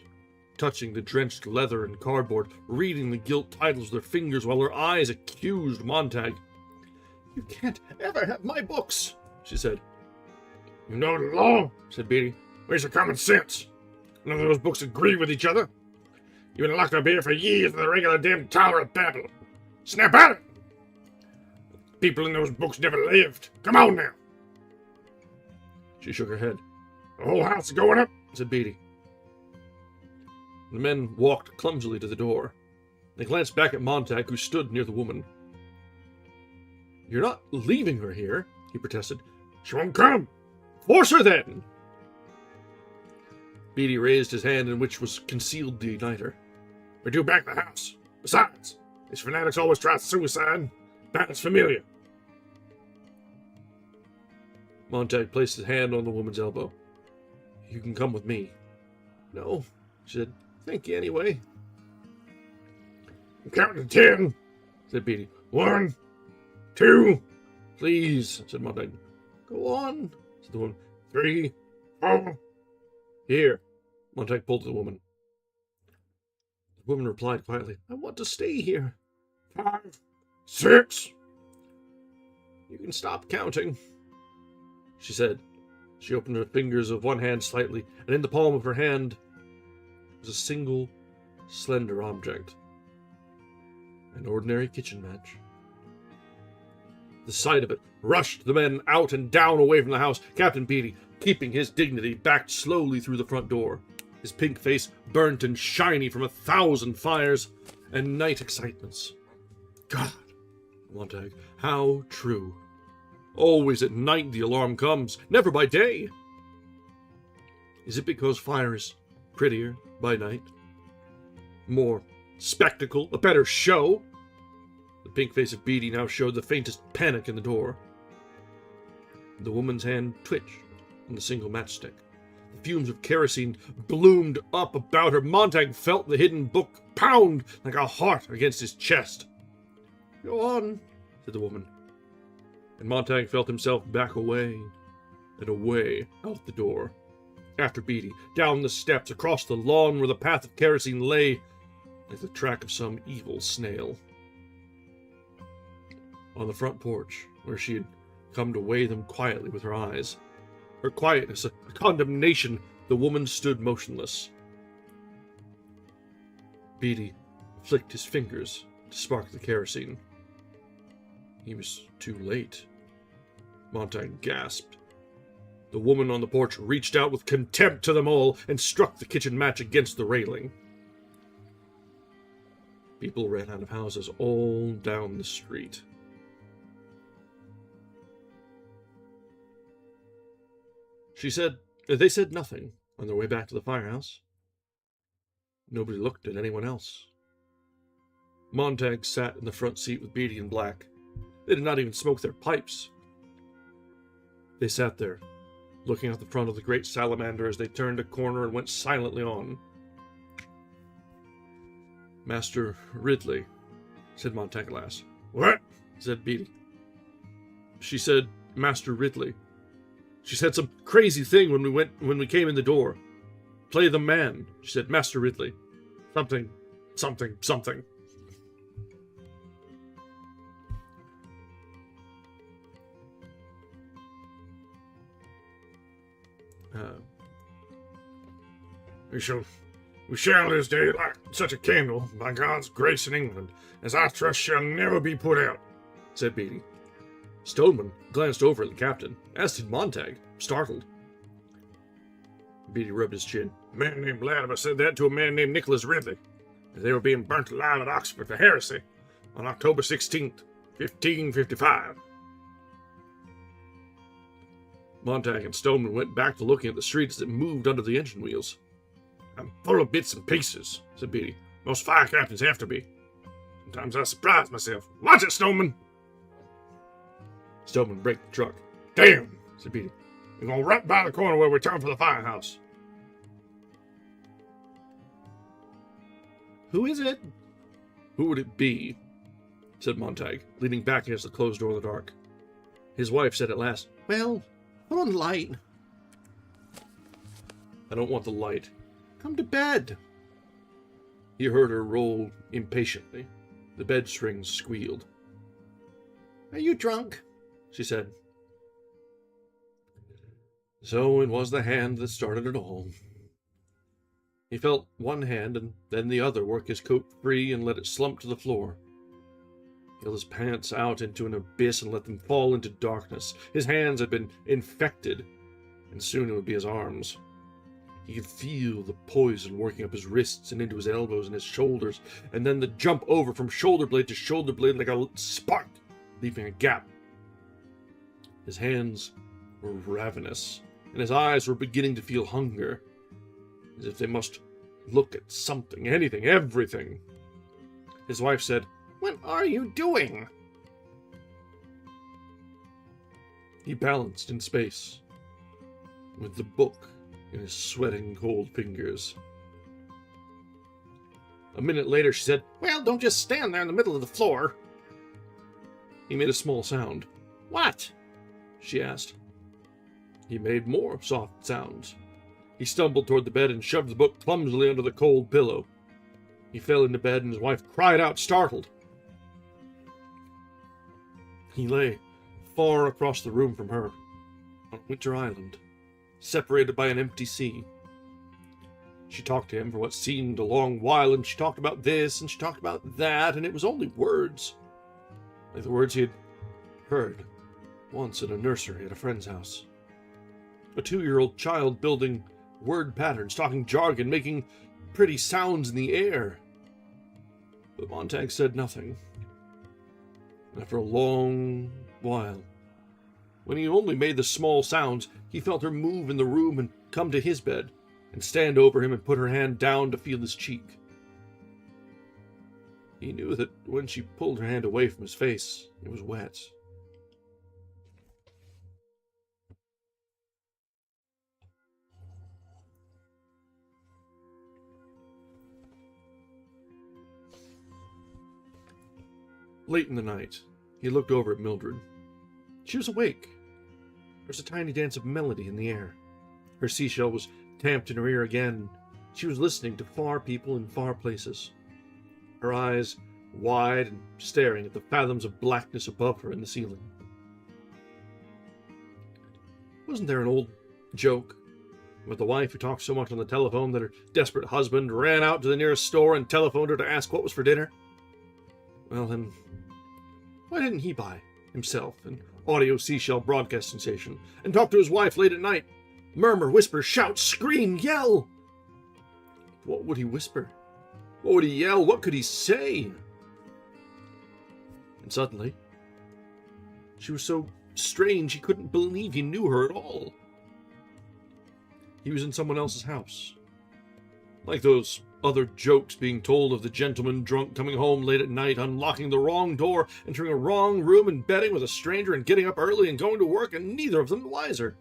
touching the drenched leather and cardboard, reading the gilt titles with her fingers while her eyes accused Montag. "You can't ever have my books," she said. "You know the law," said Beatty. "Where's your common sense? None of those books agree with each other. You've been locked up here for years with a regular damn Tower of Babel. Snap out of it! People in those books never lived. Come on now." She shook her head. "The whole house is going up," said Beatty. The men walked clumsily to the door. They glanced back at Montag, who stood near the woman. "You're not leaving her here," he protested. "She won't come." "Force her, then!" Beatty raised his hand in which was concealed the igniter. "We're due back to the house. Besides, these fanatics always try suicide. That's familiar." Montag placed his hand on the woman's elbow. "You can come with me." "No," she said. "Thank you anyway." "I'm counting to 10, said Beatty. 1, 2, "Please," said Montag. "Go on," said the woman. 3, 4. "Here." Montag pulled to the woman. The woman replied quietly, "I want to stay here." 5, 6. "You can stop counting," she said. She opened her fingers of one hand slightly, and in the palm of her hand was a single, slender object. An ordinary kitchen match. The sight of it rushed the men out and down away from the house. Captain Beatty, keeping his dignity, backed slowly through the front door, his pink face burnt and shiny from 1,000 fires and night excitements. God, Montag, how true. Always at night the alarm comes, never by day. Is it because fire is prettier by night? More spectacle, a better show? The pink face of Beatty now showed the faintest panic in the door. The woman's hand twitched on the single matchstick. The fumes of kerosene bloomed up about her. Montag felt the hidden book pound like a heart against his chest. "Go on," said the woman. And Montag felt himself back away, and away out the door. After Beatty, down the steps, across the lawn where the path of kerosene lay like the track of some evil snail. On the front porch, where she had come to weigh them quietly with her eyes, her quietness a condemnation, the woman stood motionless. Beatty flicked his fingers to spark the kerosene. He was too late. Montag gasped. The woman on the porch reached out with contempt to them all and struck the kitchen match against the railing. People ran out of houses all down the street. They said nothing on their way back to the firehouse. Nobody looked at anyone else. Montag sat in the front seat with Beatty and Black. They did not even smoke their pipes. They sat there, looking out the front of the great salamander as they turned a corner and went silently on. "Master Ridley," said Montag at last. What? Said Beatty. "She said, Master Ridley. She said some crazy thing when we came in the door. Play the man," she said, "Master Ridley. Something. We shall this day light such a candle, by God's grace in England, as I trust shall never be put out," said Beatty. Stoneman glanced over at the captain, as did Montag, startled. Beatty rubbed his chin. "A man named Latimer said that to a man named Nicholas Ridley, as they were being burnt alive at Oxford for heresy on October 16th, 1555. Montag and Stoneman went back to looking at the street as it moved under the engine wheels. "I'm full of bits and pieces," said Beatty. "Most fire captains have to be. Sometimes I surprise myself. Watch it, Stoneman!" Stoneman braked the truck. "Damn," said Beatty. "We're going right by the corner where we turn for the firehouse." Who is it? "Who would it be?" said Montag, leaning back against the closed door in the dark. His wife said at last, Well, put on the light. "I don't want the light." Come to bed. He heard her roll impatiently. The bed strings squealed. Are you drunk? She said. So it was the hand that started it all. He felt one hand and then the other work his coat free and let it slump to the floor. He held his pants out into an abyss and let them fall into darkness. His hands had been infected, and soon it would be his arms. He could feel the poison working up his wrists and into his elbows and his shoulders, and then the jump over from shoulder blade to shoulder blade like a spark, leaving a gap. His hands were ravenous, and his eyes were beginning to feel hunger, as if they must look at something, anything, everything. His wife said, What are you doing? He balanced in space, with the book in his sweating cold fingers. A minute later she said, Well, don't just stand there in the middle of the floor. He made a small sound. What? She asked. He made more soft sounds. He stumbled toward the bed and shoved the book clumsily under the cold pillow. He fell into bed and his wife cried out, startled. He lay far across the room from her, on Winter Island, separated by an empty sea. She talked to him for what seemed a long while, and she talked about this, and she talked about that, and it was only words, like the words he had heard once in a nursery at a friend's house. A 2-year-old child building word patterns, talking jargon, making pretty sounds in the air. But Montag said nothing. After a long while, when he only made the small sounds, he felt her move in the room and come to his bed, and stand over him and put her hand down to feel his cheek. He knew that when she pulled her hand away from his face, it was wet. Late in the night, he looked over at Mildred. She was awake. was a tiny dance of melody in the air. Her seashell was tamped in her ear again. She was listening to far people in far places. Her eyes wide and staring at the fathoms of blackness above her in the ceiling. Wasn't there an old joke with the wife who talked so much on the telephone that her desperate husband ran out to the nearest store and telephoned her to ask what was for dinner? Well, then, why didn't he buy himself an audio seashell broadcasting station and talk to his wife late at night? Murmur, whisper, shout, scream, yell! What would he whisper? What would he yell? What could he say? And suddenly, she was so strange he couldn't believe he knew her at all. He was in someone else's house. Like those other jokes being told of the gentleman drunk coming home late at night, unlocking the wrong door, entering a wrong room and betting with a stranger and getting up early and going to work, and neither of them the wiser.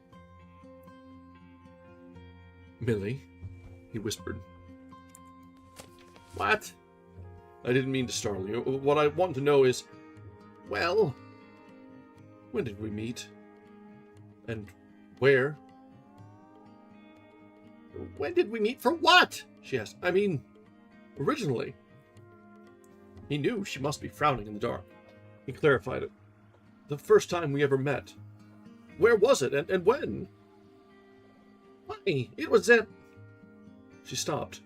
Millie, he whispered. What? I didn't mean to startle you. What I want to know is, well, when did we meet? And where? When did we meet for what? She asked. I mean, originally. He knew she must be frowning in the dark. He clarified it. The first time we ever met. Where was it and when? Why, it was at... She stopped.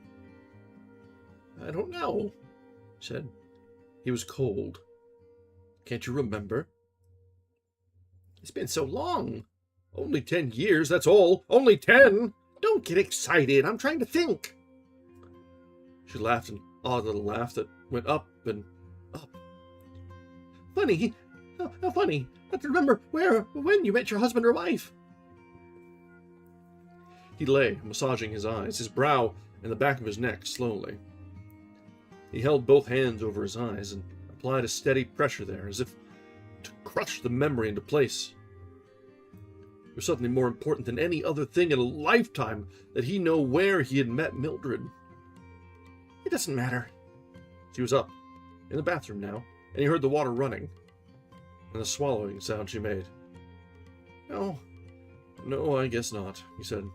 I don't know, said. He was cold. Can't you remember? It's been so long. Only 10 years, that's all. Only 10! Don't get excited. I'm trying to think. She laughed an odd little laugh that went up and up. Funny. How funny. Not to remember when you met your husband or wife. He lay, massaging his eyes, his brow and the back of his neck slowly. He held both hands over his eyes and applied a steady pressure there, as if to crush the memory into place. It was suddenly more important than any other thing in a lifetime that he know where he had met Mildred. It doesn't matter. She was up, in the bathroom now, and he heard the water running, and the swallowing sound she made. No, I guess not, he said.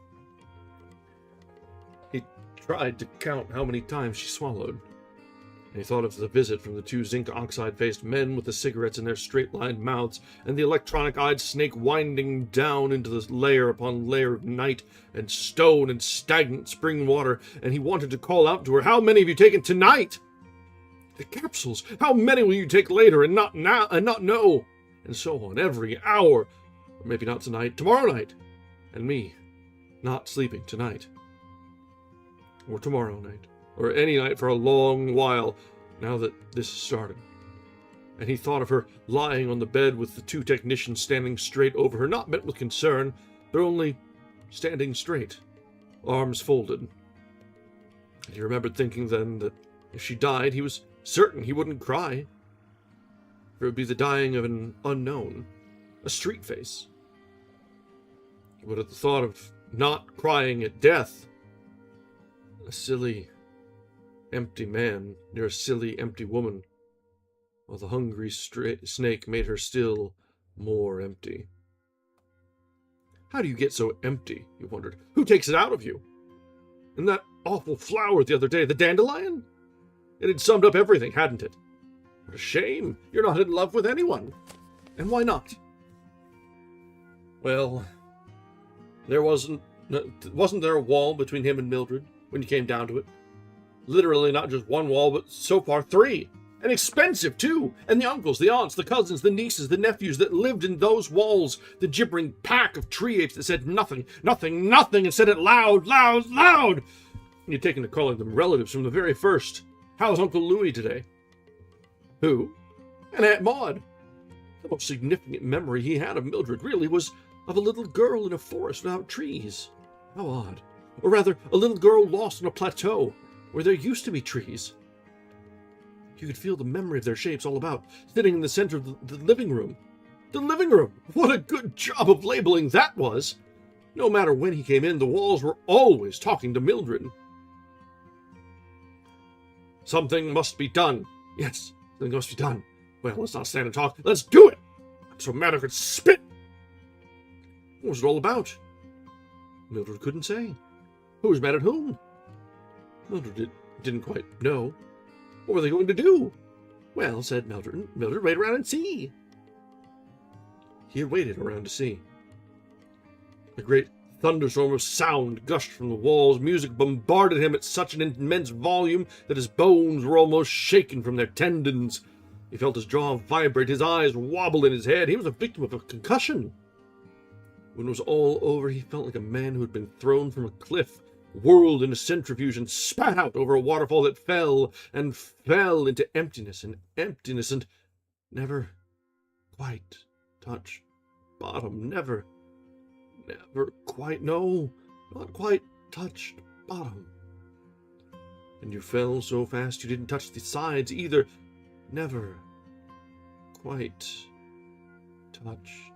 He tried to count how many times she swallowed. And he thought of the visit from the two zinc oxide-faced men with the cigarettes in their straight-lined mouths, and the electronic-eyed snake winding down into the layer upon layer of night and stone and stagnant spring water, and he wanted to call out to her, "How many have you taken tonight? The capsules! How many will you take later and not now and not know?" And so on, every hour. Or maybe not tonight, tomorrow night. And me, not sleeping tonight. Or tomorrow night. Or any night for a long while, now that this has started. And he thought of her lying on the bed with the two technicians standing straight over her, not met with concern, but only standing straight, arms folded. And he remembered thinking then that if she died, he was certain he wouldn't cry. For it would be the dying of an unknown, a street face. But at the thought of not crying at death, a silly, empty man near a silly, empty woman, while the hungry snake made her still more empty. How do you get so empty, he wondered. Who takes it out of you? And that awful flower the other day, the dandelion? It had summed up everything, hadn't it? What a shame. You're not in love with anyone. And why not? Well, wasn't there a wall between him and Mildred when you came down to it? Literally not just one wall, but so far 3. And expensive, too. And the uncles, the aunts, the cousins, the nieces, the nephews that lived in those walls. The gibbering pack of tree apes that said nothing, nothing, nothing, and said it loud, loud, loud. And you'd taken to calling them relatives from the very first. How's Uncle Louis today? Who? And Aunt Maud. The most significant memory he had of Mildred really was of a little girl in a forest without trees. How odd. Or rather, a little girl lost on a plateau where there used to be trees. You could feel the memory of their shapes all about, sitting in the center of the living room. The living room! What a good job of labeling that was! No matter when he came in, the walls were always talking to Mildred. Something must be done. Yes, something must be done. Well, let's not stand and talk. Let's do it! I'm so mad I could spit! What was it all about? Mildred couldn't say. Who was mad at whom? Mildred didn't quite know. What were they going to do? Well, said Mildred, wait around and see. He had waited around to see. A great thunderstorm of sound gushed from the walls. Music bombarded him at such an immense volume that his bones were almost shaken from their tendons. He felt his jaw vibrate, his eyes wobble in his head. He was a victim of a concussion. When it was all over, he felt like a man who had been thrown from a cliff, whirled in a centrifuge, and spat out over a waterfall that fell and fell into emptiness and never quite touched bottom. Never quite, no, not quite touched bottom. And you fell so fast you didn't touch the sides either. Never quite touched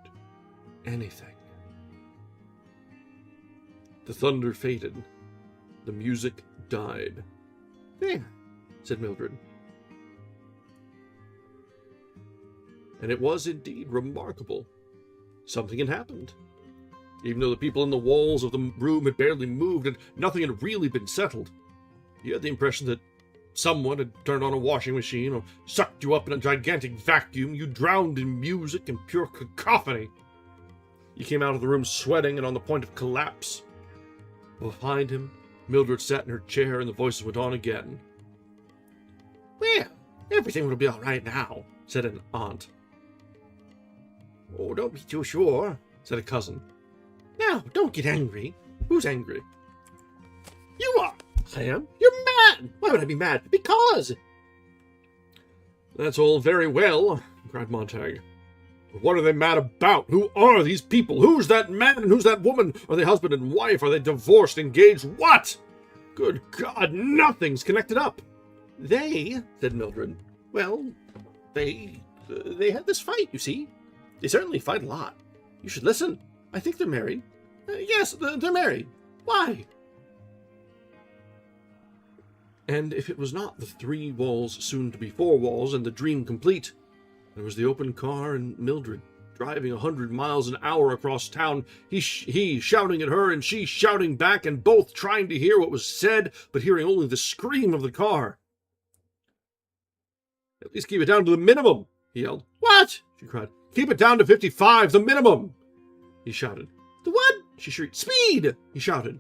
anything. The thunder faded. The music died. There, said Mildred. And it was indeed remarkable. Something had happened. Even though the people in the walls of the room had barely moved and nothing had really been settled, you had the impression that someone had turned on a washing machine or sucked you up in a gigantic vacuum. You drowned in music and pure cacophony. You came out of the room sweating and on the point of collapse. Behind him, Mildred sat in her chair and the voices went on again. Well, everything will be all right now, said an aunt. Oh, don't be too sure, said a cousin. Now, don't get angry. Who's angry? You are, Sam. You're mad. Why would I be mad? Because. That's all very well, cried Montague. But what are they mad about? Who are these people? Who's that man and who's that woman? Are they husband and wife? Are they divorced, engaged? What? Good God, nothing's connected up. They, said Mildred, well, they had this fight, you see. They certainly fight a lot. You should listen. I think they're married. Yes, they're married. Why? And if it was not the 3 walls soon to be 4 walls and the dream complete, there was the open car and Mildred driving 100 miles an hour across town, he shouting at her and she shouting back, and both trying to hear what was said, but hearing only the scream of the car. At least keep it down to the minimum, he yelled. What? She cried. Keep it down to 55, the minimum, he shouted. The what? She shrieked. Speed, he shouted.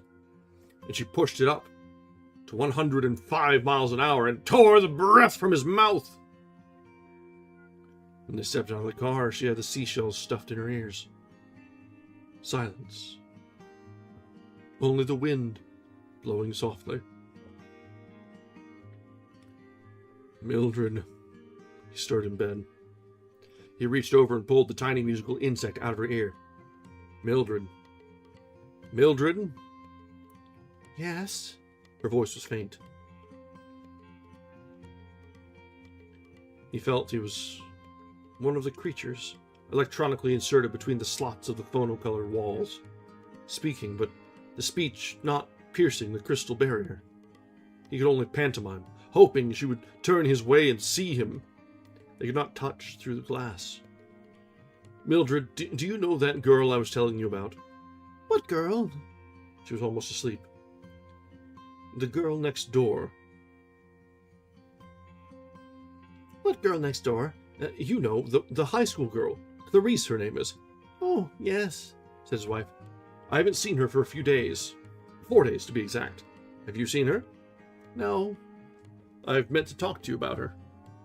And she pushed it up to 105 miles an hour and tore the breath from his mouth. When they stepped out of the car, she had the seashells stuffed in her ears. Silence. Only the wind blowing softly. Mildred, he stirred in bed. He reached over and pulled the tiny musical insect out of her ear. Mildred. Mildred? Yes? Her voice was faint. He felt he was one of the creatures electronically inserted between the slots of the phonocolor walls, speaking, but the speech not piercing the crystal barrier. He could only pantomime, hoping she would turn his way and see him. They could not touch through the glass. Mildred, do you know that girl I was telling you about? What girl? She was almost asleep. The girl next door. What girl next door? You know, the high school girl. Clarice, her name is. Oh, yes, said his wife. I haven't seen her for a few days. 4 days, to be exact. Have you seen her? No. I've meant to talk to you about her.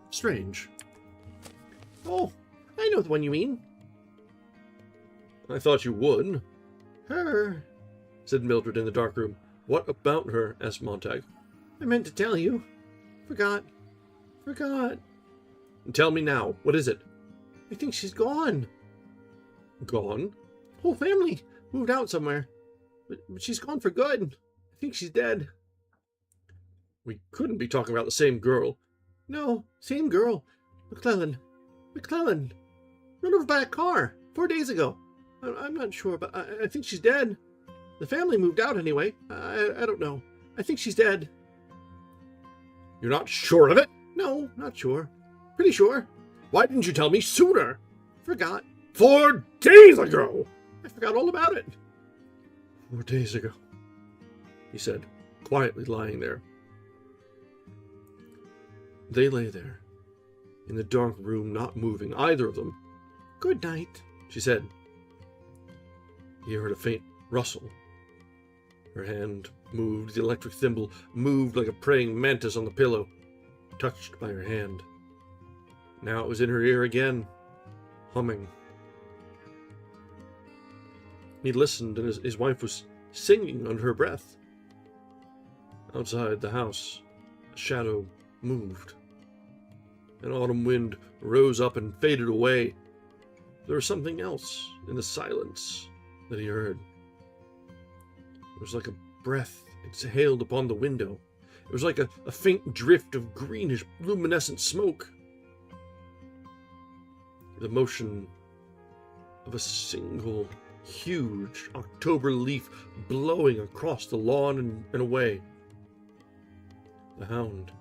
Strange. Oh, I know the one you mean. I thought you would. Her, said Mildred in the dark room. What about her? Asked Montague. I meant to tell you. Forgot. Tell me now. What is it? I think she's gone. Gone? Whole family moved out somewhere. But she's gone for good. I think she's dead. We couldn't be talking about the same girl. No, same girl. McClellan. Run over by a car 4 days ago. I'm not sure, but I think she's dead. The family moved out anyway. I don't know. I think she's dead. You're not sure of it? No, not sure. Pretty sure. Why didn't you tell me sooner? Forgot. 4 days ago! I forgot all about it. 4 days ago, he said, quietly lying there. They lay there, in the dark room, not moving, either of them. Good night, she said. He heard a faint rustle. Her hand moved, the electric thimble moved like a praying mantis on the pillow, touched by her hand. Now it was in her ear again, humming. He listened, and his wife was singing under her breath. Outside the house, a shadow moved. An autumn wind rose up and faded away. There was something else in the silence that he heard. It was like a breath exhaled upon the window. It was like a faint drift of greenish, luminescent smoke. The motion of a single, huge October leaf blowing across the lawn and away. The hound,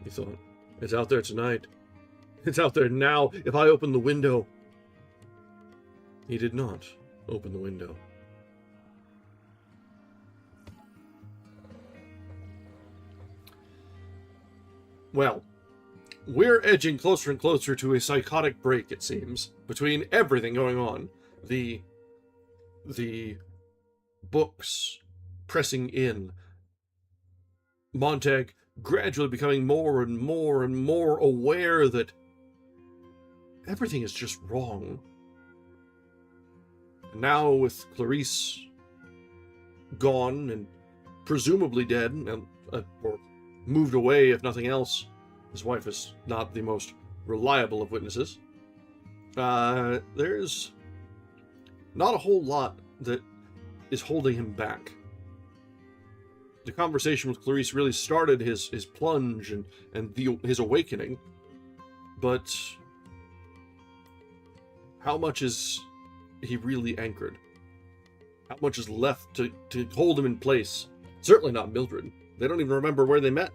he thought. It's out there tonight. It's out there now if I open the window. He did not open the window. Well, we're edging closer and closer to a psychotic break, it seems, between everything going on. The books pressing in. Montag gradually becoming more and more and more aware that everything is just wrong. And now with Clarice gone and presumably dead, or moved away if nothing else, his wife is not the most reliable of witnesses, there's not a whole lot that is holding him back. The conversation with Clarice really started his plunge and his awakening, but how much is he really anchored? How much is left to hold him in place? Certainly not Mildred. They don't even remember where they met.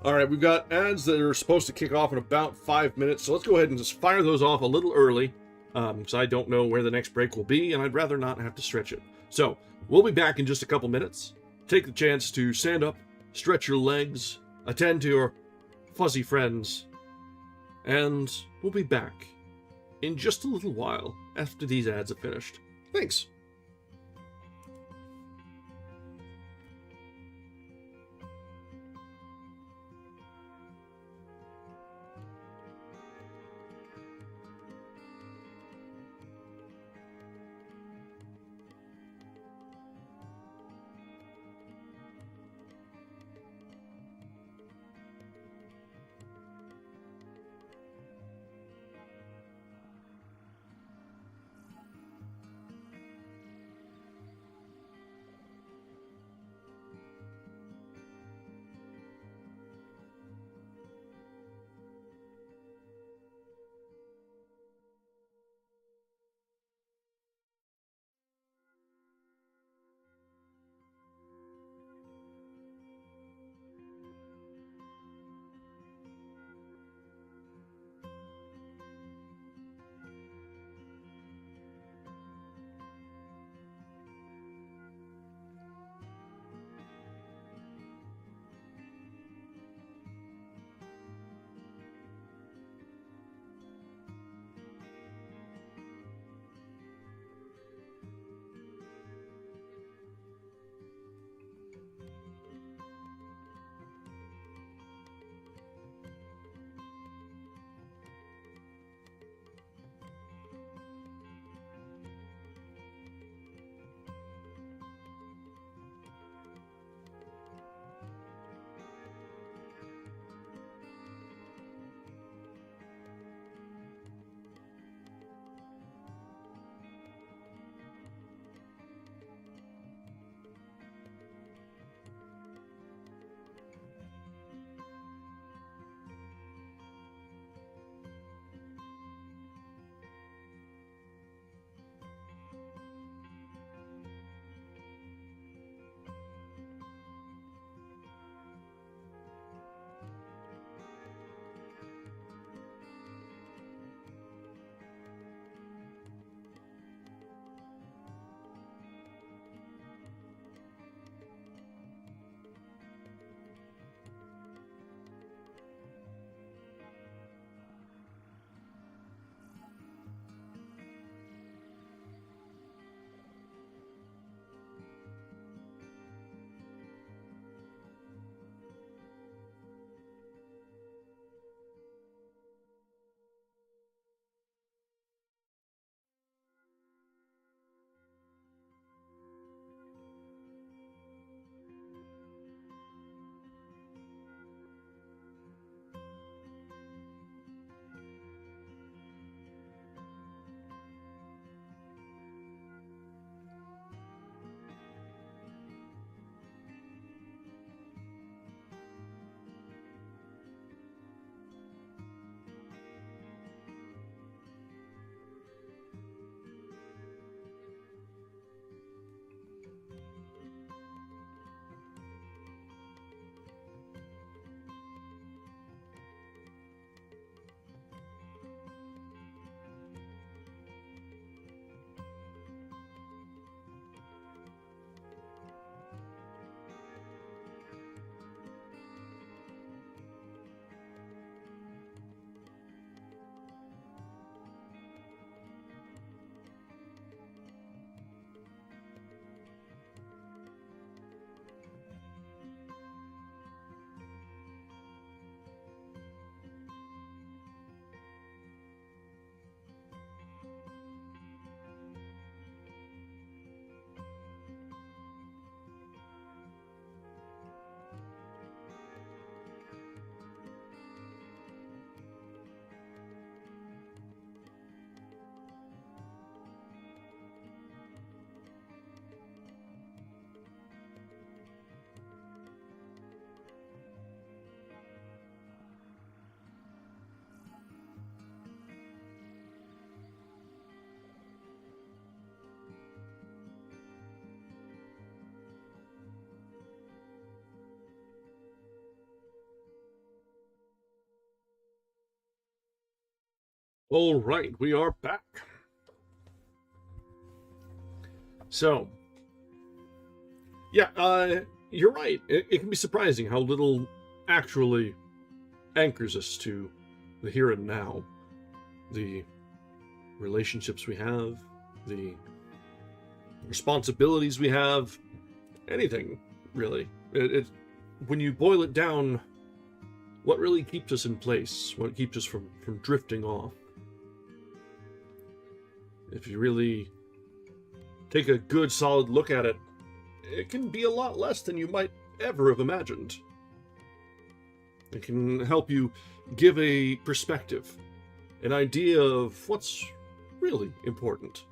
Alright, we've got ads that are supposed to kick off in about 5 minutes, so let's go ahead and just fire those off a little early, because I don't know where the next break will be, and I'd rather not have to stretch it. So, we'll be back in just a couple minutes. Take the chance to stand up, stretch your legs, attend to your fuzzy friends, and we'll be back in just a little while after these ads are finished. Thanks. All right, we are back. So, yeah, you're right. It can be surprising how little actually anchors us to the here and now. The relationships we have, the responsibilities we have, anything, really. When you boil it down, what really keeps us in place, what keeps us from drifting off. If you really take a good, solid look at it, it can be a lot less than you might ever have imagined. It can help you give a perspective, an idea of what's really important.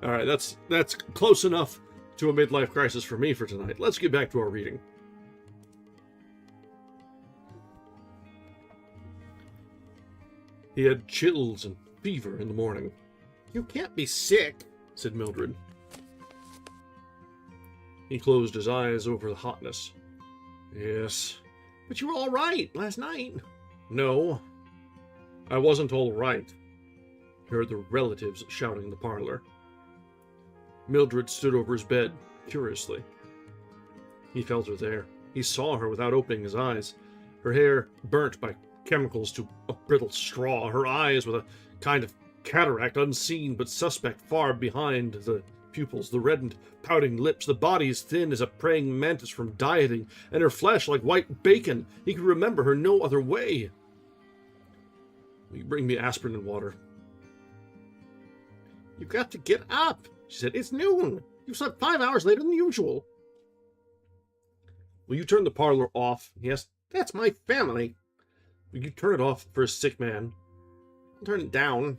All right, that's close enough to a midlife crisis for me for tonight. Let's get back to our reading. He had chills and fever in the morning. You can't be sick, said Mildred. He closed his eyes over the hotness. Yes. but you were all right last night. No, I wasn't all right. He heard the relatives shouting in the parlor. Mildred stood over his bed, curiously. He felt her there. He saw her without opening his eyes. Her hair burnt by chemicals to a brittle straw, her eyes with a kind of cataract unseen but suspect far behind the pupils, the reddened, pouting lips, the body as thin as a praying mantis from dieting, and her flesh like white bacon. He could remember her no other way. Will you bring me aspirin and water? You've got to get up, she said. It's noon. You've slept 5 hours later than usual. Will you turn the parlor off? He asked. That's my family. Will you turn it off for a sick man? I'll turn it down.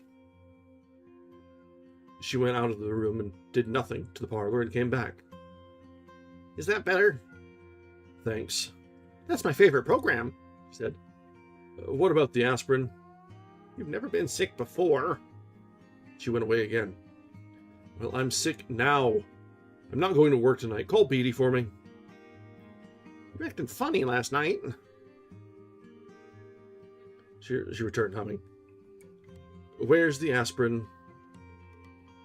She went out of the room and did nothing to the parlor and came back. Is that better? Thanks. That's my favorite program, she said. What about the aspirin? You've never been sick before. She went away again. Well, I'm sick now. I'm not going to work tonight. Call Beatty for me. You were acting funny last night. She returned, humming. Where's the aspirin?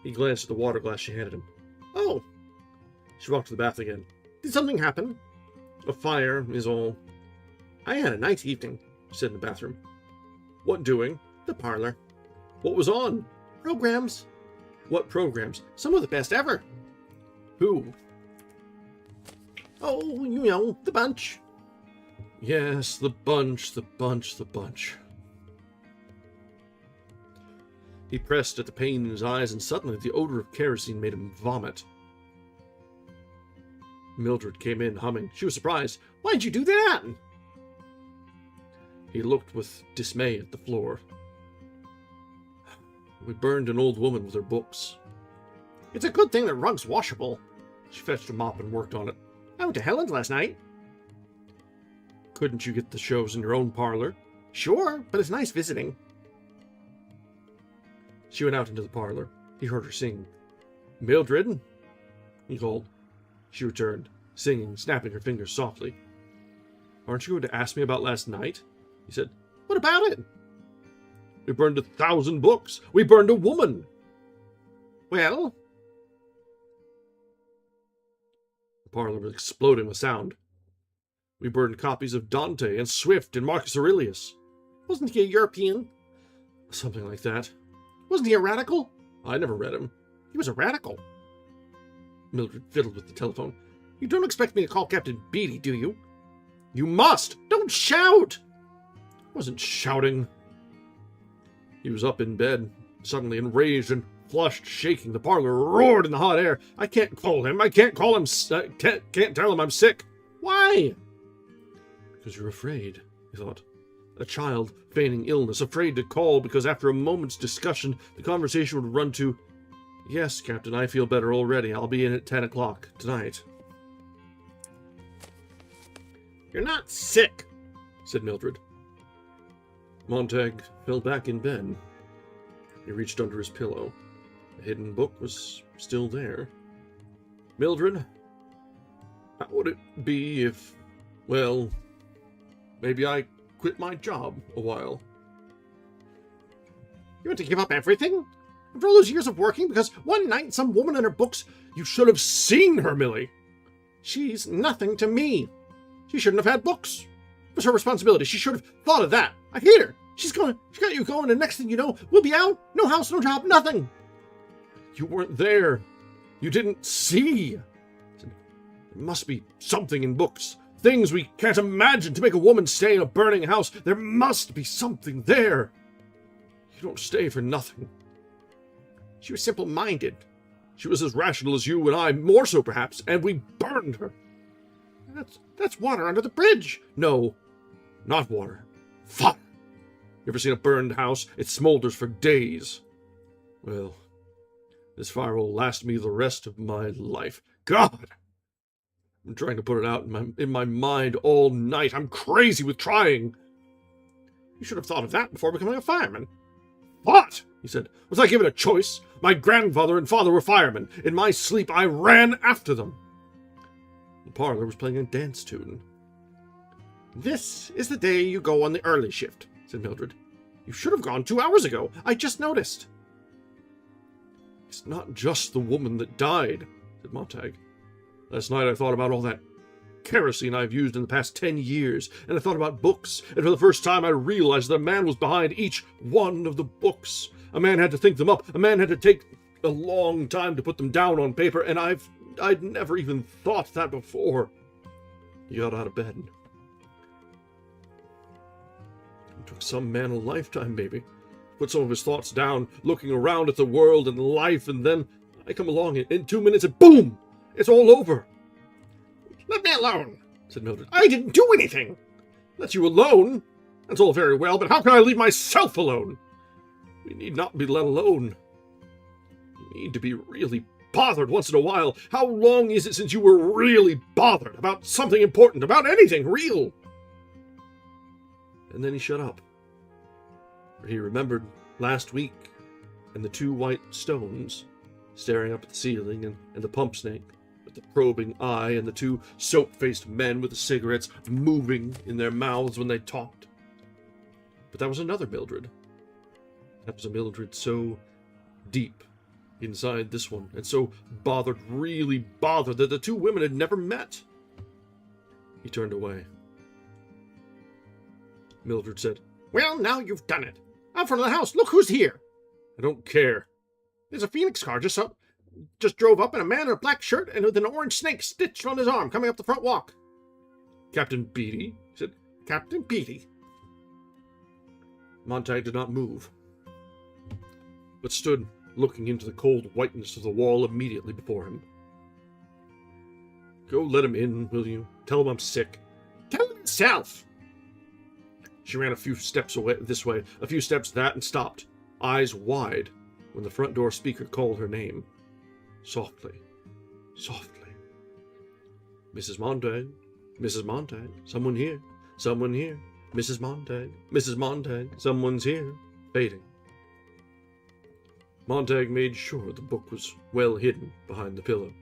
He glanced at the water glass she handed him. Oh. She walked to the bath again. Did something happen? A fire is all. I had a nice evening, she said in the bathroom. What doing? The parlor. What was on? Programs. What programs? Some of the best ever. Who? Oh, you know, the bunch. Yes, the bunch, the bunch, the bunch. He pressed at the pain in his eyes, and suddenly the odor of kerosene made him vomit. Mildred came in, humming. She was surprised. Why'd you do that? He looked with dismay at the floor. We burned an old woman with her books. It's a good thing the rug's washable. She fetched a mop and worked on it. I went to Helen's last night. Couldn't you get the shows in your own parlor? Sure, but it's nice visiting. She went out into the parlor. He heard her sing. Mildred, he called. She returned, singing, snapping her fingers softly. Aren't you going to ask me about last night? He said. What about it? We burned 1,000 books. We burned a woman. Well? The parlor was exploding with sound. We burned copies of Dante and Swift and Marcus Aurelius. Wasn't he a European? Something like that. Wasn't he a radical? I never read him. He was a radical. Mildred fiddled with the telephone. You don't expect me to call Captain Beatty, do you? You must! Don't shout! I wasn't shouting. He was up in bed, suddenly enraged and flushed, shaking. The parlor roared in the hot air. I can't call him. I can't call him. Can't tell him I'm sick. Why? Because you're afraid, he thought. A child feigning illness, afraid to call because after a moment's discussion, the conversation would run to, Yes, Captain, I feel better already. I'll be in at 10 o'clock tonight. You're not sick, said Mildred. Montague fell back in bed. He reached under his pillow. The hidden book was still there. Mildred, how would it be if, well, maybe I quit my job a while? You want to give up everything? After all those years of working, because one night some woman in her books... You should have seen her, Millie. She's nothing to me. She shouldn't have had books. It was her responsibility. She should have thought of that. I hate her. She got you going, and next thing you know, we'll be out. No house, no job, nothing. You weren't there. You didn't see. There must be something in books. Things we can't imagine to make a woman stay in a burning house. There must be something there. You don't stay for nothing. She was simple-minded. She was as rational as you and I, more so perhaps, and we burned her. That's water under the bridge. No, not water. Fire. You ever seen a burned house? It smolders for days. Well, this fire will last me the rest of my life. God! I'm trying to put it out in my mind all night. I'm crazy with trying. You should have thought of that before becoming a fireman. What? He said. Was I given a choice? My grandfather and father were firemen. In my sleep, I ran after them. The parlor was playing a dance tune. This is the day you go on the early shift, said Mildred. You should have gone 2 hours ago. I just noticed. It's not just the woman that died, said Montag. Last night I thought about all that kerosene I've used in the past 10 years, and I thought about books, and for the first time I realized that a man was behind each one of the books. A man had to think them up. A man had to take a long time to put them down on paper, and I'd never even thought that before. He got out of bed. It took some man a lifetime, maybe. Put some of his thoughts down, looking around at the world and life, and then I come along in 2 minutes and boom! It's all over. Let me alone, said Mildred. I didn't do anything. Let you alone? That's all very well, but how can I leave myself alone? We need not be let alone. You need to be really bothered once in a while. How long is it since you were really bothered about something important, about anything real? And then he shut up. He remembered last week and the 2 white stones staring up at the ceiling and the pump snake with the probing eye and the 2 soap-faced men with the cigarettes moving in their mouths when they talked. But that was another Mildred. That was a Mildred so deep inside this one, and so bothered, really bothered, that the 2 women had never met. He turned away. Mildred said, Well, now you've done it. Out front of the house, look who's here. I don't care. There's a Phoenix car just drove up, and a man in a black shirt and with an orange snake stitched on his arm coming up the front walk. Captain Beatty? Said Captain Beatty. Montag did not move, but stood looking into the cold whiteness of the wall immediately before him. Go let him in, will you? Tell him I'm sick. Tell him himself. She ran a few steps away this way, a few steps that, and stopped, eyes wide, when the front door speaker called her name. Softly, softly. Mrs. Montag, Mrs. Montag, someone here, someone here. Mrs. Montag, someone's here. Fading. Montag made sure the book was well hidden behind the pillow,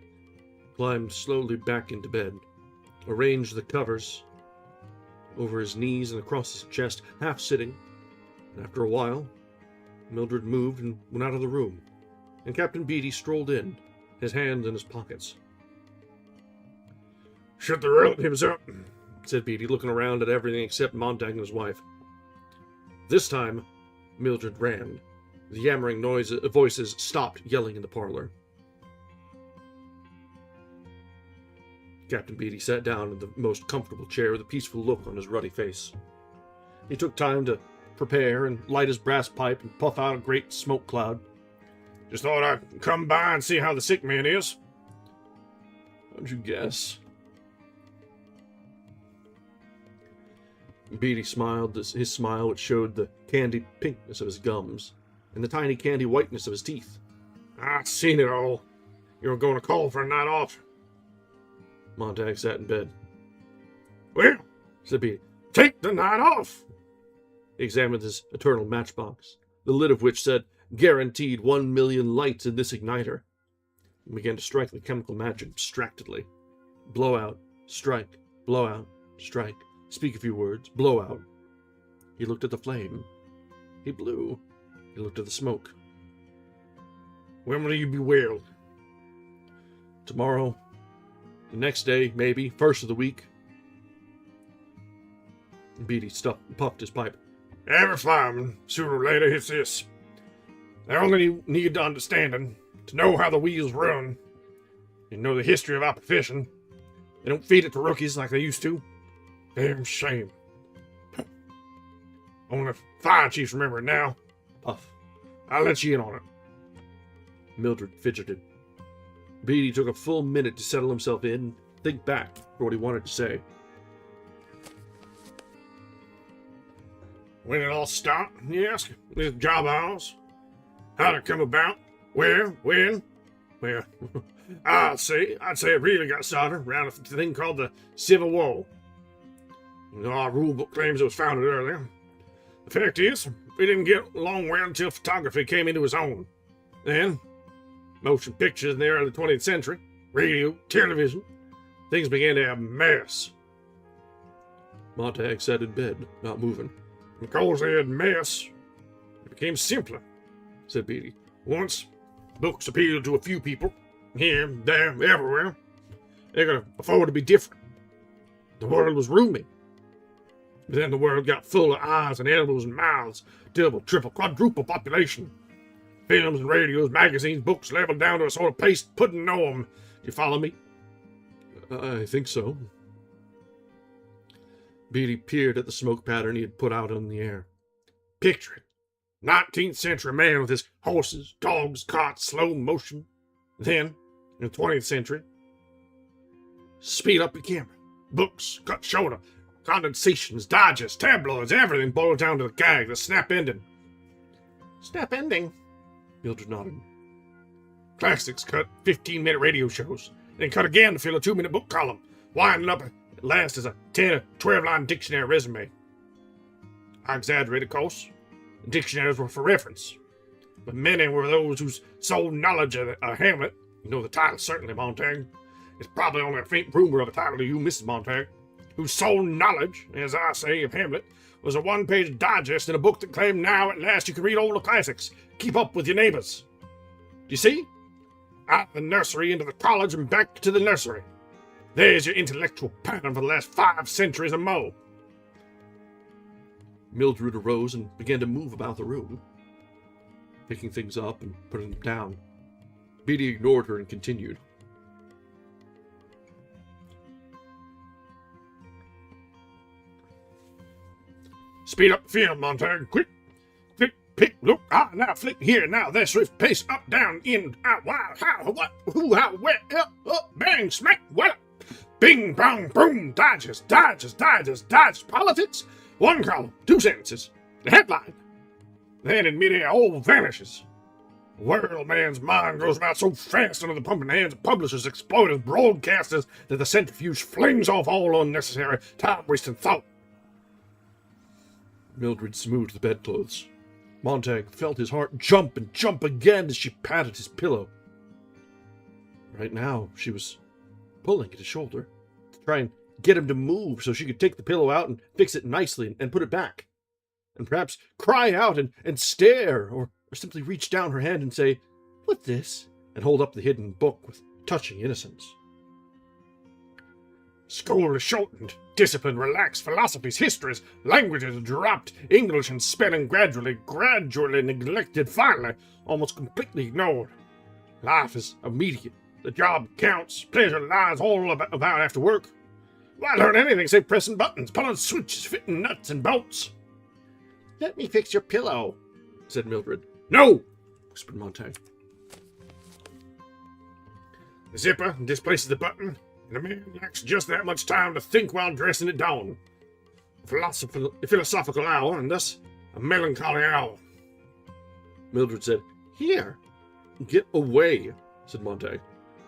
climbed slowly back into bed, arranged the covers over his knees and across his chest, half sitting, and after a while, Mildred moved and went out of the room, and Captain Beatty strolled in, his hands in his pockets. Shut the relatives up, said Beatty, looking around at everything except Montag and his wife. This time, Mildred ran. The yammering voices stopped yelling in the parlor. Captain Beatty sat down in the most comfortable chair with a peaceful look on his ruddy face. He took time to prepare and light his brass pipe and puff out a great smoke cloud. Just thought I'd come by and see how the sick man is. How'd you guess? Beatty smiled, his smile which showed the candied pinkness of his gums and the tiny candy whiteness of his teeth. I've seen it all. You were going to call for a night off. Montag sat in bed. Well, Said Beatty. take the night off. He examined his eternal matchbox, the lid of which said, "Guaranteed 1,000,000 lights in this igniter," and began to strike the chemical match abstractedly. Blow out, strike, blow out, strike. Speak a few words, blow out. He looked at the flame. He blew. He looked at the smoke. When will you be well? Tomorrow. The next day, maybe. First of the week. Beatty puffed his pipe. Every fireman, sooner or later, hits this. They only need to understanding to know how the wheels run. You know the history of our profession. They don't feed it to rookies like they used to. Damn shame. Only fire chiefs remember it now. Puff. I'll let you in on it. Mildred fidgeted. Beatty took a full minute to settle himself in and think back for what he wanted to say. When did it all start, you ask? This job of ours? How'd it come about? Where? When? Well, I'd say it really got started around a thing called the Civil War. Our rule book claims it was founded earlier. The fact is, we didn't get along well until photography came into its own. Then, motion pictures in the early 20th century, radio, television, things began to have mess. Montag sat in bed, not moving. Because they had mess, it became simpler, said Beatty. Once, books appealed to a few people, here, there, everywhere. They could afford to be different. The world was roomy. But then the world got full of eyes and elbows and mouths, double, triple, quadruple population. Films and radios, magazines, books leveled down to a sort of paste pudding norm. Do you follow me? I think so. Beatty peered at the smoke pattern he had put out in the air. Picture it. 19th century man with his horses, dogs, carts, slow motion. Then, in the 20th century, speed up your camera. Books, cut shorter. Condensations, digests, tabloids, everything boiled down to the gag, the snap ending. Snap ending? Mildred nodded. Classics cut 15-minute radio shows, then cut again to fill a 2-minute book column, winding up at last as a 10 or 12-line dictionary resume. I exaggerate, of course. The dictionaries were for reference, but many were those whose sole knowledge of Hamlet, you know the title certainly, Montag. It's probably only a faint rumor of a title to you, Mrs. Montag, whose sole knowledge, as I say, of Hamlet, was a one-page digest in a book that claimed now at last you can read all the classics, keep up with your neighbors. Do you see? Out of the nursery into the college and back to the nursery. There's your intellectual pattern for the last 5 centuries or more. Mildred arose and began to move about the room, picking things up and putting them down. Beatty ignored her and continued. Speed up the film, Montag. Quick. Click, pick, look, now, flick, here, now, there, swift, pace, up, down, in, out, wow, how, what, who, how, where, up, bang, smack, what, bing, bang, boom, digest, politics, 1 column, 2 sentences, the headline. Then in midair, all vanishes. The world man's mind goes about so fast under the pumping hands of publishers, exploiters, broadcasters, that the centrifuge flings off all unnecessary, time-wasting thought. Mildred smoothed the bedclothes. Montag felt his heart jump and jump again as she patted his pillow. Right now, she was pulling at his shoulder to try and get him to move so she could take the pillow out and fix it nicely and put it back. And perhaps cry out and stare, or simply reach down her hand and say, "What's this?" and hold up the hidden book with touching innocence. School is shortened, discipline relaxed, philosophies, histories, languages dropped, English and spelling gradually neglected, finally, almost completely ignored. Life is immediate. The job counts, pleasure lies all about after work. Why learn anything save pressing buttons, pulling switches, fitting nuts and bolts? "Let me fix your pillow," said Mildred. "No!" whispered Montag. The zipper displaces the button, and a man lacks just that much time to think while dressing at dawn. A philosophical hour, and thus a melancholy hour. Mildred said, "Here." "Get away," said Montag.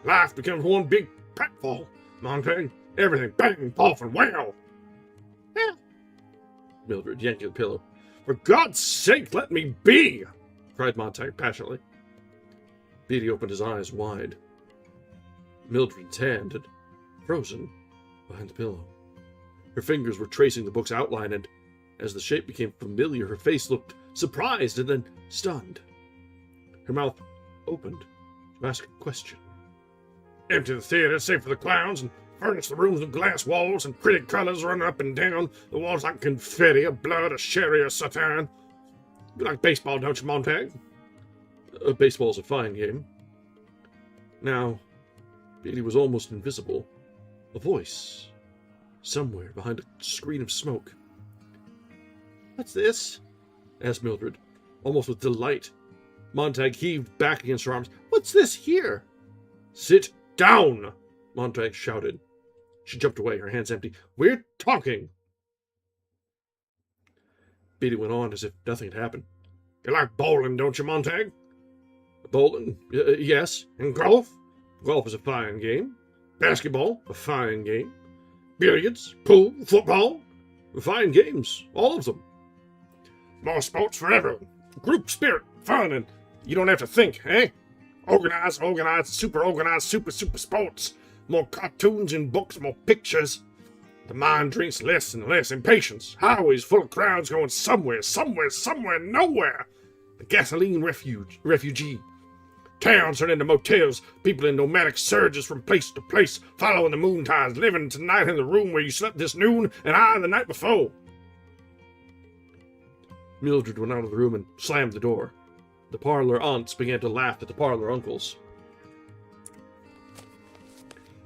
Life becomes one big pratfall, Montag. Everything bang, off, and wow. Mildred yanked the pillow. "For God's sake, let me be!" cried Montag passionately. Beatty opened his eyes wide. Mildred's hand had frozen behind the pillow. Her fingers were tracing the book's outline, and as the shape became familiar, her face looked surprised and then stunned. Her mouth opened to ask a question. Empty the theater, save for the clowns, and furnish the rooms with glass walls and pretty colors running up and down the walls like confetti, of blood, or sherry, or satin. You like baseball, don't you, Montag? Baseball's a fine game. Now, Beatty was almost invisible. A voice, somewhere behind a screen of smoke. "What's this?" asked Mildred, almost with delight. Montag heaved back against her arms. "What's this here?" "Sit down!" Montag shouted. She jumped away, her hands empty. "We're talking!" Beatty went on as if nothing had happened. "You like bowling, don't you, Montag?" "Bowling? Yes." "And golf?" "Golf is a fine game." "Basketball?" "A fine game." "Billiards? Pool? Football?" "Fine games, all of them." "More sports for everyone. Group spirit, fun, and you don't have to think, eh? Organized, super sports. More cartoons and books, more pictures. The mind drinks less and less. Impatience. Highways full of crowds going somewhere, nowhere. The gasoline refugee. Towns turn into motels. People in nomadic surges from place to place, following the moon tides, living tonight in the room where you slept this noon and I the night before." Mildred went out of the room and slammed the door. The parlor aunts began to laugh at the parlor uncles.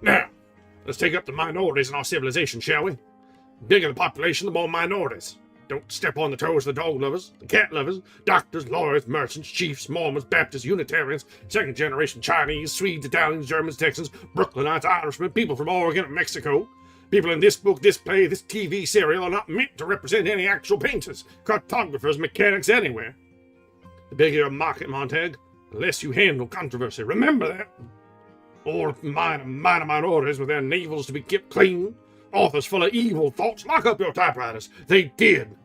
"Now, let's take up the minorities in our civilization, shall we? The bigger the population, the more minorities. Don't step on the toes of the dog lovers, the cat lovers, doctors, lawyers, merchants, chiefs, Mormons, Baptists, Unitarians, second-generation Chinese, Swedes, Italians, Germans, Texans, Brooklynites, Irishmen, people from Oregon and Mexico. People in this book, this play, this TV serial are not meant to represent any actual painters, cartographers, mechanics, anywhere. The bigger your market, Montag, the less you handle controversy. Remember that. All minor minorities with their navels to be kept clean. Authors full of evil thoughts. Lock up your typewriters. They did.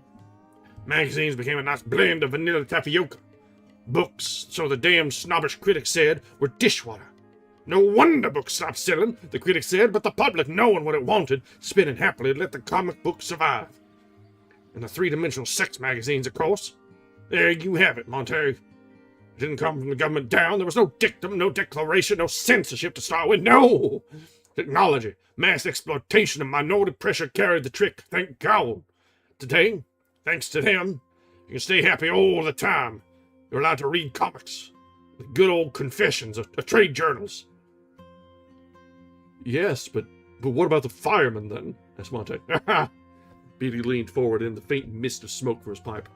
Magazines became a nice blend of vanilla tapioca. Books, so the damn snobbish critics said, were dishwater. No wonder books stopped selling, the critics said, but the public, knowing what it wanted, spinning happily, let the comic book survive. And the three-dimensional sex magazines, of course. There you have it, Montag. It didn't come from the government down. There was no dictum, no declaration, no censorship to start with. No! Technology, mass exploitation, and minority pressure carried the trick, thank God. Today, thanks to them, you can stay happy all the time. You're allowed to read comics. The good old confessions of trade journals. "Yes, but what about the firemen, then?" asked Montag. Beatty leaned forward in the faint mist of smoke for his pipe.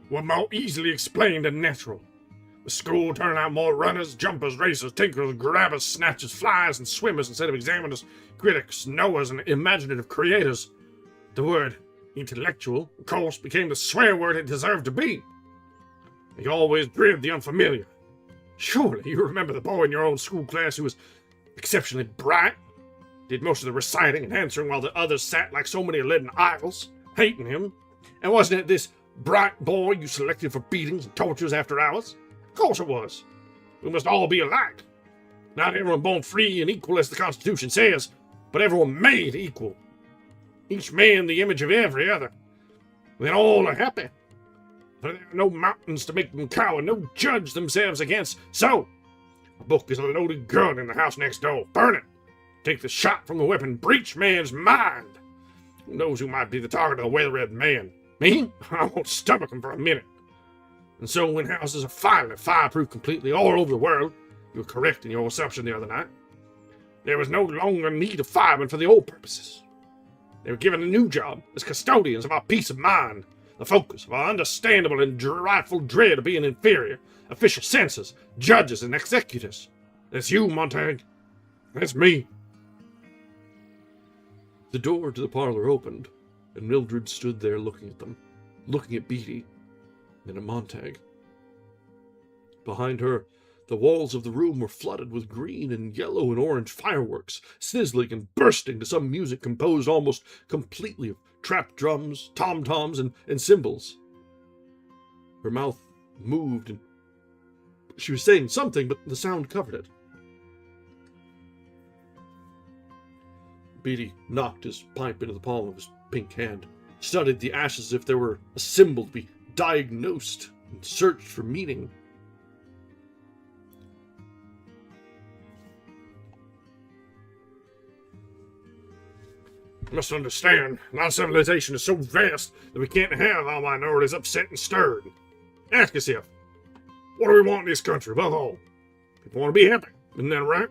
Were more easily explained and natural. The school turned out more runners, jumpers, racers, tinkers, grabbers, snatchers, flyers, and swimmers instead of examiners, critics, knowers, and imaginative creators. The word intellectual, of course, became the swear word it deserved to be. You always dread the unfamiliar. Surely you remember the boy in your own school class who was exceptionally bright, did most of the reciting and answering while the others sat like so many leaden idols, hating him. And wasn't it this bright boy you selected for beatings and tortures after hours? Of course it was. We must all be alike. Not everyone born free and equal as the Constitution says, but everyone made equal. Each man the image of every other. Then all are happy. For there are no mountains to make them cower, no judge themselves against. So, a book is a loaded gun in the house next door. Burn it. Take the shot from the weapon. Breach man's mind. Who knows who might be the target of the weather-red man? Me? I won't stomach him for a minute. And so when houses are finally fireproof completely all over the world, you were correct in your assumption the other night, there was no longer need of firemen for the old purposes. They were given a new job as custodians of our peace of mind, the focus of our understandable and delightful dread of being inferior, official censors, judges, and executors. That's you, Montag. That's me. The door to the parlor opened, and Mildred stood there looking at them, looking at Beatty, then at Montag. Behind her, the walls of the room were flooded with green and yellow and orange fireworks, sizzling and bursting to some music composed almost completely of trap drums, tom-toms, and cymbals. Her mouth moved, and she was saying something, but the sound covered it. Beatty knocked his pipe into the palm of his pink hand, studied the ashes as if there were a symbol to be diagnosed and searched for meaning. You must understand, our civilization is so vast that we can't have our minorities upset and stirred. Ask yourself, what do we want in this country above all? People want to be happy, isn't that right?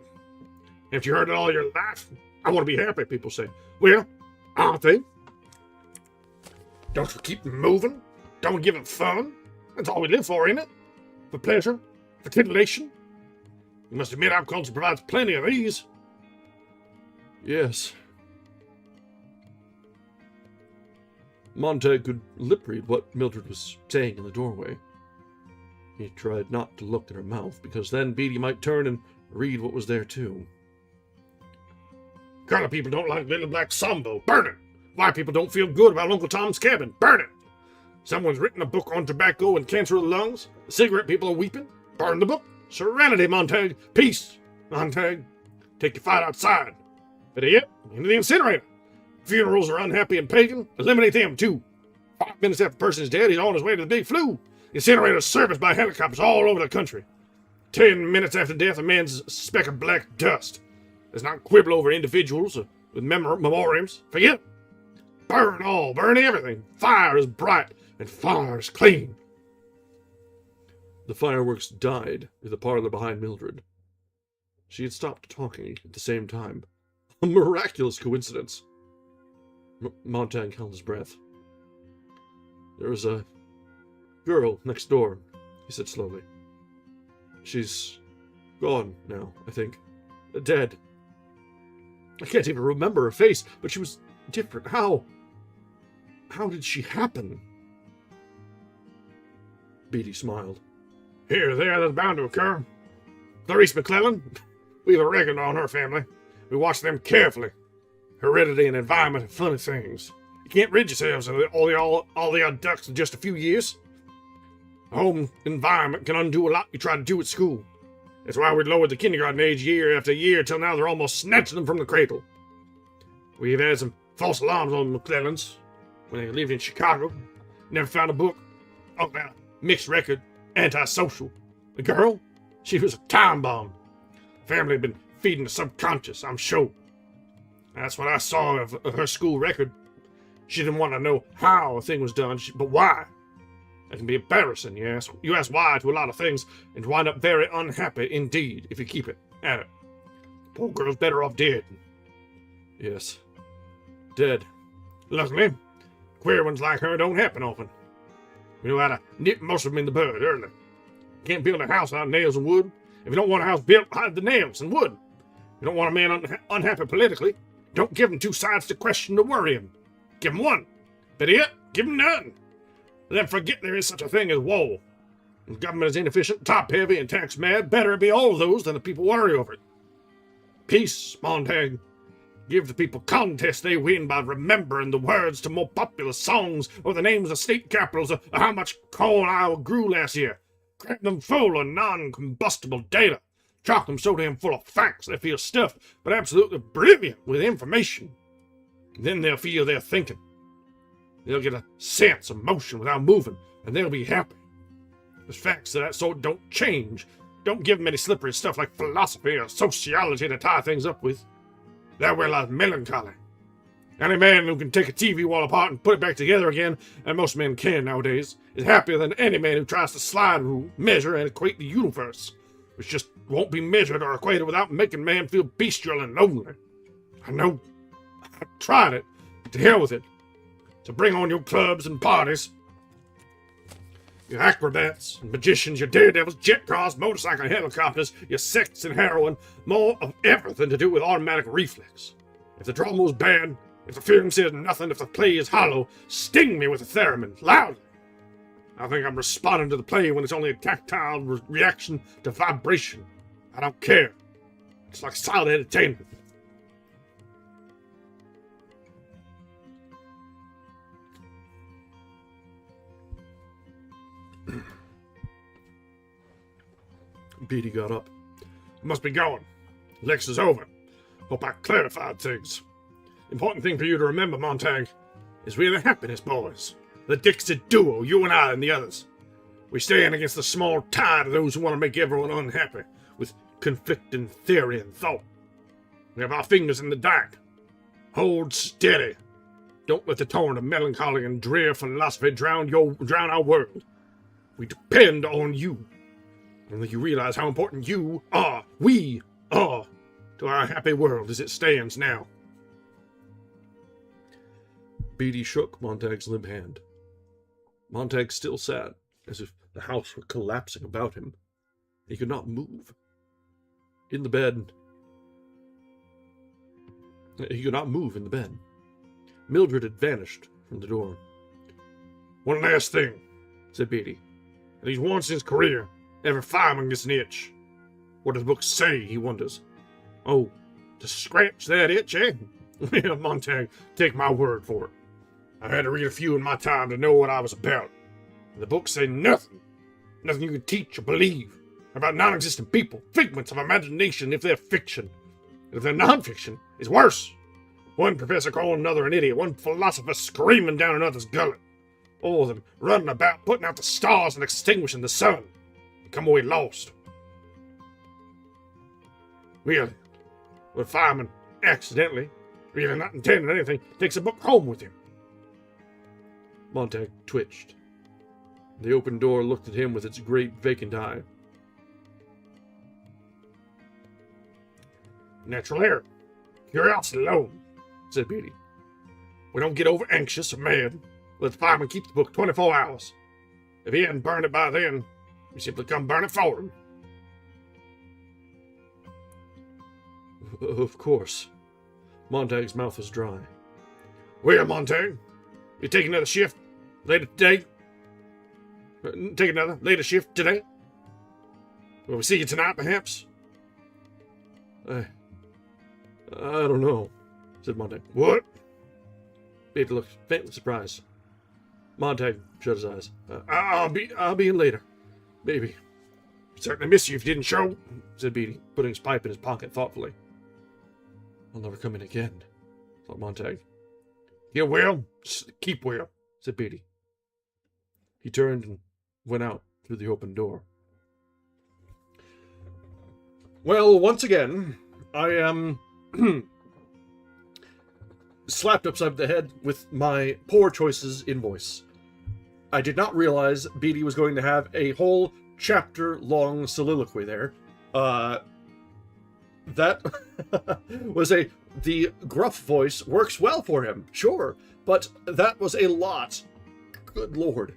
Haven't you heard it all your life? I want to be happy, people say. Well, aren't they? Don't we keep them moving? Don't we give them fun? That's all we live for, ain't it? For pleasure? For titillation? You must admit our culture provides plenty of these. Yes. Montag could lip read what Mildred was saying in the doorway. He tried not to look at her mouth, because then Beatty might turn and read what was there too. Colored people don't like Little Black Sambo. Burn it! White people don't feel good about Uncle Tom's Cabin. Burn it! Someone's written a book on tobacco and cancer of the lungs. The cigarette people are weeping. Burn the book. Serenity, Montag. Peace, Montag. Take your fight outside. Better yet, into the incinerator. Funerals are unhappy and pagan. Eliminate them, too. 5 minutes after the person is dead, he's on his way to the big flu. The incinerator is serviced by helicopters all over the country. 10 minutes after death, a man's a speck of black dust. Let's not quibble over individuals with memoriams. Forget it. Burn all. Burn everything. Fire is bright and fire is clean. The fireworks died in the parlor behind Mildred. She had stopped talking at the same time. A miraculous coincidence. Montag held his breath. There was a girl next door, he said slowly. She's gone now, I think. Dead. I can't even remember her face, but she was different. How did she happen? Beatty smiled. Here or there, that's bound to occur. Clarice McClellan, we have a record on her family. We watch them carefully. Heredity and environment are funny things. You can't rid yourselves of all the odd ducks in just a few years. A home environment can undo a lot you try to do at school. That's why we lowered the kindergarten age year after year till now they're almost snatching them from the cradle. We've had some false alarms on the McClellans when they lived in Chicago. Never found a book. Oh, man, mixed record, antisocial. The girl, she was a time bomb. Family had been feeding the subconscious, I'm sure. That's what I saw of her school record. She didn't want to know how a thing was done, but why. That can be embarrassing, you ask. You ask why to a lot of things, and you wind up very unhappy indeed if you keep it at it. The poor girl's better off dead. Yes. Dead. Luckily, queer ones like her don't happen often. We know how to nip most of them in the bud early. You can't build a house out of nails and wood. If you don't want a house built, hide the nails and wood. If you don't want a man unhappy politically, don't give him two sides to question to worry him. Give him one. Better yet, give him none. Let them forget there is such a thing as war. If government is inefficient, top-heavy, and tax-mad, better it be all of those than the people worry over it. Peace, Montag. Give the people contests they win by remembering the words to more popular songs or the names of state capitals or how much corn Iowa grew last year. Cram them full of non-combustible data. Chock them so damn full of facts they feel stuffed, but absolutely brilliant with information. Then they'll feel they're thinking. They'll get a sense of motion without moving, and they'll be happy. There's facts of that sort don't change. Don't give them any slippery stuff like philosophy or sociology to tie things up with. That way lies melancholy. Any man who can take a TV wall apart and put it back together again, and most men can nowadays, is happier than any man who tries to slide rule, measure, and equate the universe, which just won't be measured or equated without making man feel bestial and lonely. I know. I've tried it. To hell with it. So bring on your clubs and parties. Your acrobats and magicians, your daredevils, jet cars, motorcycle helicopters, your sex and heroin, more of everything to do with automatic reflex. If the drama's bad, if the film says nothing, if the play is hollow, sting me with a theremin, loudly. I think I'm responding to the play when it's only a tactile reaction to vibration. I don't care. It's like silent entertainment. Beatty got up. I must be going. Lecture's over. Hope I clarified things. Important thing for you to remember, Montag, is we're the happiness boys. The Dixie duo, you and I and the others. We stand against the small tide of those who want to make everyone unhappy with conflicting theory and thought. We have our fingers in the dike. Hold steady. Don't let the torrent of melancholy and drear philosophy drown our world. We depend on you. Only you realize how important we are, to our happy world as it stands now. Beatty shook Montag's limp hand. Montag still sat, as if the house were collapsing about him. He could not move. In the bed. He could not move in the bed. Mildred had vanished from the door. One last thing, said Beatty. And he's once in his career, every fireman gets an itch. What does the book say, he wonders? Oh, to scratch that itch, eh? Well, Montag, take my word for it. I had to read a few in my time to know what I was about. And the books say nothing. Nothing you can teach or believe about non-existent people, figments of imagination if they're fiction. And if they're non-fiction, it's worse. One professor calling another an idiot, one philosopher screaming down another's gullet. All of them running about, putting out the stars and extinguishing the sun. And come away lost. Really, when a fireman accidentally, really not intending anything, takes a book home with him. Montag twitched. The open door looked at him with its great vacant eye. Natural error. Curiosity alone, said Beatty. We don't get over anxious or mad. Let the fireman keep the book 24 hours. If he hadn't burned it by then, we simply come burn it for him. Of course. Montag's mouth was dry. Well, Montag, you take another shift later today? Take another later shift today? Will we see you tonight, perhaps? I don't know, said Montag. What? Beatty looked faintly surprised. Montag shut his eyes. I'll be in later. Maybe. Certainly miss you if you didn't show, said Beatty, putting his pipe in his pocket thoughtfully. I'll never come in again, thought Montag. You will. Just keep well, said Beatty. He turned and went out through the open door. Well, once again, I am slapped upside the head with my poor choices in voice. I did not realize Beatty was going to have a whole chapter-long soliloquy there. That was the gruff voice works well for him, sure, but that was a lot. Good Lord.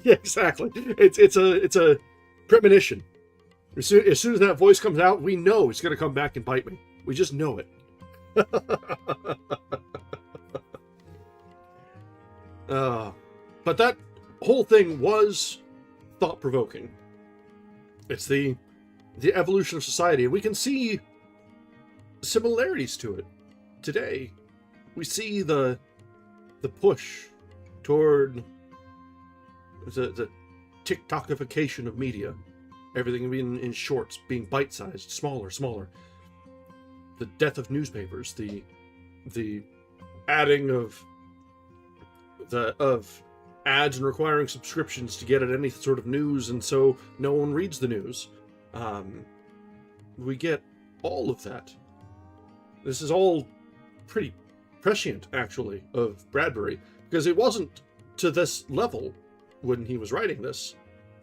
Yeah, exactly. It's a premonition. As soon as that voice comes out, we know it's going to come back and bite me. We just know it. But that whole thing was thought-provoking. It's the evolution of society, and we can see similarities to it today. We see the push toward the TikTokification of media. Everything being in shorts, being bite-sized, smaller. The death of newspapers, the adding of ads and requiring subscriptions to get at any sort of news, and so no one reads the news. We get all of that. This is all pretty prescient, actually, of Bradbury, because it wasn't to this level when he was writing this.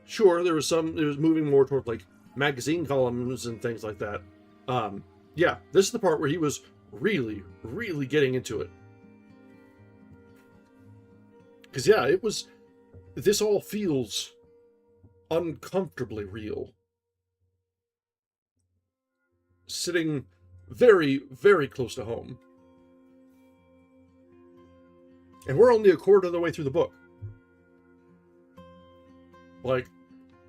Sure, it was moving more toward like magazine columns and things like that. Yeah, this is the part where he was really, really getting into it. Because yeah, this all feels uncomfortably real. Sitting very, very close to home. And we're only a quarter of the way through the book. Like,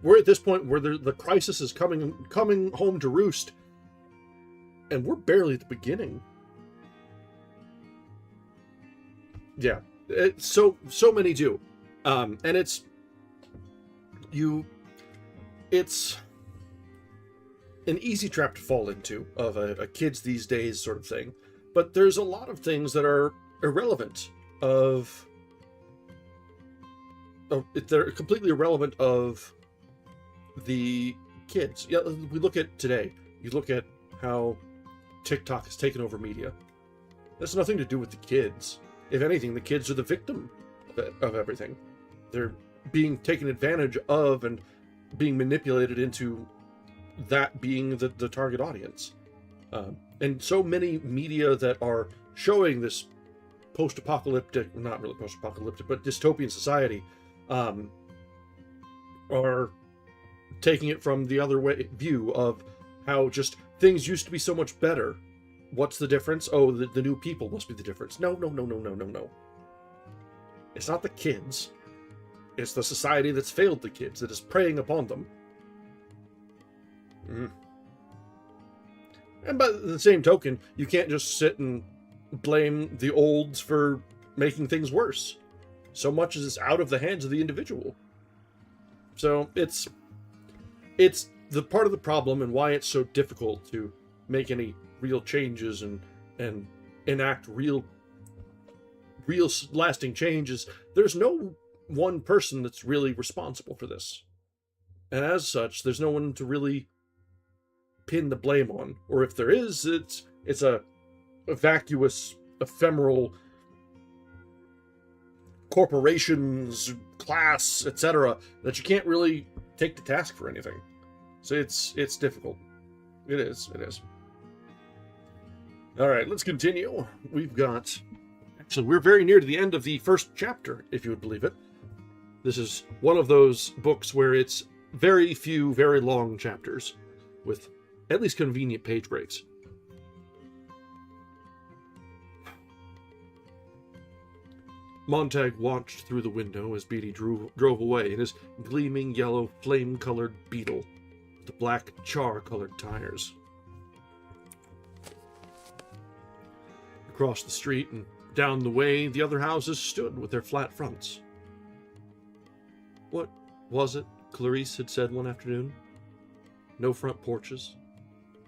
we're at this point where the crisis is coming home to roost, and we're barely at the beginning. Yeah, so many do, and it's an easy trap to fall into of a kids these days sort of thing. But there's a lot of things that are irrelevant they're completely irrelevant of the kids. Yeah, we look at today. You look at how TikTok has taken over media. That's nothing to do with the kids. If anything, the kids are the victim of everything. They're being taken advantage of and being manipulated into that being the target audience. And so many media that are showing this post-apocalyptic, not really post-apocalyptic, but dystopian society, are taking it from the other view of how just things used to be so much better. What's the difference? Oh, the new people must be the difference. No. It's not the kids. It's the society that's failed the kids, that is preying upon them. And by the same token, you can't just sit and blame the olds for making things worse. So much as it's out of the hands of the individual. So it's the part of the problem, and why it's so difficult to make any real changes and enact real lasting changes. There's no one person that's really responsible for this. And as such, there's no one to really pin the blame on. Or if there is, it's a vacuous, ephemeral corporations, class, etc., that you can't really take to task for anything. So it's difficult. It is. All right, let's continue. We're very near to the end of the first chapter, if you would believe it. This is one of those books where it's very few, very long chapters with at least convenient page breaks. Montag watched through the window as Beatty drove away in his gleaming yellow flame-colored Beetle with the black char-colored tires. Across the street and down the way, the other houses stood with their flat fronts. What was it Clarice had said one afternoon? No front porches.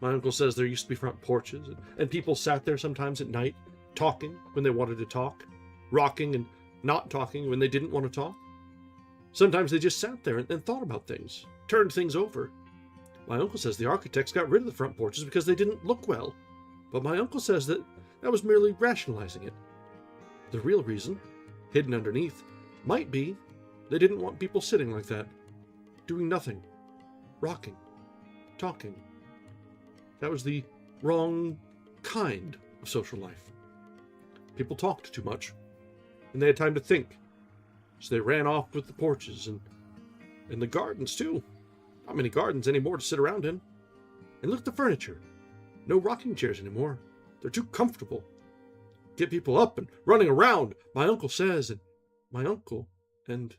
My uncle says there used to be front porches, and people sat there sometimes at night, talking when they wanted to talk, rocking and not talking when they didn't want to talk. Sometimes they just sat there and thought about things, turned things over. My uncle says the architects got rid of the front porches because they didn't look well, but my uncle says that was merely rationalizing it. The real reason, hidden underneath, might be they didn't want people sitting like that, doing nothing, rocking, talking. That was the wrong kind of social life. People talked too much, and they had time to think, so they ran off with the porches and the gardens too. Not many gardens anymore to sit around in. And look at the furniture. No rocking chairs anymore. They're too comfortable. Get people up and running around, my uncle says, and my uncle, and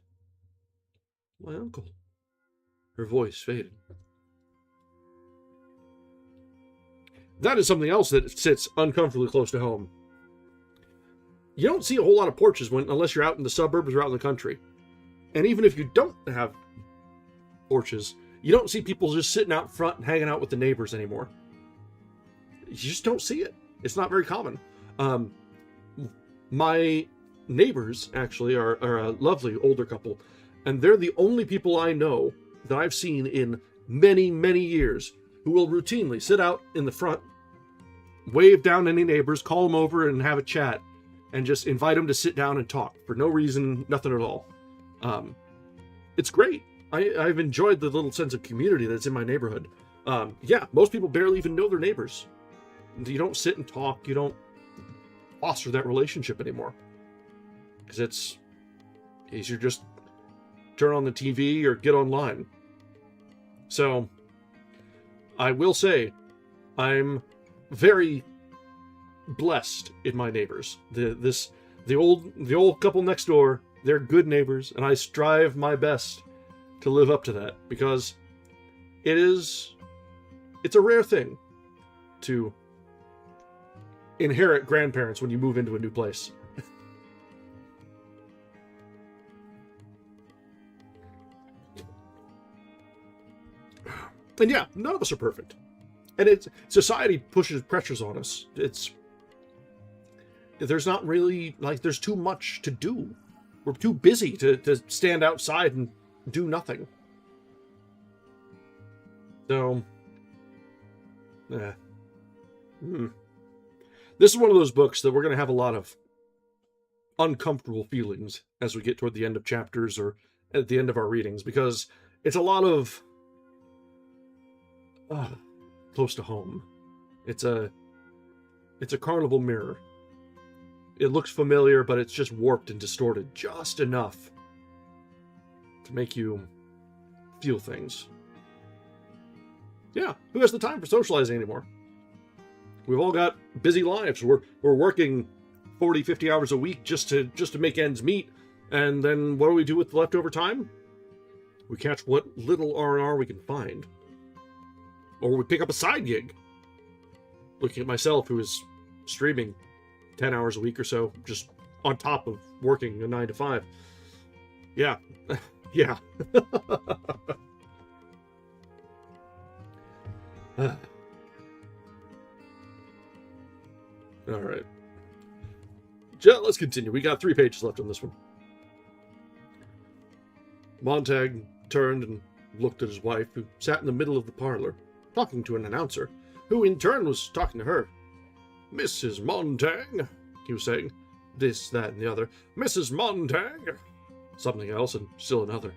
my uncle. Her voice faded. That is something else that sits uncomfortably close to home. You don't see a whole lot of porches unless you're out in the suburbs or out in the country. And even if you don't have porches, you don't see people just sitting out front and hanging out with the neighbors anymore. You just don't see it. It's not very common. My neighbors, actually, are a lovely older couple, and they're the only people I know that I've seen in many, many years who will routinely sit out in the front, wave down any neighbors, call them over and have a chat, and just invite them to sit down and talk for no reason, nothing at all. It's great. I've enjoyed the little sense of community that's in my neighborhood. Yeah, most people barely even know their neighbors. You don't sit and talk. You don't foster that relationship anymore. Because it's easier to just turn on the TV or get online. So, I will say, I'm very blessed in my neighbors. The old couple next door, they're good neighbors, and I strive my best to live up to that, because it's a rare thing to inherit grandparents when you move into a new place. And yeah, none of us are perfect. And society pushes pressures on us. There's not really, like, there's too much to do. We're too busy to stand outside and do nothing. So, this is one of those books that we're going to have a lot of uncomfortable feelings as we get toward the end of chapters or at the end of our readings, because it's a lot of close to home. It's a carnival mirror. It looks familiar, but it's just warped and distorted just enough to make you feel things. Yeah, who has the time for socializing anymore? We've all got busy lives. We're working 40, 50 hours a week just to make ends meet. And then what do we do with the leftover time? We catch what little R&R we can find. Or we pick up a side gig. Looking at myself, who is streaming 10 hours a week or so, just on top of working a 9 to 5. Yeah. Yeah. All right. Let's continue. We got 3 pages left on this one. Montag turned and looked at his wife, who sat in the middle of the parlor, talking to an announcer, who in turn was talking to her. Mrs. Montag, he was saying. This, that, and the other. Mrs. Montag. Something else, and still another.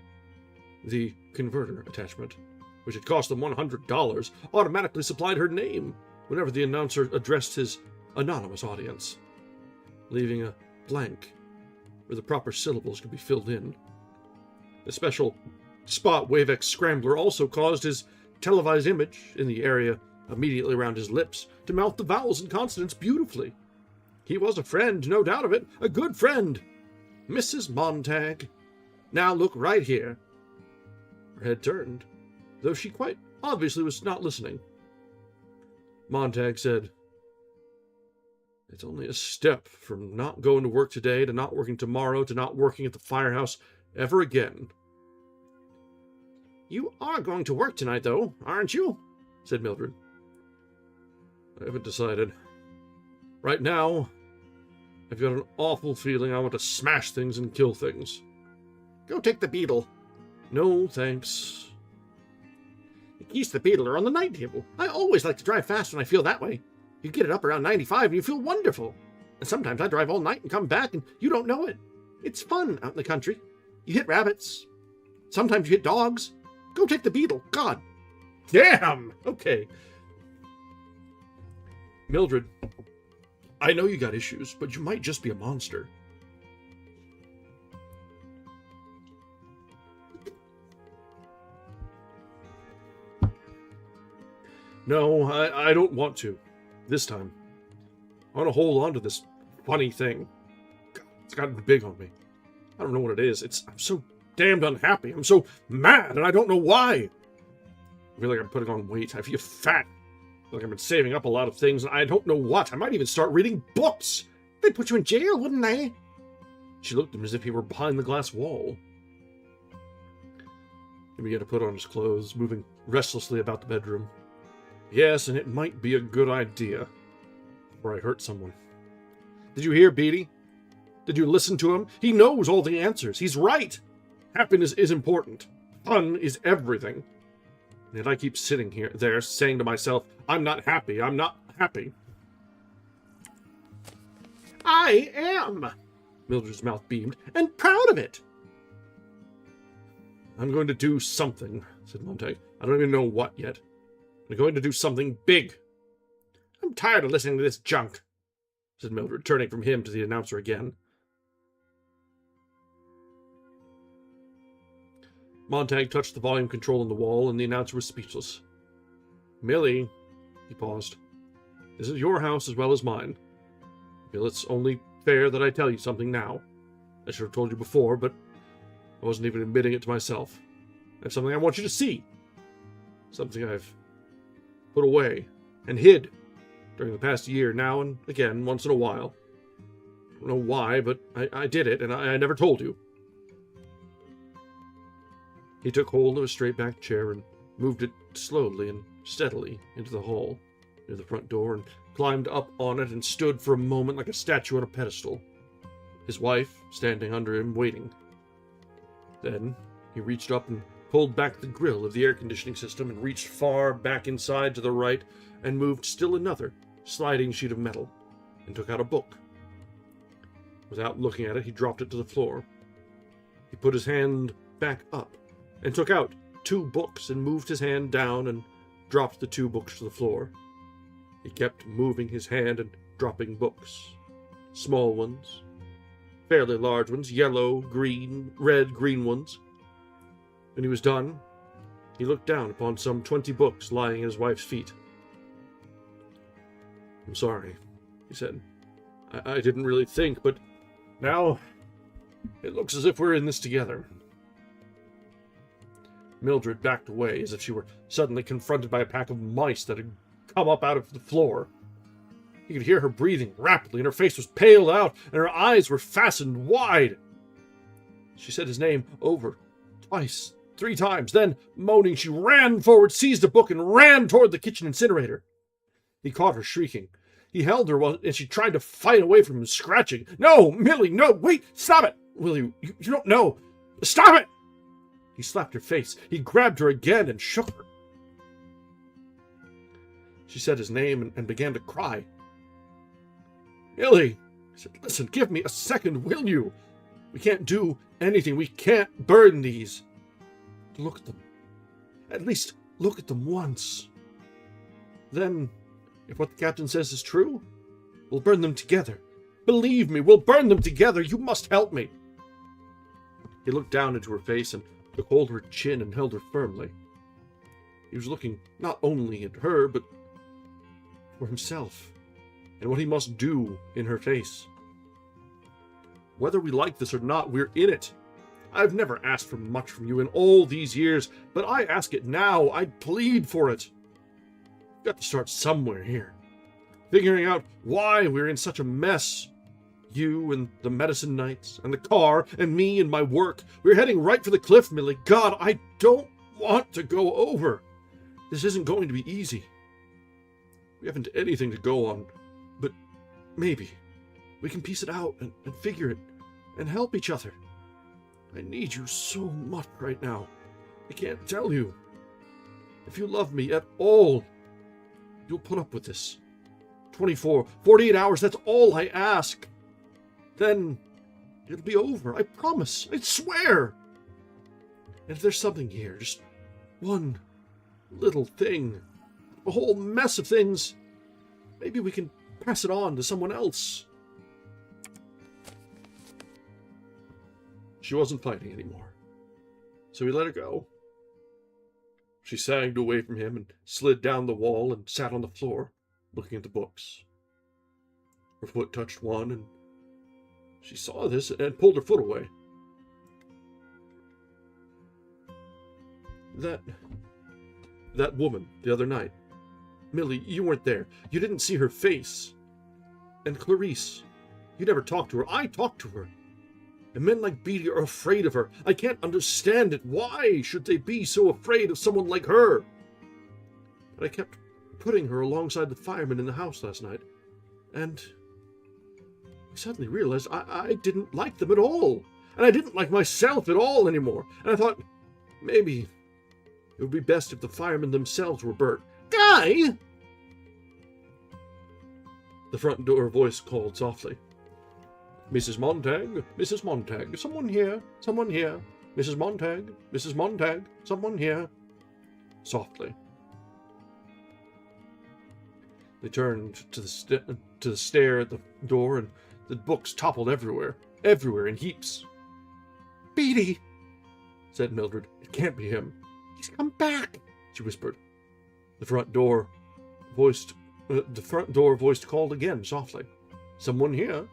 The converter attachment, which had cost them $100, automatically supplied her name whenever the announcer addressed his anonymous audience, leaving a blank where the proper syllables could be filled in. The special spot Wavex scrambler also caused his televised image in the area immediately around his lips to mouth the vowels and consonants beautifully. He was a friend, no doubt of it, a good friend. Mrs. Montag. Now look right here. Her head turned, though she quite obviously was not listening. Montag said, It's only a step from not going to work today to not working tomorrow to not working at the firehouse ever again. You are going to work tonight, though, aren't you? Said Mildred. I haven't decided. Right now, I've got an awful feeling I want to smash things and kill things. Go take the beetle. No, thanks. The keys to the beetle are on the night table. I always like to drive fast when I feel that way. You get it up around 95 and you feel wonderful. And sometimes I drive all night and come back and you don't know it. It's fun out in the country. You hit rabbits. Sometimes you hit dogs. Go take the beetle. God. Damn! Okay. Mildred, I know you got issues, but you might just be a monster. No, I don't want to. This time. I want to hold on to this funny thing. God, it's gotten big on me. I don't know what it is. I'm so damned unhappy. I'm so mad, and I don't know why. I feel like I'm putting on weight. I feel fat. I feel like I've been saving up a lot of things, and I don't know what. I might even start reading books. They'd put you in jail, wouldn't they? She looked at him as if he were behind the glass wall. He began to put on his clothes, moving restlessly about the bedroom. Yes, and it might be a good idea. Before I hurt someone. Did you hear, Beatty? Did you listen to him? He knows all the answers. He's right. Happiness is important. Fun is everything. And yet I keep sitting there saying to myself, I'm not happy. I'm not happy. I am. Mildred's mouth beamed, and proud of it. I'm going to do something, said Montag. I don't even know what yet. I'm going to do something big. I'm tired of listening to this junk, said Mildred, turning from him to the announcer again. Montag touched the volume control on the wall, and the announcer was speechless. Millie, he paused, this is your house as well as mine. I feel it's only fair that I tell you something now. I should have told you before, but I wasn't even admitting it to myself. I have something I want you to see. Something I've put away and hid during the past year, now and again, once in a while. I don't know why, but I did it, and I never told you. He took hold of a straight-backed chair and moved it slowly and steadily into the hall near the front door and climbed up on it and stood for a moment like a statue on a pedestal, his wife standing under him waiting. Then he reached up and pulled back the grill of the air conditioning system and reached far back inside to the right and moved still another sliding sheet of metal and took out a book. Without looking at it, he dropped it to the floor. He put his hand back up and took out 2 books and moved his hand down and dropped the 2 books to the floor. He kept moving his hand and dropping books. Small ones, fairly large ones, yellow, green, red, green ones. When he was done, he looked down upon some 20 books lying at his wife's feet. "I'm sorry," he said. I didn't really think, but now it looks as if we're in this together." Mildred backed away as if she were suddenly confronted by a pack of mice that had come up out of the floor. He could hear her breathing rapidly, and her face was paled out, and her eyes were fastened wide. She said his name over, twice, 3 times. Then, moaning, she ran forward, seized a book, and ran toward the kitchen incinerator. He caught her shrieking. He held her and she tried to fight away from him, scratching. "No, Millie, no, wait, stop it! Willie, you don't know. Stop it!" He slapped her face. He grabbed her again and shook her. She said his name and began to cry. "Millie," he said, "listen, give me a second, will you? We can't do anything. We can't burn these. Look at them. At least look at them once. Then, if what the captain says is true, we'll burn them together. Believe me, we'll burn them together. You must help me." He looked down into her face and took hold of her chin and held her firmly. He was looking not only at her, but for himself, and what he must do in her face. "Whether we like this or not, we're in it. I've never asked for much from you in all these years, but I ask it now. I plead for it. We've got to start somewhere here. Figuring out why we're in such a mess. You and the medicine knights, and the car, and me and my work. We're heading right for the cliff, Millie. God, I don't want to go over. This isn't going to be easy. We haven't anything to go on, but maybe we can piece it out and figure it and help each other. I need you so much right now. I can't tell you. If you love me at all, you'll put up with this. 48 hours, that's all I ask. Then it'll be over. I promise. I swear. And if there's something here, just one little thing, a whole mess of things, maybe we can pass it on to someone else." She wasn't fighting anymore, so he let her go. She sagged away from him and slid down the wall and sat on the floor, looking at the books. Her foot touched one, and she saw this and pulled her foot away. That woman the other night. Millie, you weren't there. You didn't see her face. And Clarice, you never talked to her. I talked to her. And men like Beatty are afraid of her. I can't understand it. Why should they be so afraid of someone like her? But I kept putting her alongside the firemen in the house last night, and I suddenly realized I didn't like them at all. And I didn't like myself at all anymore. And I thought, maybe it would be best if the firemen themselves were burnt. "Guy!" The front door voice called softly. "Mrs. Montag, Mrs. Montag, someone here, someone here. Mrs. Montag, Mrs. Montag, someone here." Softly. They turned to the stair at the door, and the books toppled everywhere in heaps. "Beatty," said Mildred. "It can't be him. He's come back," she whispered. The front door voice called again softly. "Someone here?"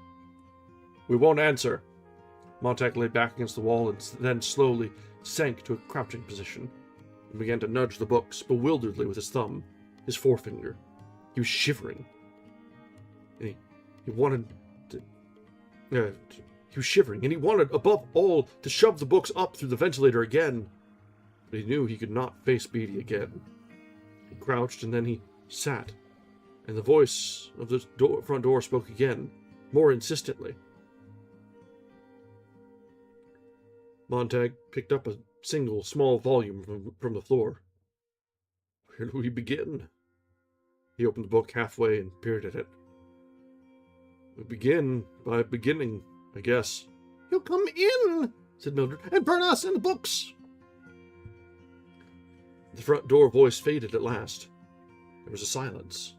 "We won't answer." Montag lay back against the wall and then slowly sank to a crouching position and began to nudge the books bewilderedly with his thumb, his forefinger. He was shivering. And he wanted to... he was shivering, and he wanted, above all, to shove the books up through the ventilator again. But he knew he could not face Beatty again. He crouched, and then he sat, and the voice of the front door spoke again, more insistently. Montag picked up a single small volume from the floor. Where do we begin? He opened the book halfway and peered at it. We begin by beginning, I guess. He'll come in, said Mildred, and burn us in the books. The front door voice faded at last. There was a silence.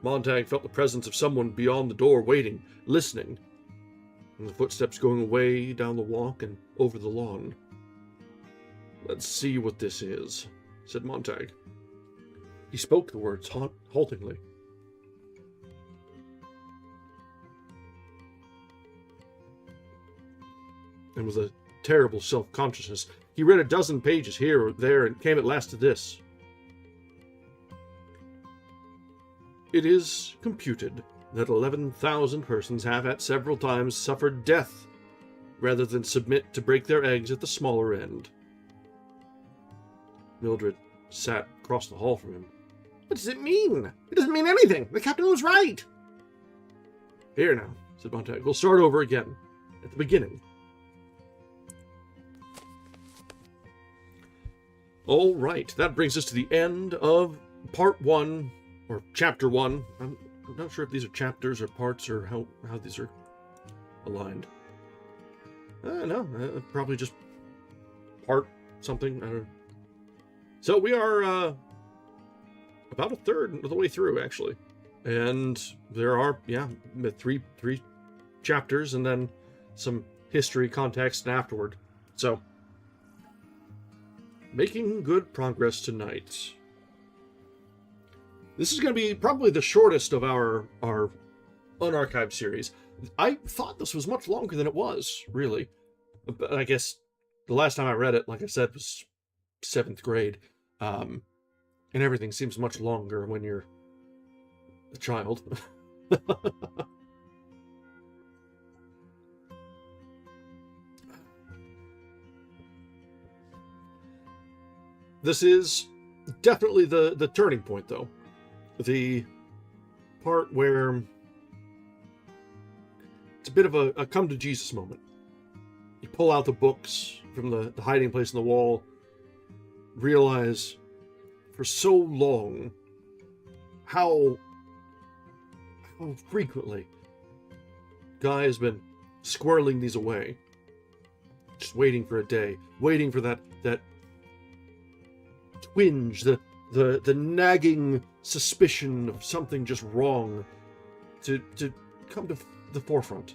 Montag felt the presence of someone beyond the door, waiting, listening, and the footsteps going away down the walk and over the lawn. Let's see what this is, said Montag. He spoke the words haltingly. And with a terrible self-consciousness, he read a dozen pages here or there and came at last to this. It is computed that 11,000 persons have at several times suffered death rather than submit to break their eggs at the smaller end. Mildred sat across the hall from him. What does it mean? It doesn't mean anything. The captain was right. Here now, said Montag. We'll start over again, at the beginning. All right, that brings us to the end of part 1, or chapter 1. I'm not sure if these are chapters or parts or how these are aligned. No, probably just part something. I don't know. So we are about a third of the way through, actually. And there are, three chapters and then some history, context, and afterward. So, making good progress tonight. This is going to be probably the shortest of our unarchived series. I thought this was much longer than it was, really. But I guess the last time I read it, like I said, was 7th grade. And everything seems much longer when you're a child. This is definitely the turning point, though. The part where it's a bit of a come to Jesus moment. You pull out the books from the hiding place in the wall, realize for so long how frequently Guy has been squirreling these away, just waiting for a day, waiting for that twinge, the nagging suspicion of something just wrong to come to the forefront.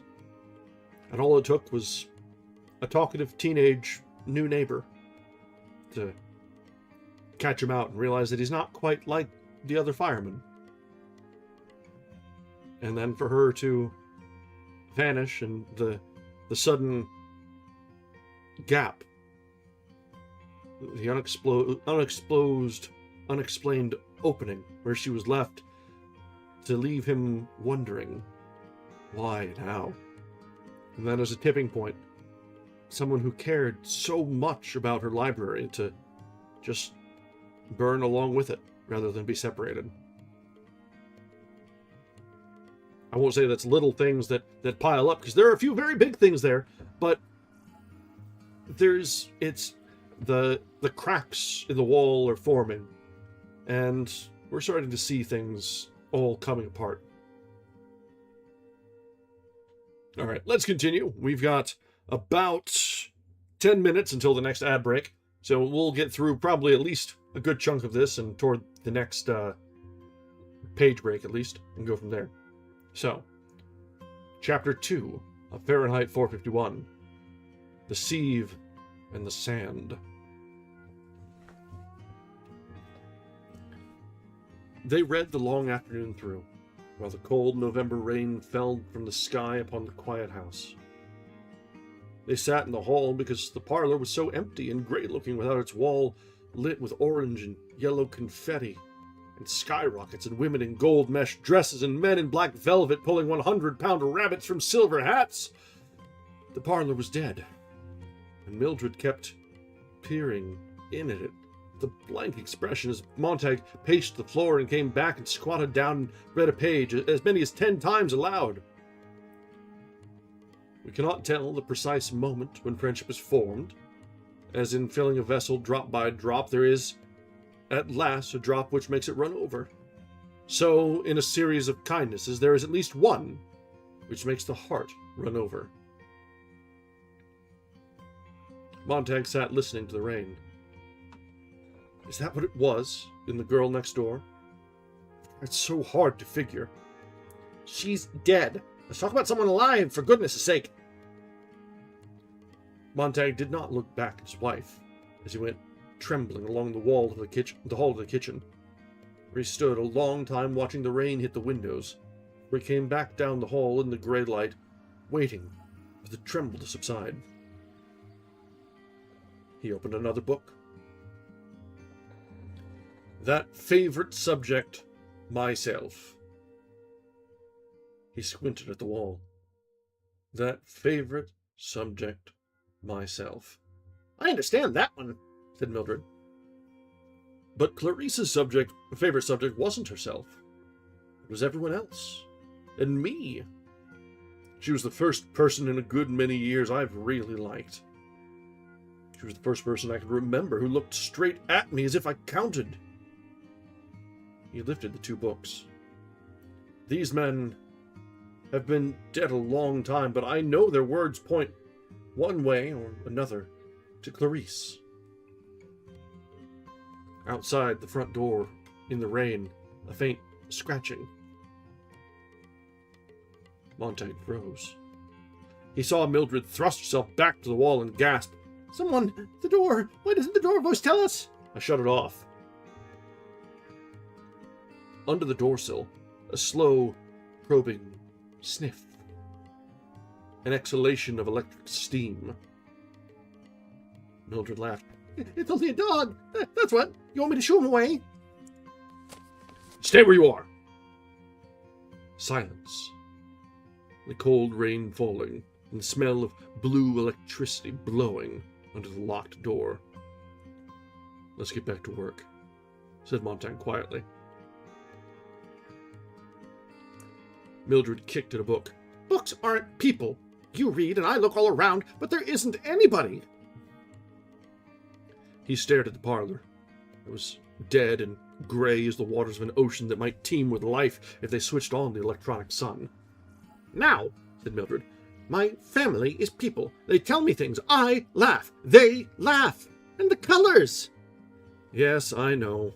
And all it took was a talkative teenage new neighbor to catch him out and realize that he's not quite like the other firemen. And then for her to vanish and the sudden gap, the unexplained opening where she was left to leave him wondering why and how. And then as a tipping point, someone who cared so much about her library to just burn along with it rather than be separated. I won't say that's little things that pile up, because there are a few very big things there, but it's the cracks in the wall are forming, and we're starting to see things all coming apart. All right, let's continue. We've got about 10 minutes until the next ad break, so we'll get through probably at least a good chunk of this and toward the next page break at least, and go from there. So, Chapter 2 of Fahrenheit 451, The Sieve and the Sand. They read the long afternoon through, while the cold November rain fell from the sky upon the quiet house. They sat in the hall because the parlor was so empty and gray-looking without its wall lit with orange and yellow confetti, and skyrockets, and women in gold mesh dresses, and men in black velvet pulling 100-pound rabbits from silver hats. The parlor was dead, and Mildred kept peering in at it with a blank expression as Montag paced the floor and came back and squatted down and read a page, as many as 10 times aloud. We cannot tell the precise moment when friendship is formed. As in filling a vessel drop by drop, there is, at last, a drop which makes it run over. So, in a series of kindnesses, there is at least one which makes the heart run over. Montag sat listening to the rain. Is that what it was in the girl next door? It's so hard to figure. She's dead. Let's talk about someone alive, for goodness' sake. Montag did not look back at his wife as he went trembling along the hall of the kitchen, where he stood a long time watching the rain hit the windows, where he came back down the hall in the grey light, waiting for the tremble to subside. He opened another book. That favorite subject, myself. He squinted at the wall. That favorite subject, myself. I understand that one, said Mildred. But Clarice's favorite subject wasn't herself. It was everyone else. And me. She was the first person in a good many years I've really liked. She was the first person I could remember who looked straight at me as if I counted. He lifted the 2 books. These men have been dead a long time, but I know their words point one way or another to Clarice. Outside the front door, in the rain, a faint scratching. Montag froze. He saw Mildred thrust herself back to the wall and gasp, Someone at the door! Why doesn't the door voice tell us? I shut it off. Under the doorsill, a slow, probing sniff. An exhalation of electric steam. Mildred laughed. It's only a dog. That's what. You want me to shoo him away? Stay where you are. Silence. The cold rain falling, and the smell of blue electricity blowing under the locked door. Let's get back to work, said Montag quietly. Mildred kicked at a book. Books aren't people. You read and I look all around, but there isn't anybody. He stared at the parlor. It was dead and gray as the waters of an ocean that might teem with life if they switched on the electronic sun. Now, said Mildred, my family is people. They tell me things. I laugh. They laugh. And the colors. Yes, I know.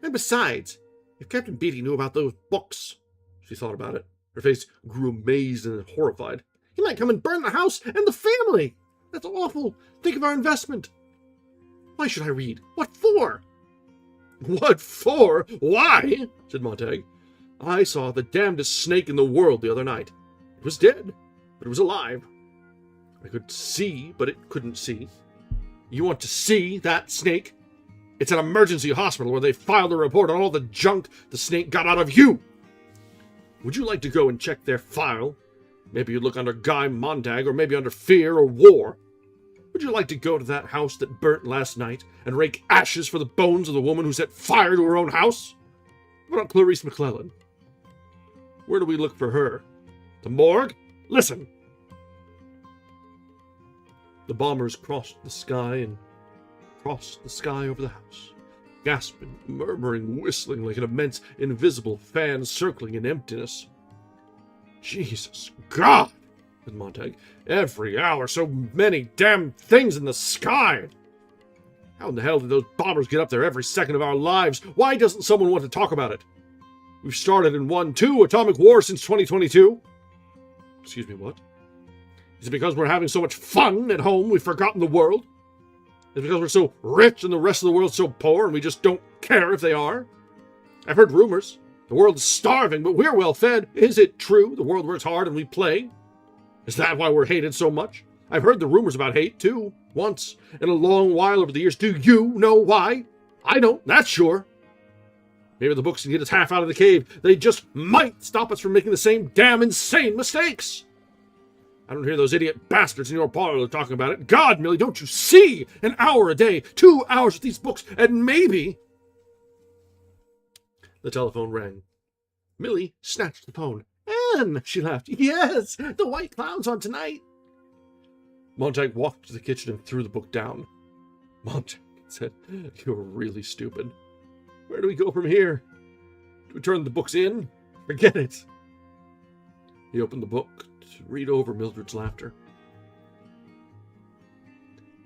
And besides, if Captain Beatty knew about those books, she thought about it. Her face grew amazed and horrified. He might come and burn the house and the family. That's awful. Think of our investment. Why should I read? What for? What for? Why? Said Montag. I saw the damnedest snake in the world the other night. It was dead, but it was alive. I could see, but it couldn't see. You want to see that snake? It's an emergency hospital where they filed a report on all the junk the snake got out of you. Would you like to go and check their file? Maybe you'd look under Guy Montag, or maybe under fear or war. Would you like to go to that house that burnt last night and rake ashes for the bones of the woman who set fire to her own house? What about Clarice McClellan? Where do we look for her? The morgue? Listen! The bombers crossed the sky and crossed the sky over the house, gasping, murmuring, whistling like an immense, invisible fan circling in emptiness. Jesus God! Said Montag. Every hour, so many damn things in the sky! How in the hell did those bombers get up there every second of our lives? Why doesn't someone want to talk about it? We've started and won 2 atomic wars since 2022. Excuse me, what? Is it because we're having so much fun at home we've forgotten the world? Is it because we're so rich and the rest of the world's so poor and we just don't care if they are? I've heard rumors. The world is starving, but we're well fed. Is it true the world works hard and we play? Is that why we're hated so much? I've heard the rumors about hate, too, once in a long while over the years. Do you know why? I don't, that's sure. Maybe the books can get us half out of the cave. They just might stop us from making the same damn insane mistakes. I don't hear those idiot bastards in your parlor talking about it. God, Millie, don't you see? An hour a day, 2 hours with these books, and maybe... The telephone rang. Millie snatched the phone. Anne, she laughed. Yes, the White Cloud's on tonight. Montag walked to the kitchen and threw the book down. Montag said, "You're really stupid. Where do we go from here? Do we turn the books in? Forget it." He opened the book to read over Mildred's laughter.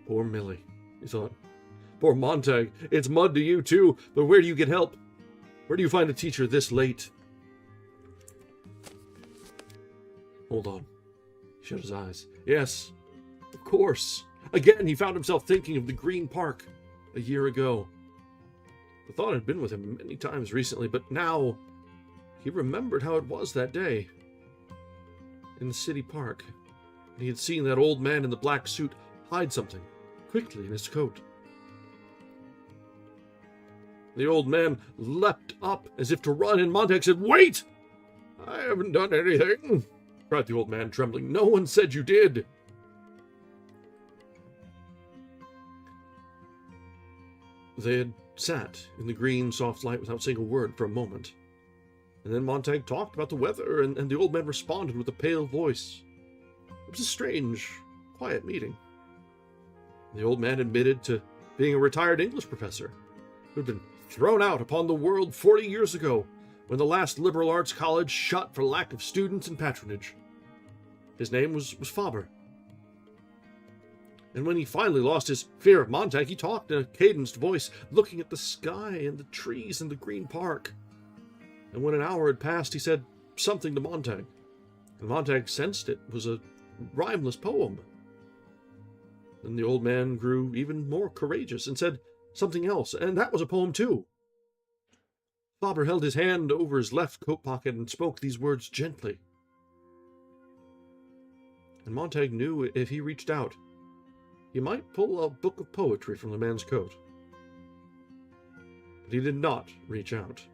Poor Millie, he thought. Poor Montag. It's mud to you, too, but where do you get help? Where do you find a teacher this late? Hold on. He shut his eyes. Yes, of course. Again, he found himself thinking of the Green Park a year ago. The thought had been with him many times recently, but now he remembered how it was that day. In the city park, he had seen that old man in the black suit hide something quickly in his coat. The old man leapt up as if to run, and Montag said, "Wait! I haven't done anything," cried the old man, trembling. "No one said you did." They had sat in the green, soft light without saying a word for a moment. And then Montag talked about the weather, and the old man responded with a pale voice. It was a strange, quiet meeting. The old man admitted to being a retired English professor who had been thrown out upon the world 40 years ago when the last liberal arts college shut for lack of students and patronage. His name was Faber. And when he finally lost his fear of Montag, he talked in a cadenced voice, looking at the sky and the trees and the green park. And when an hour had passed, he said something to Montag, and Montag sensed it was a rhymeless poem. Then the old man grew even more courageous and said something else, and that was a poem too. Faber held his hand over his left coat pocket and spoke these words gently. And Montag knew if he reached out, he might pull a book of poetry from the man's coat. But he did not reach out.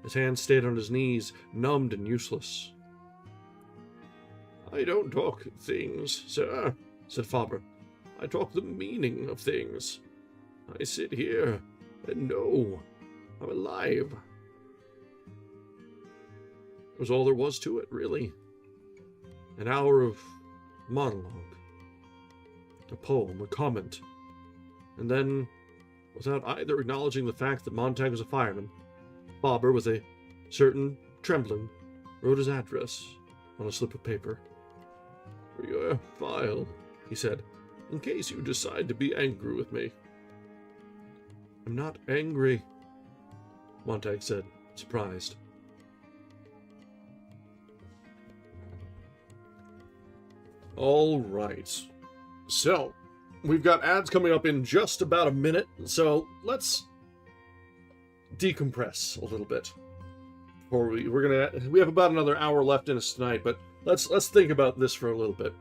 His hand stayed on his knees, numbed and useless. "I don't talk things, sir," said Faber. "I talk the meaning of things. I sit here and know I'm alive." It was all there was to it, really. An hour of monologue. A poem, a comment. And then, without either acknowledging the fact that Montag was a fireman, Faber, with a certain trembling, wrote his address on a slip of paper. "For your file," he said, "in case you decide to be angry with me." "I'm not angry," Montag said, surprised. All right. So, we've got ads coming up in just about a minute, so let's decompress a little bit. Before we have about another hour left in us tonight, but let's think about this for a little bit.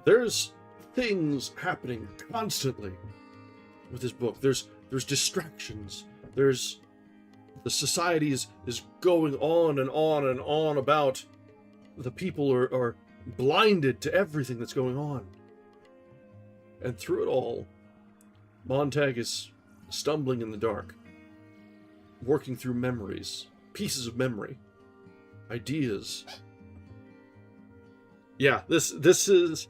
There's things happening constantly with this book. There's distractions. There's the society is going on and on and on about the people are blinded to everything that's going on. And through it all, Montag is stumbling in the dark, working through memories, pieces of memory, ideas. Yeah, this is...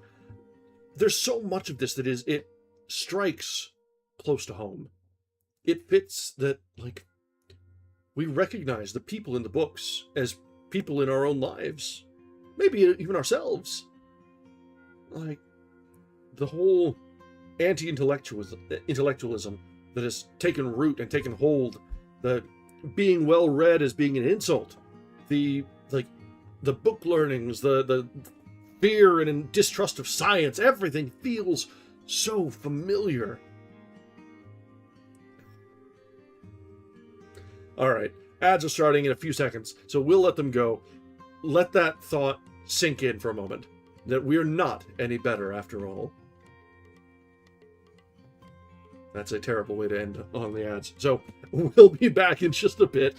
There's so much of this that it strikes close to home. It fits that, like, we recognize the people in the books as people in our own lives. Maybe even ourselves. Like, the whole anti-intellectualism that has taken root and taken hold, the being well read as being an insult, the book learnings, the fear and distrust of science, everything feels so familiar. All right, ads are starting in a few seconds, so we'll let them go. Let that thought sink in for a moment, that we're not any better after all. That's a terrible way to end on the ads. So, we'll be back in just a bit.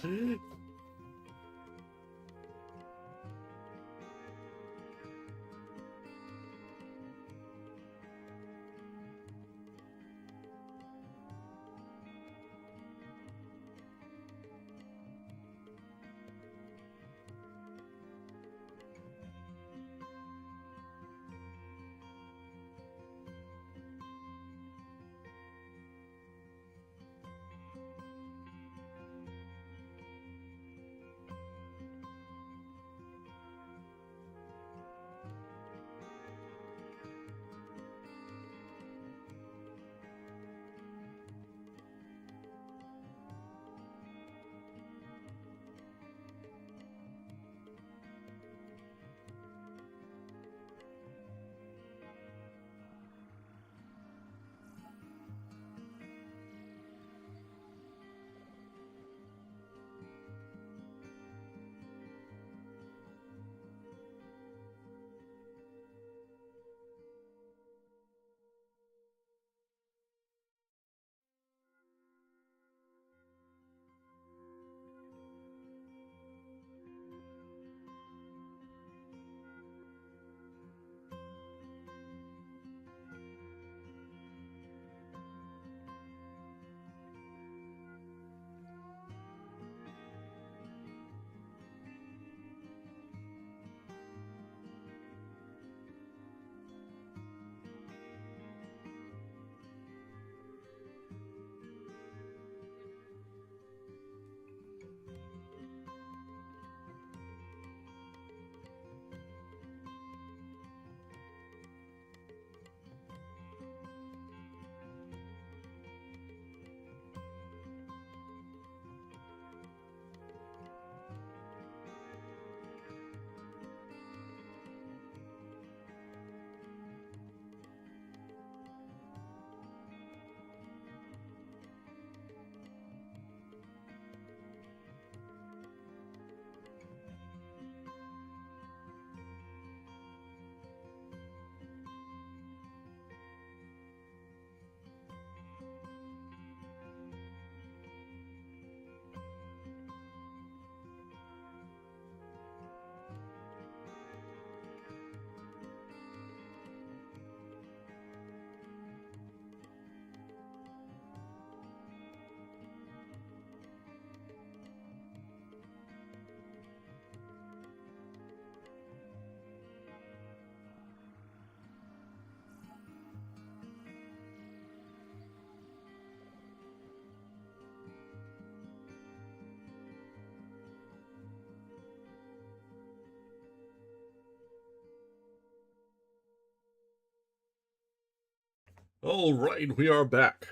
All right, we are back.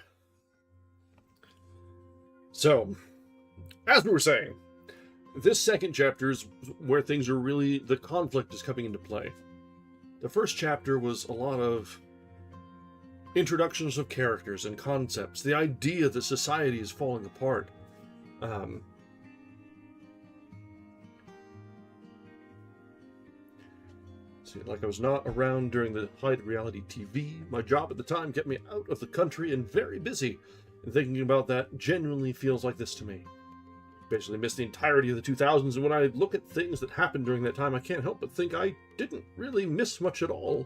So, as we were saying, this second chapter is where things are really, the conflict is coming into play. The first chapter was a lot of introductions of characters and concepts, the idea that society is falling apart. See, like I was not around during the height of reality TV. My job at the time kept me out of the country and very busy. And thinking about that genuinely feels like this to me. Basically missed the entirety of the 2000s, and when I look at things that happened during that time, I can't help but think I didn't really miss much at all.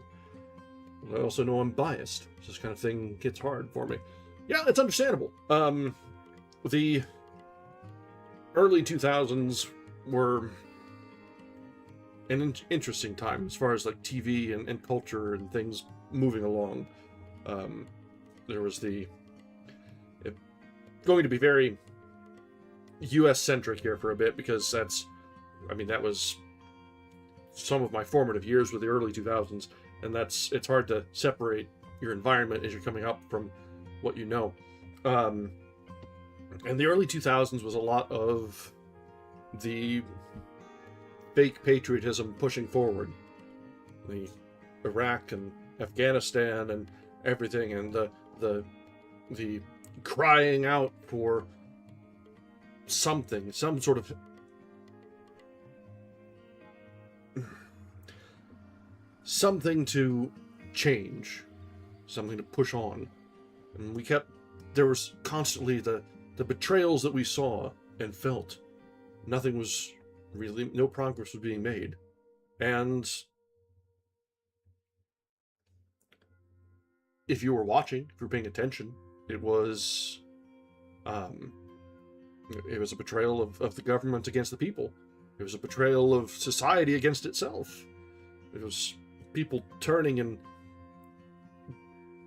I also know I'm biased. This kind of thing gets hard for me. Yeah, it's understandable. The early 2000s were an interesting time as far as like TV and culture and things moving along. There was going to be very US-centric here for a bit, because that was some of my formative years with the early 2000s, and it's hard to separate your environment as you're coming up from what you know. And the early 2000s was a lot of the fake patriotism pushing forward. The Iraq and Afghanistan and everything, and the crying out for something, some sort of something to change, something to push on. And there was constantly the betrayals that we saw and felt. Nothing was really, no progress was being made. And if you were watching, if you were paying attention, it was a betrayal of the government against the people. It was a betrayal of society against itself. It was people turning and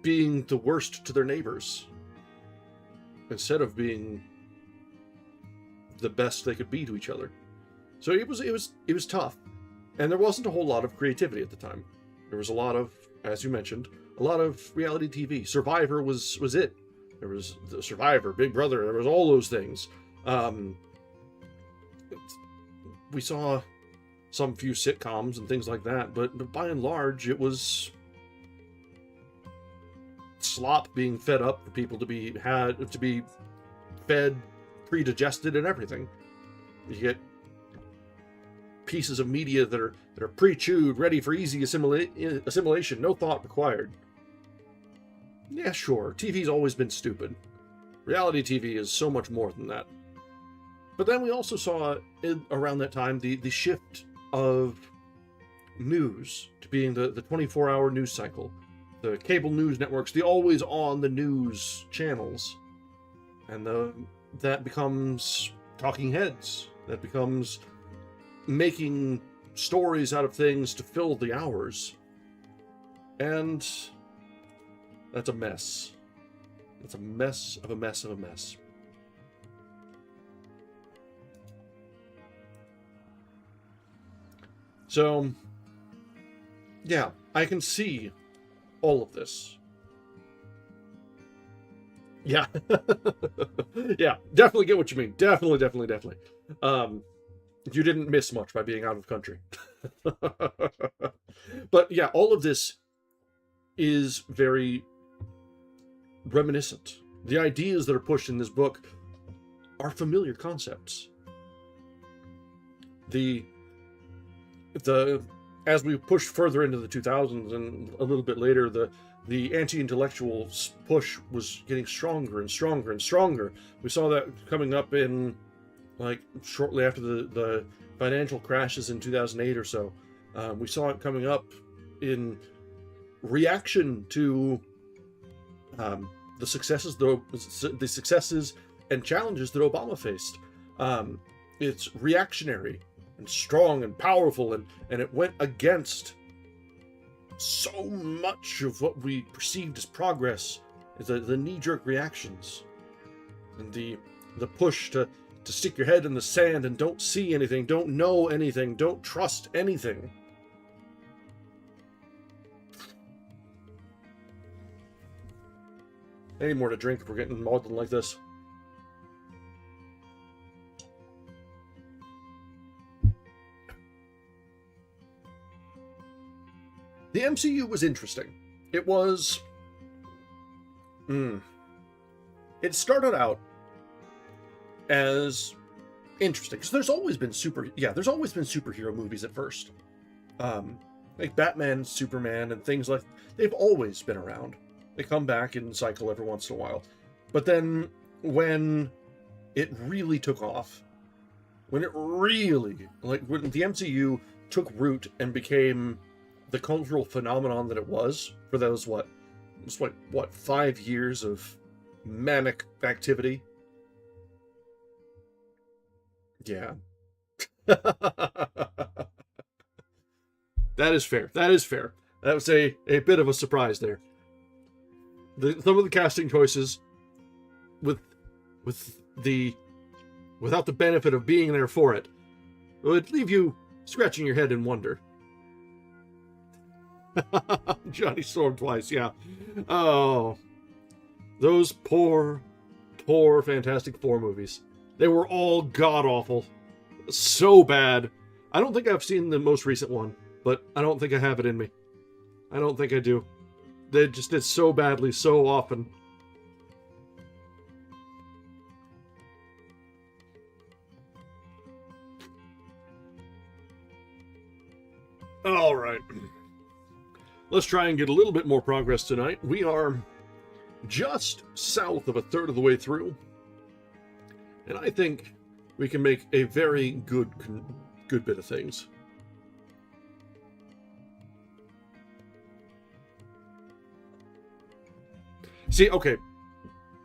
being the worst to their neighbors instead of being the best they could be to each other. So it was tough, and there wasn't a whole lot of creativity at the time. There was a lot of, as you mentioned, a lot of reality TV. Survivor was it. There was the Survivor, Big Brother. There was all those things. We saw some few sitcoms and things like that, but by and large, it was slop being fed up for people to be fed, pre-digested, and everything. You get pieces of media that are pre-chewed, ready for easy assimilation, no thought required. Yeah, sure, TV's always been stupid. Reality TV is so much more than that. But then we also saw, around that time, the shift of news to being the 24-hour news cycle. The cable news networks, the always-on the news channels. And that becomes talking heads. That becomes making stories out of things to fill the hours. And that's a mess. It's a mess of a mess of a mess. So, yeah, I can see all of this. Yeah. Yeah, definitely get what you mean. Definitely. You didn't miss much by being out of country. But yeah, all of this is very reminiscent. The ideas that are pushed in this book are familiar concepts. As we push further into the 2000s and a little bit later, the anti-intellectual push was getting stronger and stronger and stronger. We saw that coming up in, like, shortly after the financial crashes in 2008 or so. We saw it coming up in reaction to the successes and challenges that Obama faced. It's reactionary and strong and powerful, and it went against so much of what we perceived as progress, the knee-jerk reactions, and the push to stick your head in the sand and don't see anything, don't know anything, don't trust anything. I need more to drink if we're getting maudlin like this. The MCU was interesting. It was... It started out as interesting, because there's always been superhero movies at first. Like Batman, Superman, and things like... They've always been around. They come back and cycle every once in a while. But then, when it really took off, when the MCU took root and became the cultural phenomenon that it was for those, 5 years of manic activity? Yeah. That is fair. That was a bit of a surprise there. Some of the casting choices, without the benefit of being there for it, would leave you scratching your head in wonder. Johnny Storm twice, yeah. Oh, those poor Fantastic Four movies. They were all god-awful. So bad. I don't think I've seen the most recent one, but I don't think I have it in me. I don't think I do. They just did so badly, so often. All right. Let's try and get a little bit more progress tonight. We are just south of a third of the way through. And I think we can make a very good bit of things. See, okay,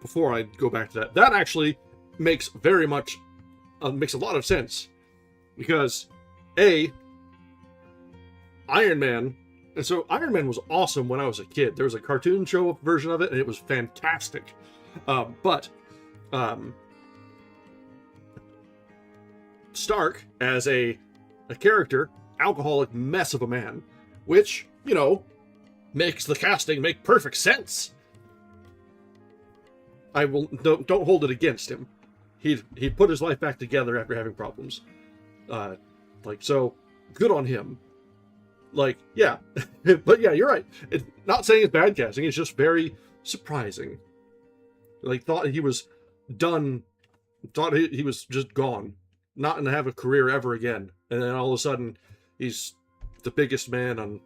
before I go back to that actually makes makes a lot of sense. Because, Iron Man, and so Iron Man was awesome when I was a kid. There was a cartoon show version of it, and it was fantastic. But Stark, as a character, alcoholic mess of a man, which, makes the casting make perfect sense. Don't hold it against him. He put his life back together after having problems. So good on him. Yeah. But yeah, you're right. Not saying it's bad casting, it's just very surprising. Thought he was done, thought he was just gone, not going to have a career ever again. And then all of a sudden, he's the biggest man on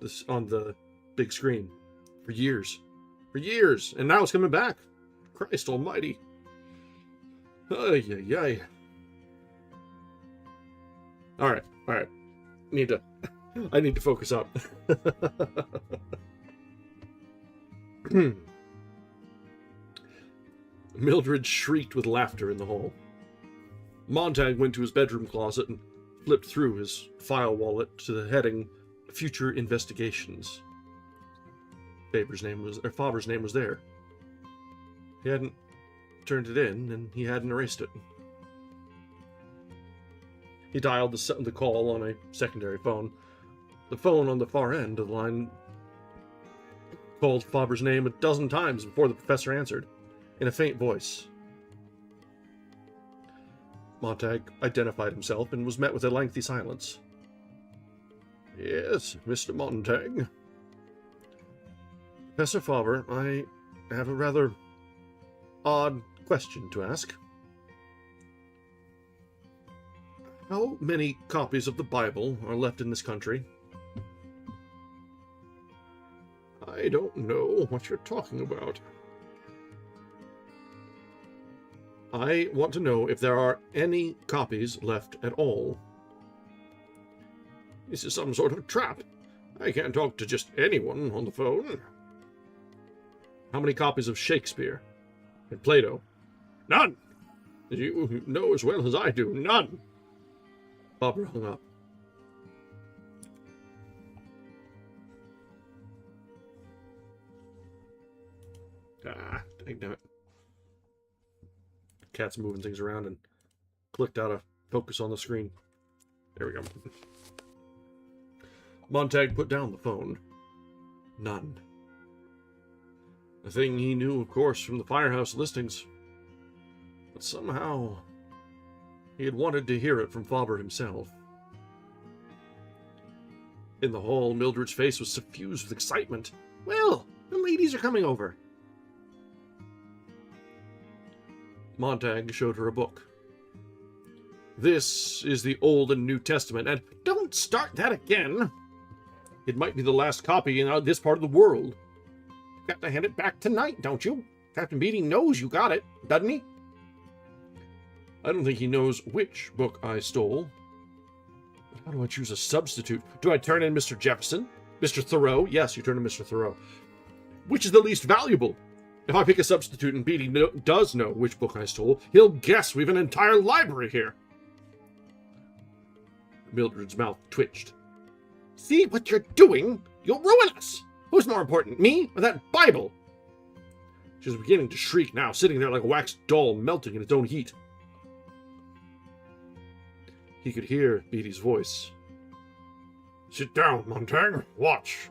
the big screen for years. And now it's coming back. Christ almighty. Ay, ay, ay. All right. I need to focus up. Mildred shrieked with laughter in the hall. Montag went to his bedroom closet and flipped through his file wallet to the heading Future Investigations. Faber's name was there. He hadn't turned it in, and he hadn't erased it. He dialed the call on a secondary phone. The phone on the far end of the line called Faber's name 12 times before the professor answered, in a faint voice. Montag identified himself and was met with a lengthy silence. Yes, Mr. Montag. Professor Faber, I have a rather odd question to ask. How many copies of the Bible are left in this country? I don't know what you're talking about. I want to know if there are any copies left at all. This is some sort of trap. I can't talk to just anyone on the phone. How many copies of Shakespeare and Plato? None. You know as well as I do, none. Barbara hung up. Dang it. Cat's moving things around and clicked out of focus on the screen. There we go. Montag put down the phone. None. A thing he knew, of course, from the firehouse listings. But somehow, he had wanted to hear it from Father himself. In the hall, Mildred's face was suffused with excitement. Well, the ladies are coming over. Montag showed her a book. This is the Old and New Testament, and Don't start that again. it might be the last copy in this part of the world. Got to hand it back tonight, don't you? Captain Beatty knows you got it, doesn't he? I don't think he knows which book I stole. But how do I choose a substitute? Do I turn in Mr. Jefferson? Mr. Thoreau? Yes, you turn in Mr. Thoreau. Which is the least valuable? If I pick a substitute and Beatty does know which book I stole, he'll guess we've an entire library here. Mildred's mouth twitched. See what you're doing? You'll ruin us. Who's more important, me or that Bible? She was beginning to shriek now, sitting there like a wax doll melting in its own heat. He could hear Beatty's voice. Sit down, Montag. Watch.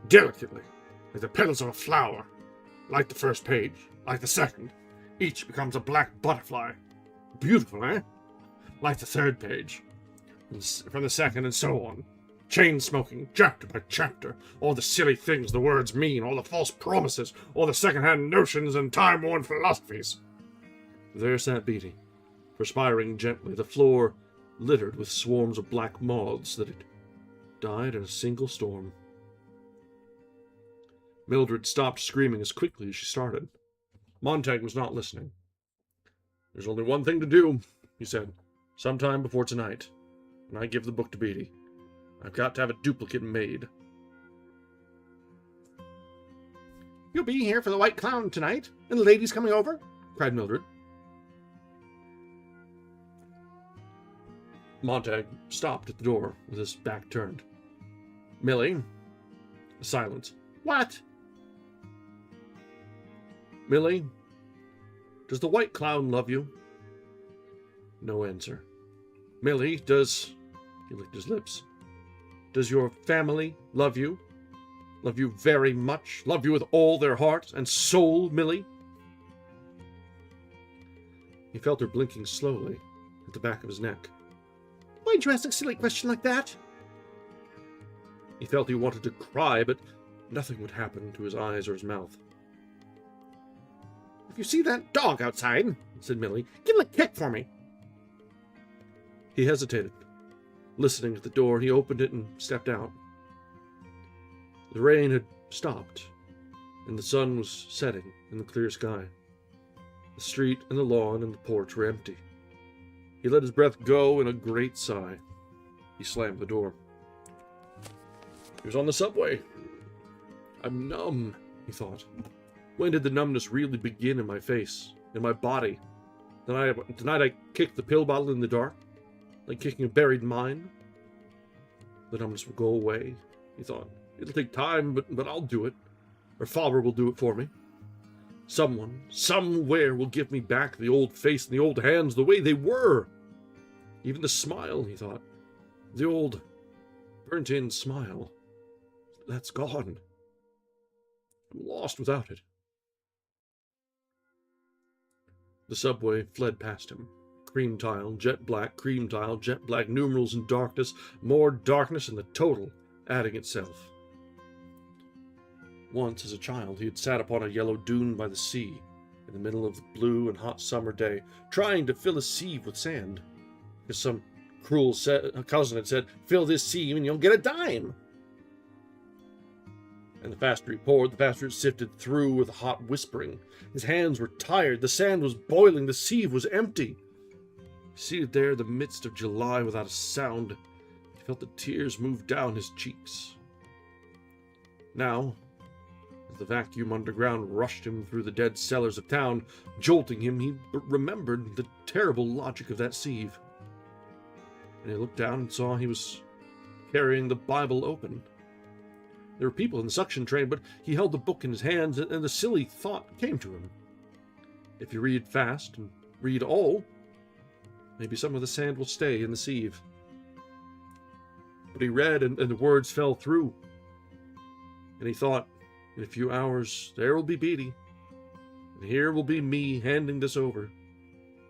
Delicately, like the petals of a flower. Like the first page, like the second. Each becomes a black butterfly. Beautiful, eh? Like the third page. From the second and so on. Chain smoking, chapter by chapter. All the silly things the words mean, all the false promises, all the second-hand notions and time-worn philosophies. There sat Beatty, perspiring gently, the floor littered with swarms of black moths that had died in a single storm. Mildred stopped screaming as quickly as she started. Montag was not listening. There's only one thing to do, he said, sometime before tonight, and I give the book to Beatty. I've got to have a duplicate made. You'll be here for the White Clown tonight, and the ladies coming over? Cried Mildred. Montag stopped at the door with his back turned. Millie? Silence. What? Millie, does the White Clown love you? No answer. Millie, does... He licked his lips. Does your family love you? Love you very much? Love you with all their heart and soul, Millie? He felt her blinking slowly at the back of his neck. Why'd you ask a silly question like that? He felt he wanted to cry, but nothing would happen to his eyes or his mouth. If you see that dog outside, said Millie, give him a kick for me. He hesitated. Listening at the door, he opened it and stepped out. The rain had stopped, and the sun was setting in the clear sky. The street and the lawn and the porch were empty. He let his breath go in a great sigh. He slammed the door. He was on the subway. I'm numb, he thought. When did the numbness really begin in my face, in my body? Tonight I kicked the pill bottle in the dark, like kicking a buried mine. The numbness will go away, he thought. It'll take time, but I'll do it. Or Father will do it for me. Someone, somewhere will give me back the old face and the old hands the way they were. Even the smile, he thought. The old, burnt-in smile. That's gone. I'm lost without it. The subway fled past him. Cream tile, jet black, cream tile, jet black, numerals in darkness, more darkness, and the total adding itself. Once, as a child, he had sat upon a yellow dune by the sea, in the middle of the blue and hot summer day, trying to fill a sieve with sand. Because some cruel cousin had said, fill this sieve and you'll get a dime. And the faster he poured, the faster it sifted through with a hot whispering. His hands were tired, the sand was boiling, the sieve was empty. Seated there in the midst of July without a sound, he felt the tears move down his cheeks. Now, as the vacuum underground rushed him through the dead cellars of town, jolting him, he remembered the terrible logic of that sieve. And he looked down and saw he was carrying the Bible open. There were people in the suction train, but he held the book in his hands, and the silly thought came to him. If you read fast and read all, maybe some of the sand will stay in the sieve. But he read, and the words fell through. And he thought, In a few hours, there will be Beatty, and here will be me handing this over.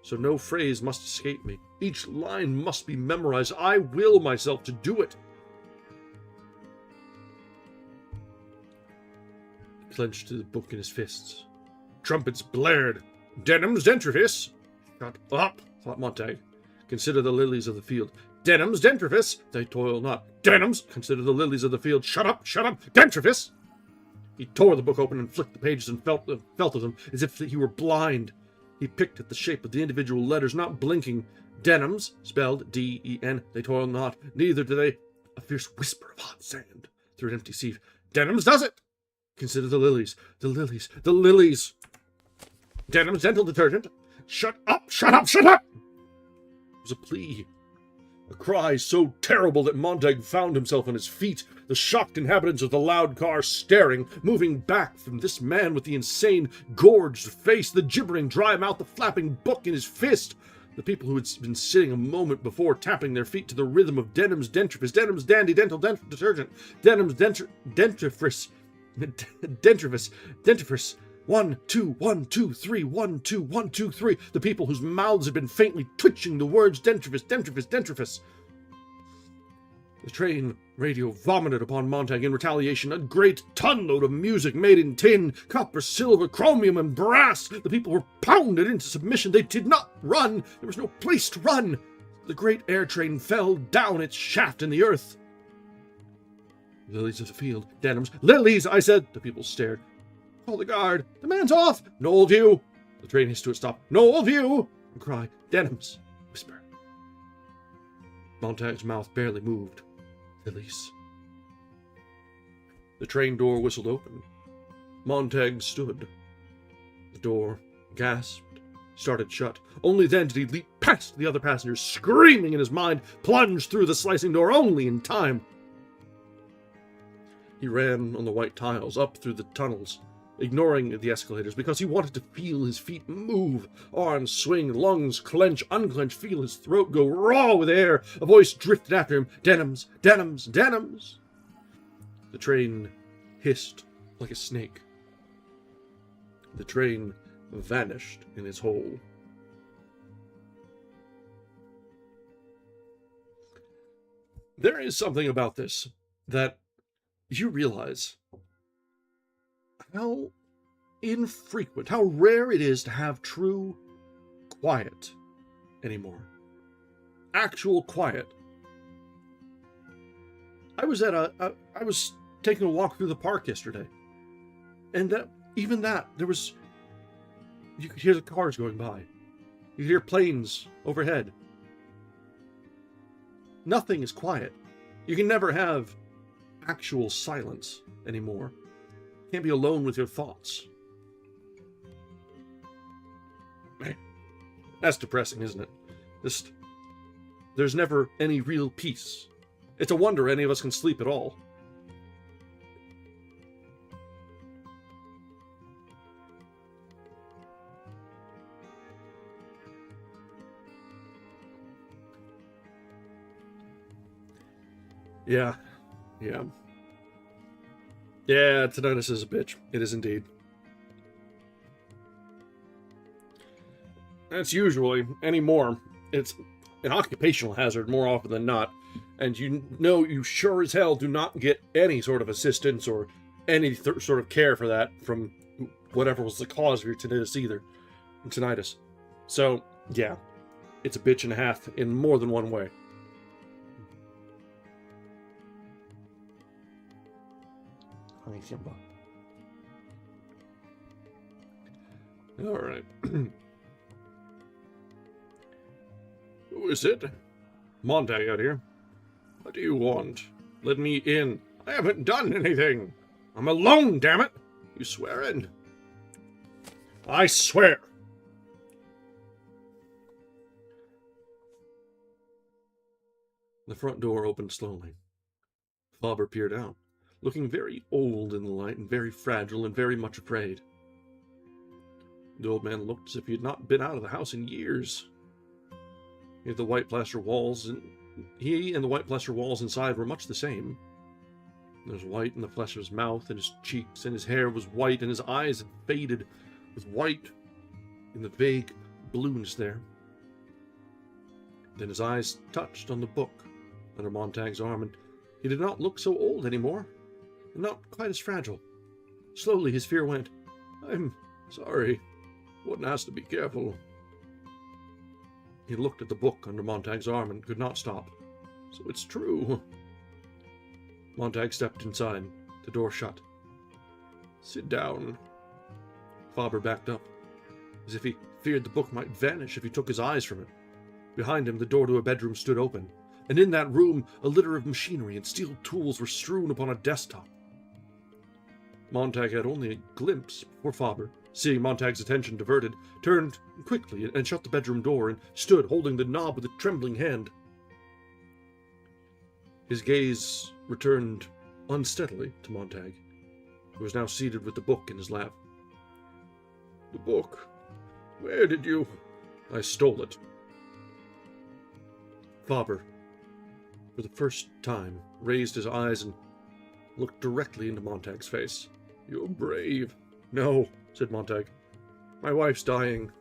So no phrase must escape me. Each line must be memorized. I will myself to do it. He clenched the book in his fists. Trumpets blared. Denham's dentrifice. Shut Up. thought Montague. Consider the lilies of the field. Denham's dentrifice. They toil not. Denham's. Consider the lilies of the field. Shut up. Dentrifice. He tore the book open and flicked the pages and felt of them as if he were blind. He picked at the shape of the individual letters, not blinking. Denham's, spelled D-E-N. They toil not, neither do they. A fierce whisper of hot sand through an empty sieve. Denham's does it. Consider the lilies, the lilies, the lilies. Denham's dental detergent. Shut up. It was a plea. A cry so terrible that Montague found himself on his feet, the shocked inhabitants of the loud car staring, moving back from this man with the insane, gorged face, the gibbering dry mouth, the flapping book in his fist. The people who had been sitting a moment before tapping their feet to the rhythm of Denham's dentrifice, Denham's dandy dental detergent, Denham's dentrifice, 1, 2, 1, 2, 3, 1, 2, 1, 2, 3. The people whose mouths had been faintly twitching the words dentrifice. The train radio vomited upon Montague in retaliation a great ton-load of music made in tin, copper, silver, chromium, and brass. The people were pounded into submission. They did not run. There was no place to run. The great air train fell down its shaft in the earth. Lilies of the field. Denham's. Lilies, I said. The people stared. Call the guard. The man's off. Knoll view. The train hissed to a stop. Knoll view. And cry. Denham's. Whisper. Montague's mouth barely moved. Lilies. The train door whistled open. Montague stood. The door gasped, started shut. Only then did he leap past the other passengers, screaming in his mind, plunged through the slicing door only in time. He ran on the white tiles, up through the tunnels, ignoring the escalators because he wanted to feel his feet move, arms swing, lungs clench, unclench, feel his throat go raw with air. A voice drifted after him. Denham's. The train hissed like a snake. The train vanished in its hole. There is something about this that you realize how infrequent, how rare it is to have true quiet anymore. Actual quiet. I was taking a walk through the park yesterday, and there was, you could hear the cars going by. You could hear planes overhead. Nothing is quiet. You can never have actual silence anymore. You can't be alone with your thoughts. Man, that's depressing, isn't it? There's never any real peace. It's a wonder any of us can sleep at all. Yeah. Yeah, tinnitus is a bitch. It is indeed. That's usually, anymore, it's an occupational hazard more often than not. And you sure as hell do not get any sort of assistance or any sort of care for that from whatever was the cause of your tinnitus. So, yeah, it's a bitch and a half in more than one way. All right. Who is it? Montague out here. What do you want? Let me in. I haven't done anything. I'm alone, damn it. You swearing? I swear. The front door opened slowly. Faber peered out, looking very old in the light and very fragile and very much afraid. The old man looked as if he had not been out of the house in years. He and the white plaster walls inside were much the same. There was white in the flesh of his mouth and his cheeks, and his hair was white, and his eyes had faded with white in the vague blueness there. Then his eyes touched on the book under Montag's arm, and he did not look so old anymore, and not quite as fragile. Slowly his fear went. "I'm sorry. One has to be careful." He looked at the book under Montag's arm and could not stop. "So it's true." Montag stepped inside, the door shut. "Sit down." Faber backed up, as if he feared the book might vanish if he took his eyes from it. Behind him, the door to a bedroom stood open, and in that room a litter of machinery and steel tools were strewn upon a desktop. Montag had only a glimpse before Faber, seeing Montag's attention diverted, turned quickly and shut the bedroom door and stood holding the knob with a trembling hand. His gaze returned unsteadily to Montag, who was now seated with the book in his lap. "The book? Where did you—" "I stole it." Faber, for the first time, raised his eyes and looked directly into Montag's face. "You're brave." "No," said Montag. "My wife's dying.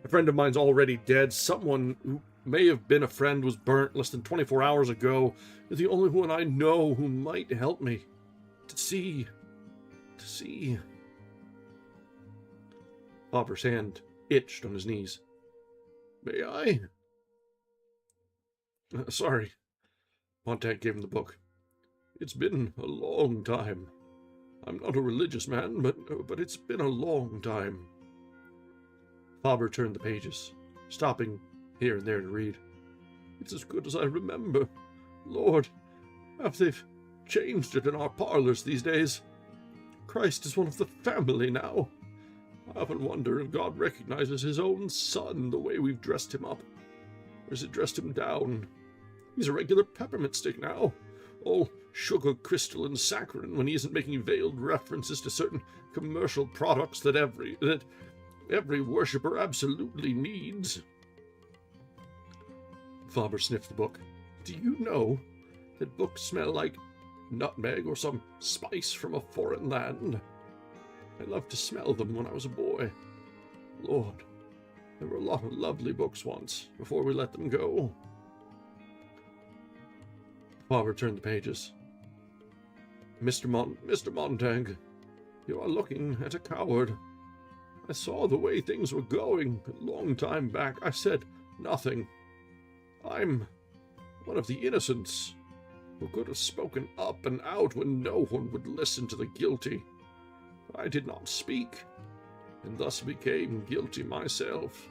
A friend of mine's already dead. Someone who may have been a friend was burnt less than 24 hours ago. You're the only one I know who might help me. To see. Faber's hand itched on his knees. "May I?" Sorry." Montag gave him the book. "It's been a long time. I'm not a religious man, but it's been a long time." Faber turned the pages, stopping here and there to read. "It's as good as I remember. Lord, have they changed it in our parlors these days? Christ is one of the family now. I often wonder if God recognizes his own son the way we've dressed him up. Or has it dressed him down? He's a regular peppermint stick now, all sugar, crystal, and saccharin, when he isn't making veiled references to certain commercial products that every worshipper absolutely needs." Faber sniffed the book. "Do you know that books smell like nutmeg or some spice from a foreign land? I loved to smell them when I was a boy. Lord, there were a lot of lovely books once, before we let them go." Faber turned the pages. Mr. Montag, you are looking at a coward. I saw the way things were going a long time back. I said nothing. I'm one of the innocents who could have spoken up and out when no one would listen to the guilty. I did not speak, and thus became guilty myself.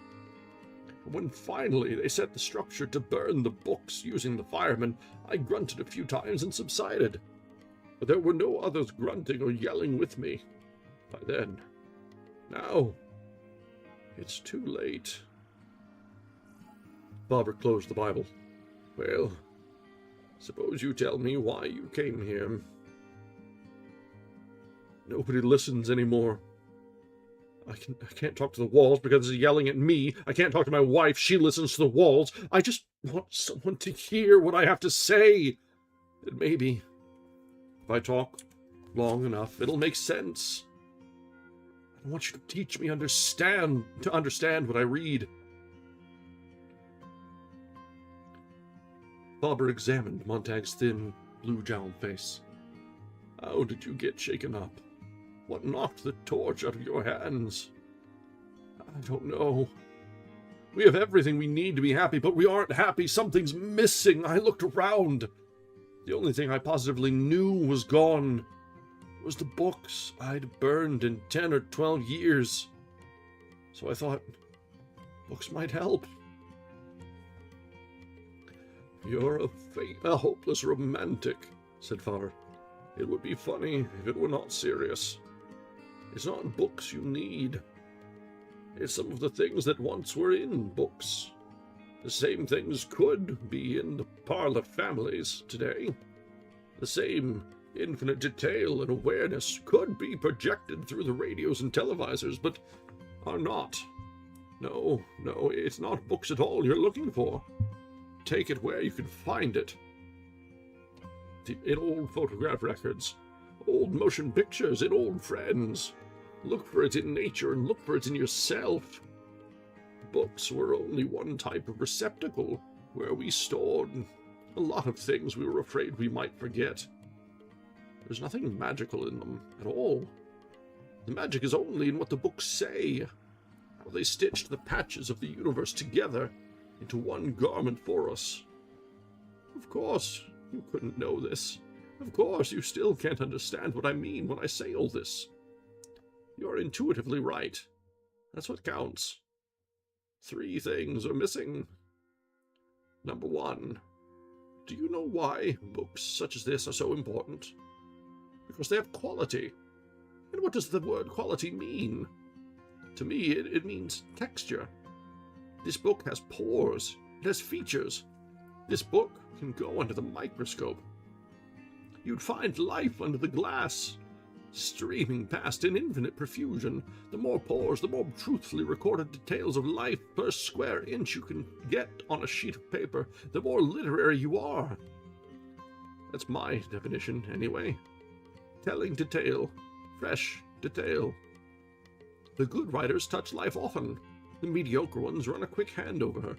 When finally they set the structure to burn the books using the firemen, I grunted a few times and subsided. But there were no others grunting or yelling with me by then. Now, it's too late. Faber closed the Bible. "Well, suppose you tell me why you came here." "Nobody listens anymore. I can't talk to the walls because they're yelling at me. I can't talk to my wife. She listens to the walls. I just want someone to hear what I have to say. And maybe, if I talk long enough, it'll make sense. I want you to teach me to understand what I read." Faber examined Montag's thin, blue-jowled face. "How did you get shaken up? What knocked the torch out of your hands?" "I don't know. We have everything we need to be happy, but we aren't happy. Something's missing. I looked around. The only thing I positively knew was gone was the books I'd burned in 10 or 12 years. So I thought books might help." "You're a hopeless romantic," said Faber. "It would be funny if it were not serious. It's not books you need. It's some of the things that once were in books. The same things could be in the parlor families today. The same infinite detail and awareness could be projected through the radios and televisors, but are not. No, it's not books at all you're looking for. Take it where you can find it. In old photograph records, old motion pictures, in old friends. Look for it in nature and look for it in yourself. Books were only one type of receptacle where we stored a lot of things we were afraid we might forget. There's nothing magical in them at all. The magic is only in what the books say, how they stitched the patches of the universe together into one garment for us. Of course, you couldn't know this. Of course, you still can't understand what I mean when I say all this. You're intuitively right. That's what counts. 3 things are missing. Number 1. Do you know why books such as this are so important? Because they have quality. And what does the word quality mean? To me, it means texture. This book has pores. It has features. This book can go under the microscope. You'd find life under the glass, streaming past in infinite profusion. The more pores, the more truthfully recorded details of life per square inch you can get on a sheet of paper, the more literary you are. That's my definition, anyway. Telling detail. Fresh detail. The good writers touch life often. The mediocre ones run a quick hand over her.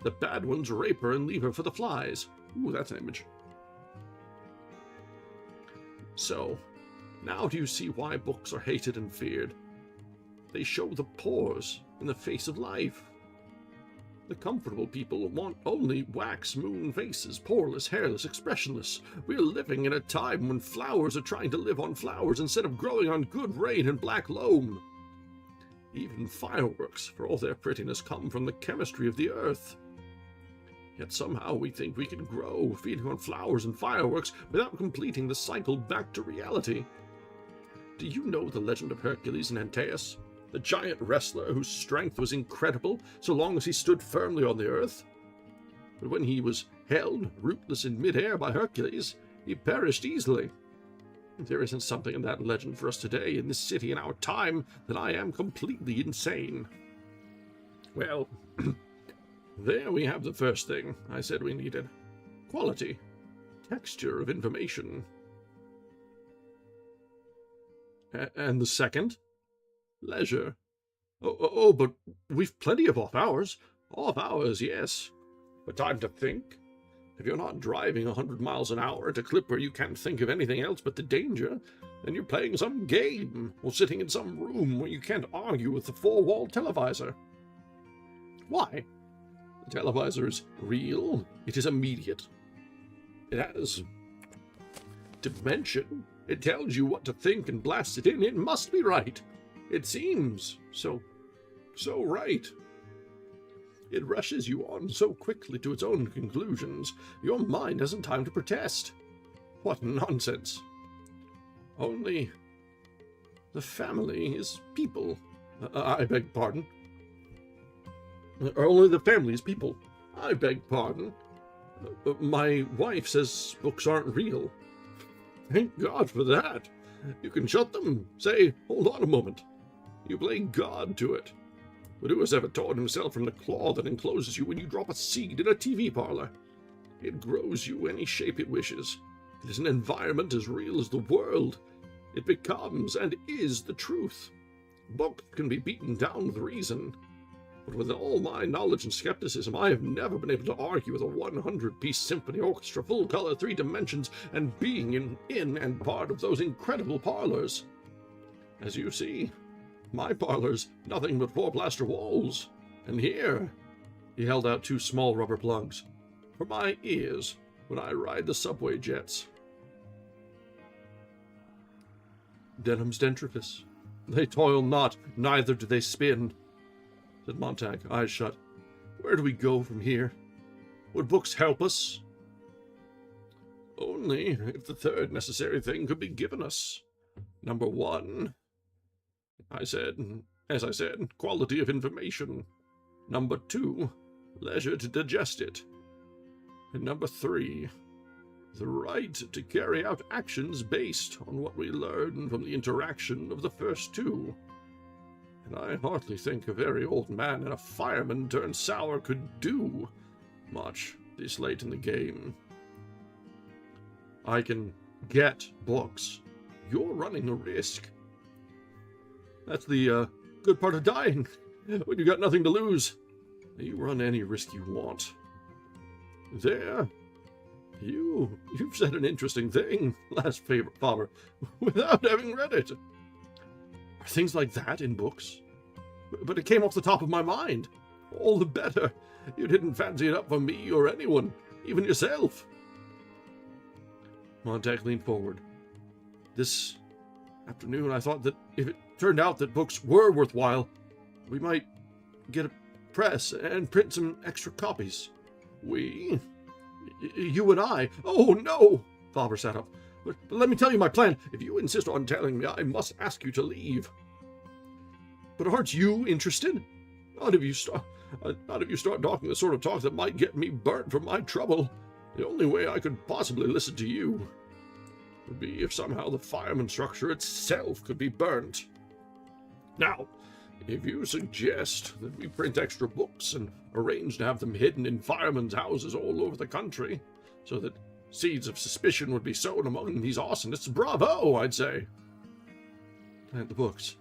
The bad ones rape her and leave her for the flies. Ooh, that's an image. So, now do you see why books are hated and feared? They show the pores in the face of life. The comfortable people want only wax moon faces, poreless, hairless, expressionless. We're living in a time when flowers are trying to live on flowers instead of growing on good rain and black loam. Even fireworks, for all their prettiness, come from the chemistry of the earth. Yet somehow we think we can grow, feeding on flowers and fireworks, without completing the cycle back to reality. Do you know the legend of Hercules and Antaeus? The giant wrestler whose strength was incredible so long as he stood firmly on the earth? But when he was held rootless in midair by Hercules, he perished easily. If there isn't something in that legend for us today, in this city, in our time, then I am completely insane. Well, there we have the first thing I said we needed. Quality. Texture of information. And the second? Leisure. Oh, but we've plenty of off hours. Off hours, yes. But time to think. If you're not driving 100 miles an hour at a clip where you can't think of anything else but the danger, then you're playing some game, or sitting in some room where you can't argue with the 4-wall televisor. Why? The televisor is real. It is immediate. It has dimension. It tells you what to think and blasts it in. It must be right. It seems so right. It rushes you on so quickly to its own conclusions, your mind hasn't time to protest. What nonsense. Only the family is people. I beg pardon. Only the family is people. I beg pardon. My wife says books aren't real. Thank God for that. You can shut them. Say, hold on a moment. You play God to it. But who has ever torn himself from the claw that encloses you when you drop a seed in a TV parlor? It grows you any shape it wishes. It is an environment as real as the world. It becomes and is the truth. Books can be beaten down with reason. But with all my knowledge and skepticism, I have never been able to argue with a 100-piece symphony orchestra, full color, 3 dimensions, and being in and part of those incredible parlors. As you see, my parlor's nothing but 4 plaster walls. And here, he held out 2 small rubber plugs, for my ears when I ride the subway jets. Denham's dentrifice. They toil not, neither do they spin, said Montag, eyes shut. Where do we go from here? Would books help us? Only if the third necessary thing could be given us. Number 1, as I said, quality of information. Number 2, leisure to digest it. And number 3, the right to carry out actions based on what we learn from the interaction of the first 2. And I hardly think a very old man and a fireman turned sour could do much this late in the game. I can get books, you're running a risk. That's the good part of dying, when you got nothing to lose. You run any risk you want. There. You've said an interesting thing, last favorite Father, without having read it. Are things like that in books? But it came off the top of my mind. All the better. You didn't fancy it up for me or anyone, even yourself. Montag leaned forward. This afternoon I thought that if it turned out that books were worthwhile, we might get a press and print some extra copies. We? You and I? Oh, no! Faber sat up. But let me tell you my plan. If you insist on telling me, I must ask you to leave. But aren't you interested? Not if you start talking the sort of talk that might get me burnt from my trouble. The only way I could possibly listen to you would be if somehow the fireman structure itself could be burnt. Now, if you suggest that we print extra books and arrange to have them hidden in firemen's houses all over the country, so that seeds of suspicion would be sown among these arsonists, bravo, I'd say. Plant the books,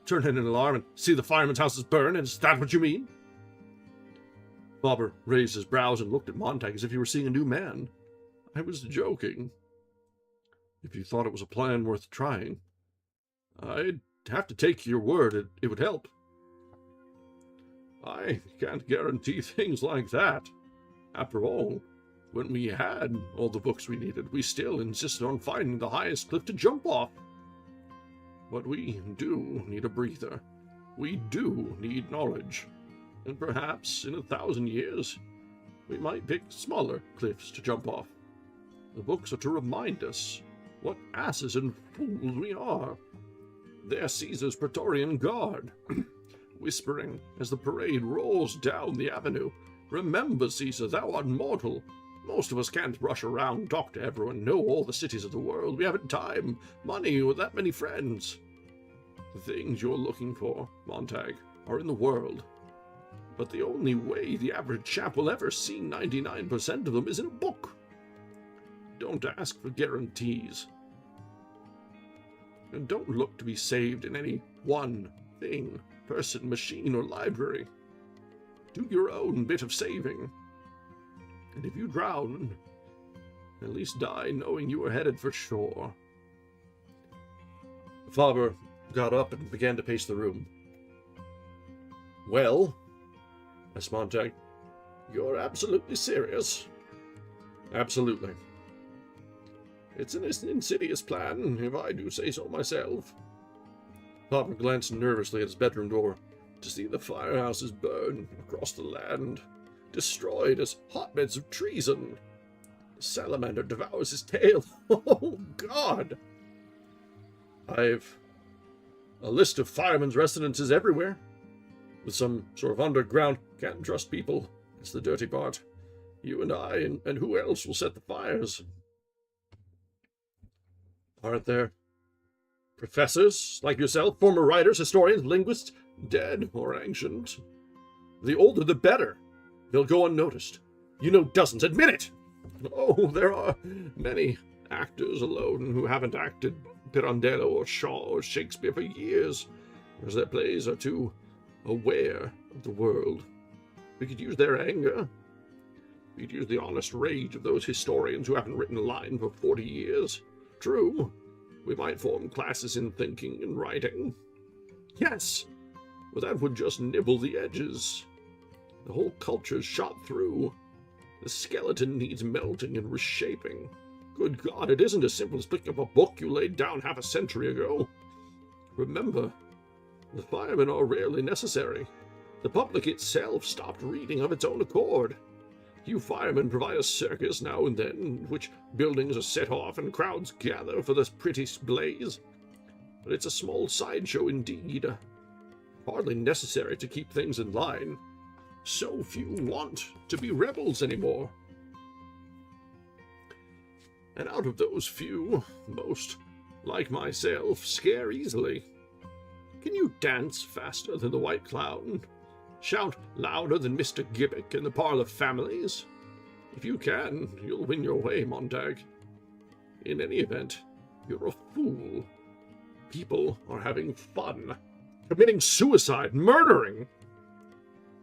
turn in an alarm, and see the firemen's houses burn, is that what you mean? Bobber raised his brows and looked at Montag as if he were seeing a new man. I was joking. If you thought it was a plan worth trying, I'd have to take your word it would help. I can't guarantee things like that. After all, when we had all the books we needed, we still insisted on finding the highest cliff to jump off. But we do need a breather. We do need knowledge. And perhaps in 1,000 years, we might pick smaller cliffs to jump off. The books are to remind us what asses and fools we are. They're Caesar's Praetorian Guard, whispering as the parade rolls down the avenue. Remember, Caesar, thou art mortal. Most of us can't rush around, talk to everyone, know all the cities of the world. We haven't time, money, or that many friends. The things you're looking for, Montag, are in the world. But the only way the average chap will ever see 99% of them is in a book. Don't ask for guarantees. And don't look to be saved in any one thing, person, machine, or library. Do your own bit of saving. And if you drown, at least die knowing you are headed for shore. Faber got up and began to pace the room. Well, asked Montag, you're absolutely serious? Absolutely. It's an insidious plan, if I do say so myself. Faber glanced nervously at his bedroom door to see the firehouses burn across the land, destroyed as hotbeds of treason. The salamander devours his tail. Oh, God! I've a list of firemen's residences everywhere, with some sort of underground, can't trust people. It's the dirty part. You and I, and who else will set the fires? Aren't there professors like yourself, former writers, historians, linguists, dead or ancient? The older the better. They'll go unnoticed. You know dozens. Admit it! Oh, there are many actors alone who haven't acted Pirandello or Shaw or Shakespeare for years, because their plays are too aware of the world. We could use their anger. We could use the honest rage of those historians who haven't written a line for 40 years. True, we might form classes in thinking and writing. Yes, but that would just nibble the edges. The whole culture's shot through. The skeleton needs melting and reshaping. Good God, it isn't as simple as picking up a book you laid down half a century ago. Remember, the firemen are rarely necessary. The public itself stopped reading of its own accord. You firemen provide a circus now and then, in which buildings are set off and crowds gather for this pretty blaze. But it's a small sideshow indeed. Hardly necessary to keep things in line. So few want to be rebels anymore. And out of those few, most, like myself, scare easily. Can you dance faster than the White Clown? Shout louder than Mr. Gibbick in the Parlor Families? If you can, you'll win your way, Montag. In any event, You're a fool. People are having fun. Committing suicide, murdering.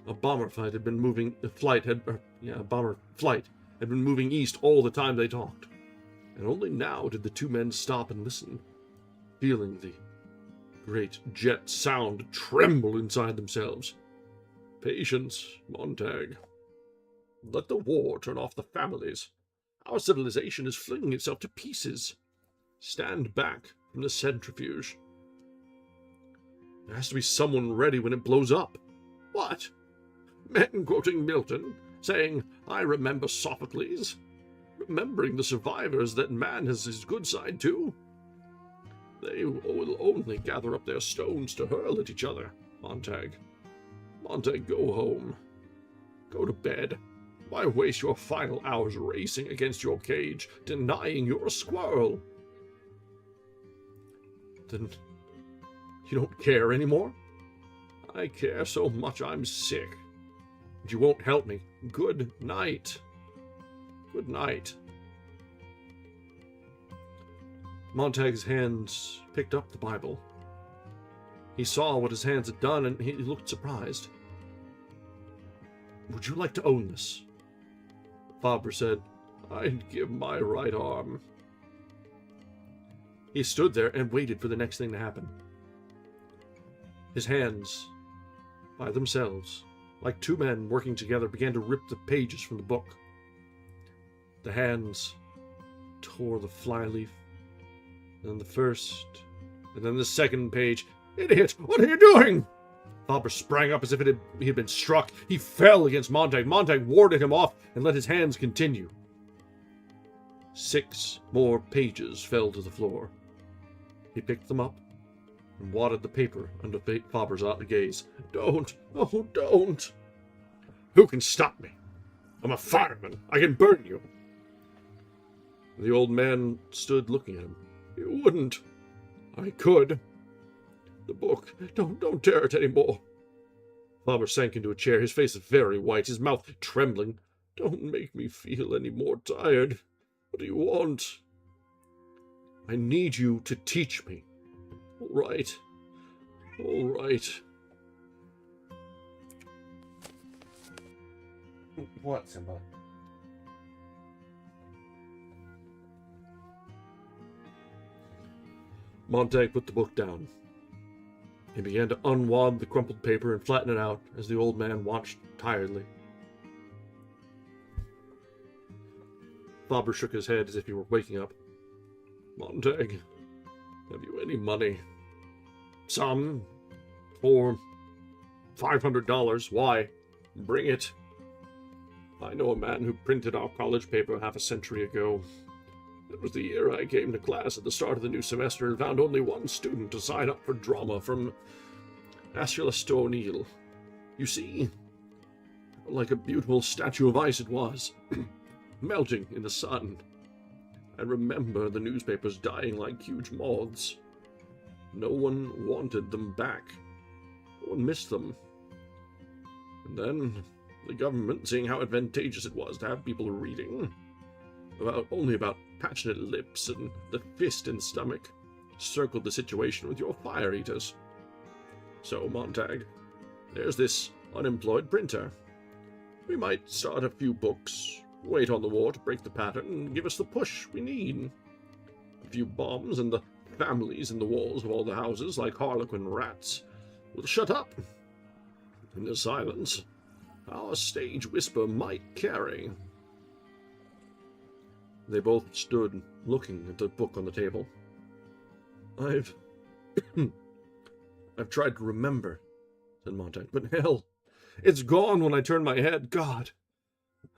A bomber flight had been moving east all the time they talked. And only now did the two men stop and listen, feeling the great jet sound tremble inside themselves. Patience, Montag. Let the war turn off the families. Our civilization is flinging itself to pieces. Stand back from the centrifuge. There has to be someone ready when it blows up. What? Men quoting Milton, saying, I remember Sophocles, remembering the survivors that man has his good side too. They will only gather up their stones to hurl at each other, Montag. Montag, go home. Go to bed. Why waste your final hours racing against your cage, denying you're a squirrel? Then you don't care anymore? I care so much I'm sick. But you won't help me. Good night. Good night. Montag's hands picked up the Bible. He saw what his hands had done, and he looked surprised. Would you like to own this? Fabre said, I'd give my right arm. He stood there and waited for the next thing to happen. His hands, by themselves, like two men working together, began to rip the pages from the book. The hands tore the flyleaf, and then the first, and then the second page. Idiot! What are you doing? Fabre sprang up as if he had been struck. He fell against Montag. Montag warded him off and let his hands continue. 6 more pages fell to the floor. He picked them up and wadded the paper under Fabre's gaze. Don't! Oh, don't! Who can stop me? I'm a fireman. I can burn you. The old man stood looking at him. You wouldn't. I could. The book. Don't tear it anymore. Fabre sank into a chair, his face very white, his mouth trembling. Don't make me feel any more tired. What do you want? I need you to teach me. All right. All right. What, Simba? Montag put the book down. He began to unwad the crumpled paper and flatten it out as the old man watched tiredly. Fabre shook his head as if he were waking up. Montag, have you any money? Some. For $500. Why? Bring it. I know a man who printed our college paper half a century ago. It was the year I came to class at the start of the new semester and found only one student to sign up for drama from Ashurst O'Neill. You see, like a beautiful statue of ice it was, melting in the sun. I remember the newspapers dying like huge moths. No one wanted them back. No one missed them. And then the government, seeing how advantageous it was to have people reading, only about passionate lips and the fist and stomach, circled the situation with your fire eaters. So, Montag, there's this unemployed printer. We might start a few books, wait on the war to break the pattern, and give us the push we need. A few bombs and the families in the walls of all the houses, like harlequin rats, will shut up. In the silence, our stage whisper might carry. They both stood, looking at the book on the table. I've tried to remember, said Montag, but hell, it's gone when I turn my head. God,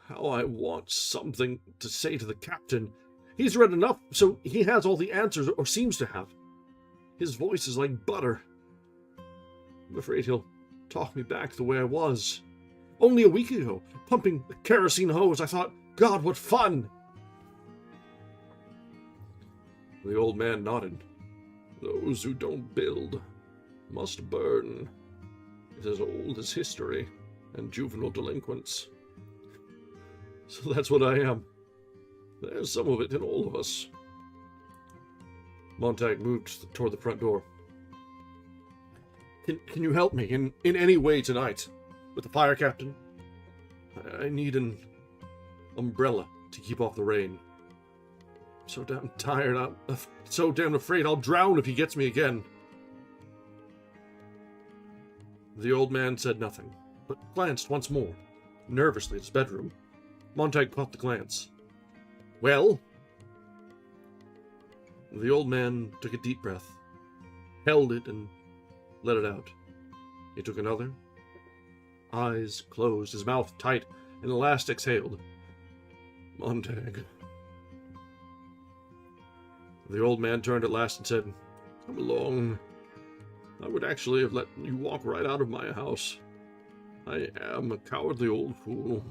how I want something to say to the captain. He's read enough, so he has all the answers, or seems to have. His voice is like butter. I'm afraid he'll talk me back the way I was. Only a week ago, pumping the kerosene hose, I thought, God, what fun! The old man nodded. Those who don't build must burn. It's as old as history and juvenile delinquents. So that's what I am. There's some of it in all of us. Montag moved toward the front door. Can you help me in any way tonight? With the fire, Captain? I need an umbrella to keep off the rain. I'm so damn tired. I'm so damn afraid I'll drown if he gets me again. The old man said nothing, but glanced once more, nervously at his bedroom. Montag caught the glance. Well? The old man took a deep breath, held it, and let it out. He took another. Eyes closed, his mouth tight, and the last exhaled. Montag. The old man turned at last and said, Come along. I would actually have let you walk right out of my house. I am a cowardly old fool.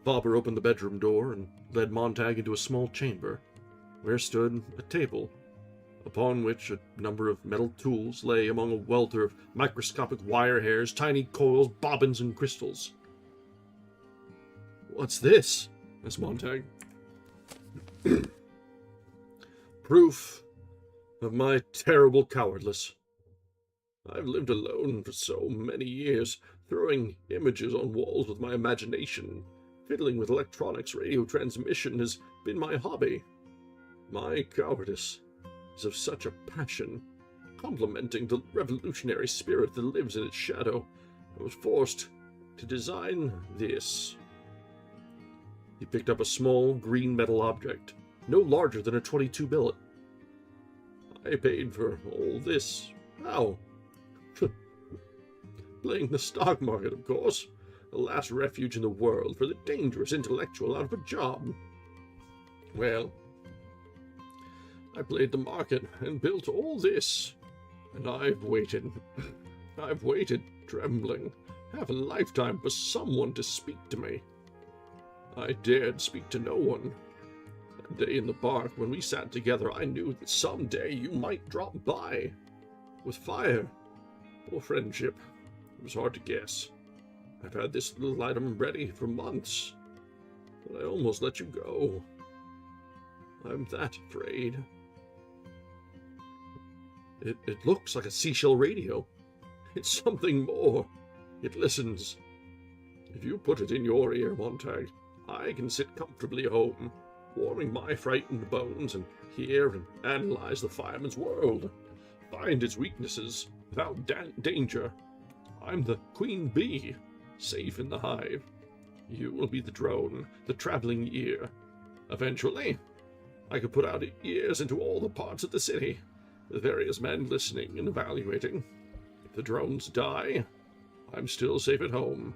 Bobber opened the bedroom door and led Montag into a small chamber, where stood a table, upon which a number of metal tools lay among a welter of microscopic wire hairs, tiny coils, bobbins, and crystals. What's this? asked Montag. Proof of my terrible cowardice. I've lived alone for so many years, throwing images on walls with my imagination. Fiddling with electronics, radio transmission has been my hobby. My cowardice is of such a passion, complementing the revolutionary spirit that lives in its shadow. I was forced to design this. He picked up a small green metal object, no larger than a .22 billet. I paid for all this. How? Playing the stock market, of course. The last refuge in the world for the dangerous intellectual out of a job. Well, I played the market and built all this, and I've waited. I've waited, trembling, half a lifetime for someone to speak to me. I dared speak to no one. That day in the park, when we sat together, I knew that someday you might drop by. With fire, or friendship. It was hard to guess. I've had this little item ready for months, but I almost let you go. I'm that afraid. It looks like a seashell radio. It's something more. It listens. If you put it in your ear, Montag, I can sit comfortably home, warming my frightened bones, and hear and analyze the fireman's world. Find its weaknesses without danger. I'm the queen bee, safe in the hive. You will be the drone, the traveling ear. Eventually, I could put out ears into all the parts of the city, with various men listening and evaluating. If the drones die, I'm still safe at home,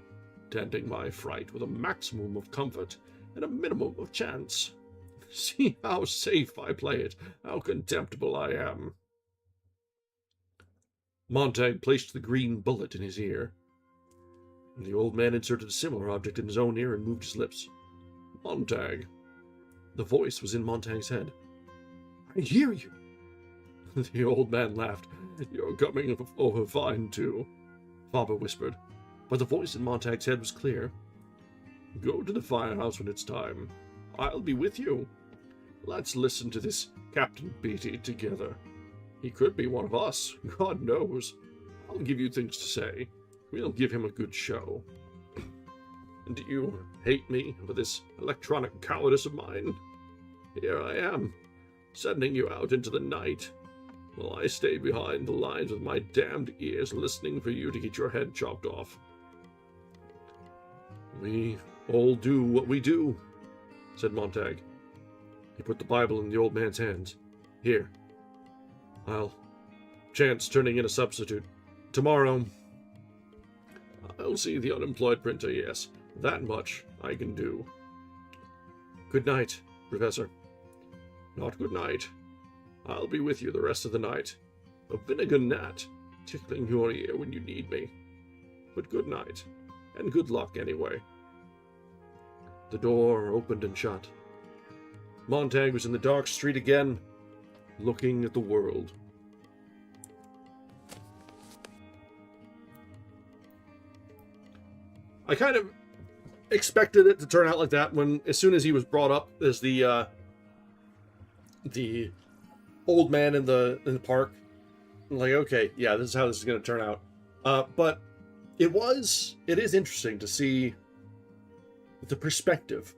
tending my fright with a maximum of comfort and a minimum of chance. See how safe I play it, how contemptible I am. Montag placed the green bullet in his ear. The old man inserted a similar object in his own ear and moved his lips. Montag. The voice was in Montag's head. I hear you. The old man laughed. You're coming over fine, too, Faber whispered, but the voice in Montag's head was clear. Go to the firehouse when it's time. I'll be with you. Let's listen to this Captain Beatty together. He could be one of us, God knows. I'll give you things to say. We'll give him a good show. And do you hate me for this electronic cowardice of mine? Here I am, sending you out into the night, while I stay behind the lines with my damned ears listening for you to get your head chopped off. We all do what we do, said Montag. He put the Bible in the old man's hands. Here. I'll chance turning in a substitute. Tomorrow. I'll see the unemployed printer, yes. That much I can do. Good night, Professor. Not good night. I'll be with you the rest of the night. A vinegar gnat, tickling your ear when you need me. But good night, and good luck anyway. The door opened and shut. Montag was in the dark street again, looking at the world. I kind of expected it to turn out like that when, as soon as he was brought up as the the old man in the park. I'm like, okay, yeah, this is how this is going to turn out. But it is interesting to see the perspective.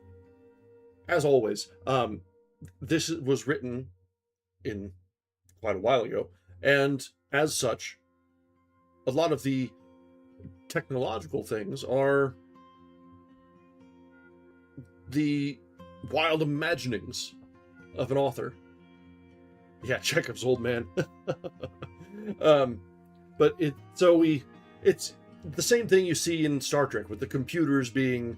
As always, this was written in quite a while ago, and as such, a lot of the technological things are the wild imaginings of an author. Yeah, Chekhov's old man. But it's the same thing you see in Star Trek with the computers being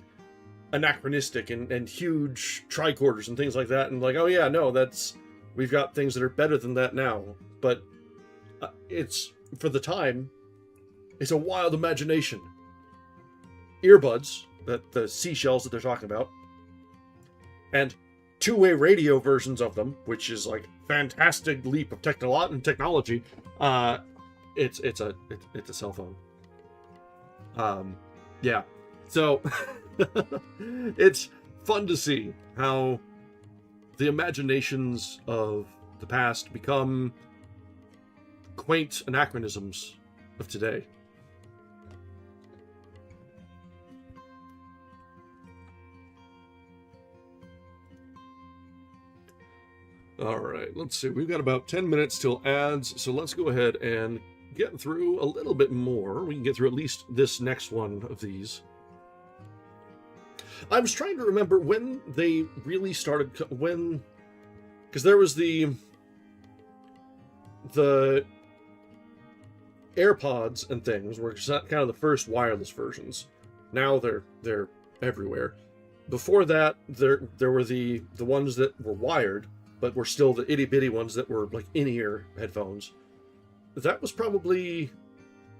anachronistic and huge tricorders and things like that, and like, oh yeah, no, we've got things that are better than that now. But it's, for the time, it's a wild imagination. Earbuds, the seashells that they're talking about, and two-way radio versions of them, which is like fantastic leap of technology. It's a cell phone. Yeah. So it's fun to see how the imaginations of the past become quaint anachronisms of today. All right, let's see. We've got about 10 minutes till ads, so let's go ahead and get through a little bit more. We can get through at least this next one of these. I was trying to remember when they really started, because there was the AirPods and things were kind of the first wireless versions. Now they're everywhere. Before that, there were the ones that were wired, but were still the itty bitty ones that were like in-ear headphones. That was probably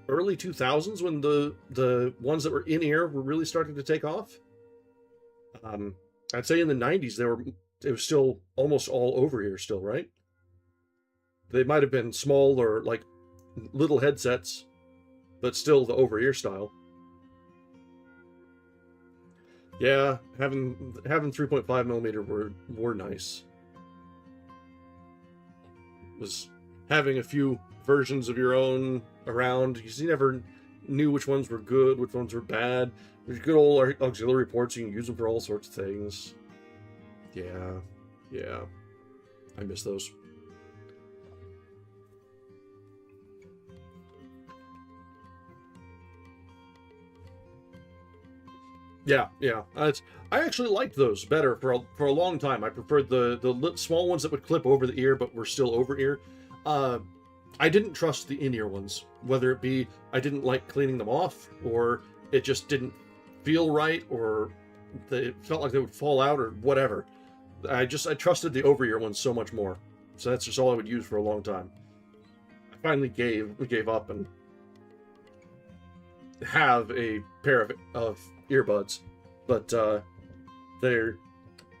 early 2000s when the ones that were in-ear were really starting to take off. I'd say in the 90s it was still almost all over-ear still, right? They might have been small or like little headsets, but still the over-ear style. Yeah, having 3.5 millimeter were nice. Was having a few versions of your own around, because you never knew which ones were good, which ones were bad. There's good old auxiliary ports, you can use them for all sorts of things. Yeah. I miss those. Yeah. I actually liked those better for a long time. I preferred the small ones that would clip over the ear but were still over ear. I didn't trust the in-ear ones, whether it be I didn't like cleaning them off, or it just didn't feel right, or it felt like they would fall out, or whatever. I trusted the over-ear ones so much more. So that's just all I would use for a long time. I finally gave up and have a pair of earbuds, but there's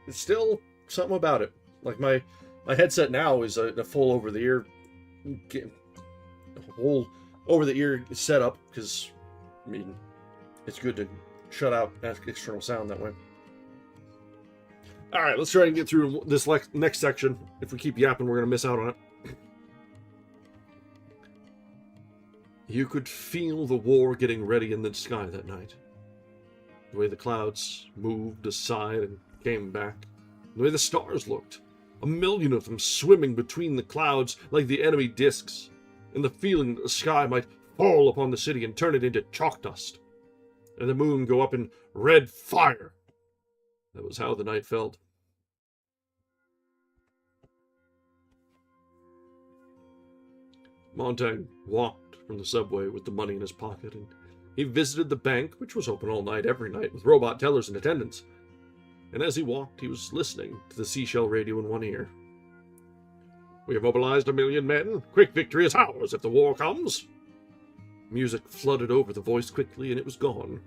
still something about it. Like my headset now is a full over-the-ear, whole over-the-ear setup, because I mean it's good to shut out external sound that way. All right, let's try and get through this next section. If we keep yapping, we're gonna miss out on it. You could feel the war getting ready in the sky that night. The way the clouds moved aside and came back. The way the stars looked. 1 million of them swimming between the clouds like the enemy discs. And the feeling that the sky might fall upon the city and turn it into chalk dust. And the moon go up in red fire. That was how the night felt. Montaigne walked from the subway with the money in his pocket, and he visited the bank, which was open all night, every night, with robot tellers in attendance. And as he walked, he was listening to the seashell radio in one ear. We have mobilized 1 million men. Quick victory is ours if the war comes. Music flooded over the voice quickly, and it was gone.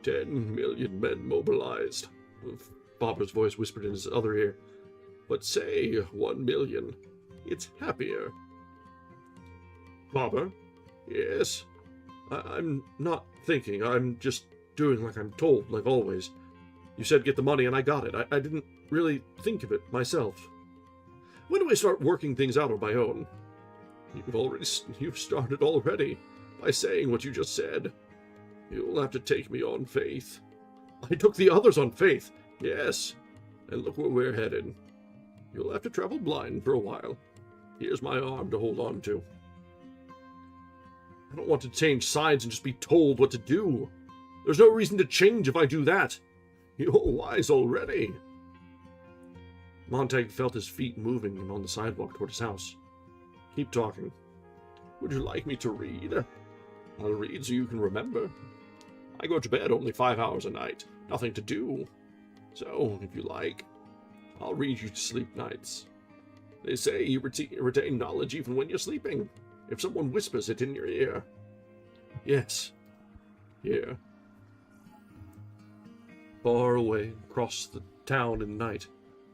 10 million men mobilized, Bobber's voice whispered in his other ear. But say 1 million. It's happier. Bobber? Yes? I'm not thinking. I'm just doing like I'm told, like always. You said get the money, and I got it. I didn't really think of it myself. When do I start working things out on my own? You've started already by saying what you just said. You'll have to take me on faith. I took the others on faith, yes, and look where we're headed. You'll have to travel blind for a while. Here's my arm to hold on to. I don't want to change sides and just be told what to do. There's no reason to change if I do that. You're wise already. Montag felt his feet moving on the sidewalk toward his house. Keep talking. Would you like me to read? I'll read so you can remember. I go to bed only 5 hours a night. Nothing to do. So, if you like, I'll read you to sleep nights. They say you retain knowledge even when you're sleeping, if someone whispers it in your ear. Yes. Here. Far away, across the town in the night,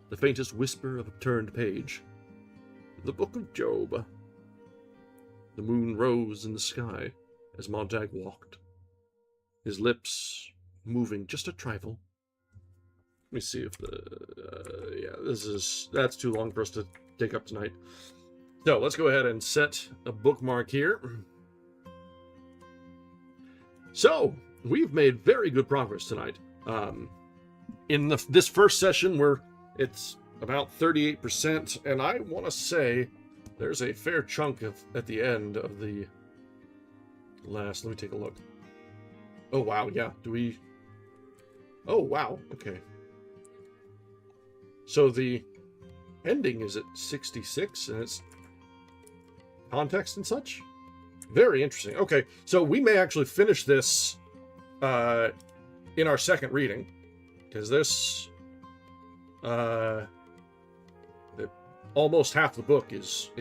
the faintest whisper of a turned page. The Book of Job. The moon rose in the sky as Montag walked, his lips moving just a trifle. Let me see if that's too long for us to take up tonight. So let's go ahead and set a bookmark here. So we've made very good progress tonight. In this first session, it's about 38%, and I want to say there's a fair chunk at the end of the last. Let me take a look. Oh wow, yeah. Oh wow, okay. So the ending is at 66, and it's context and such. Very interesting. Okay, so we may actually finish this in our second reading, because this almost half the book is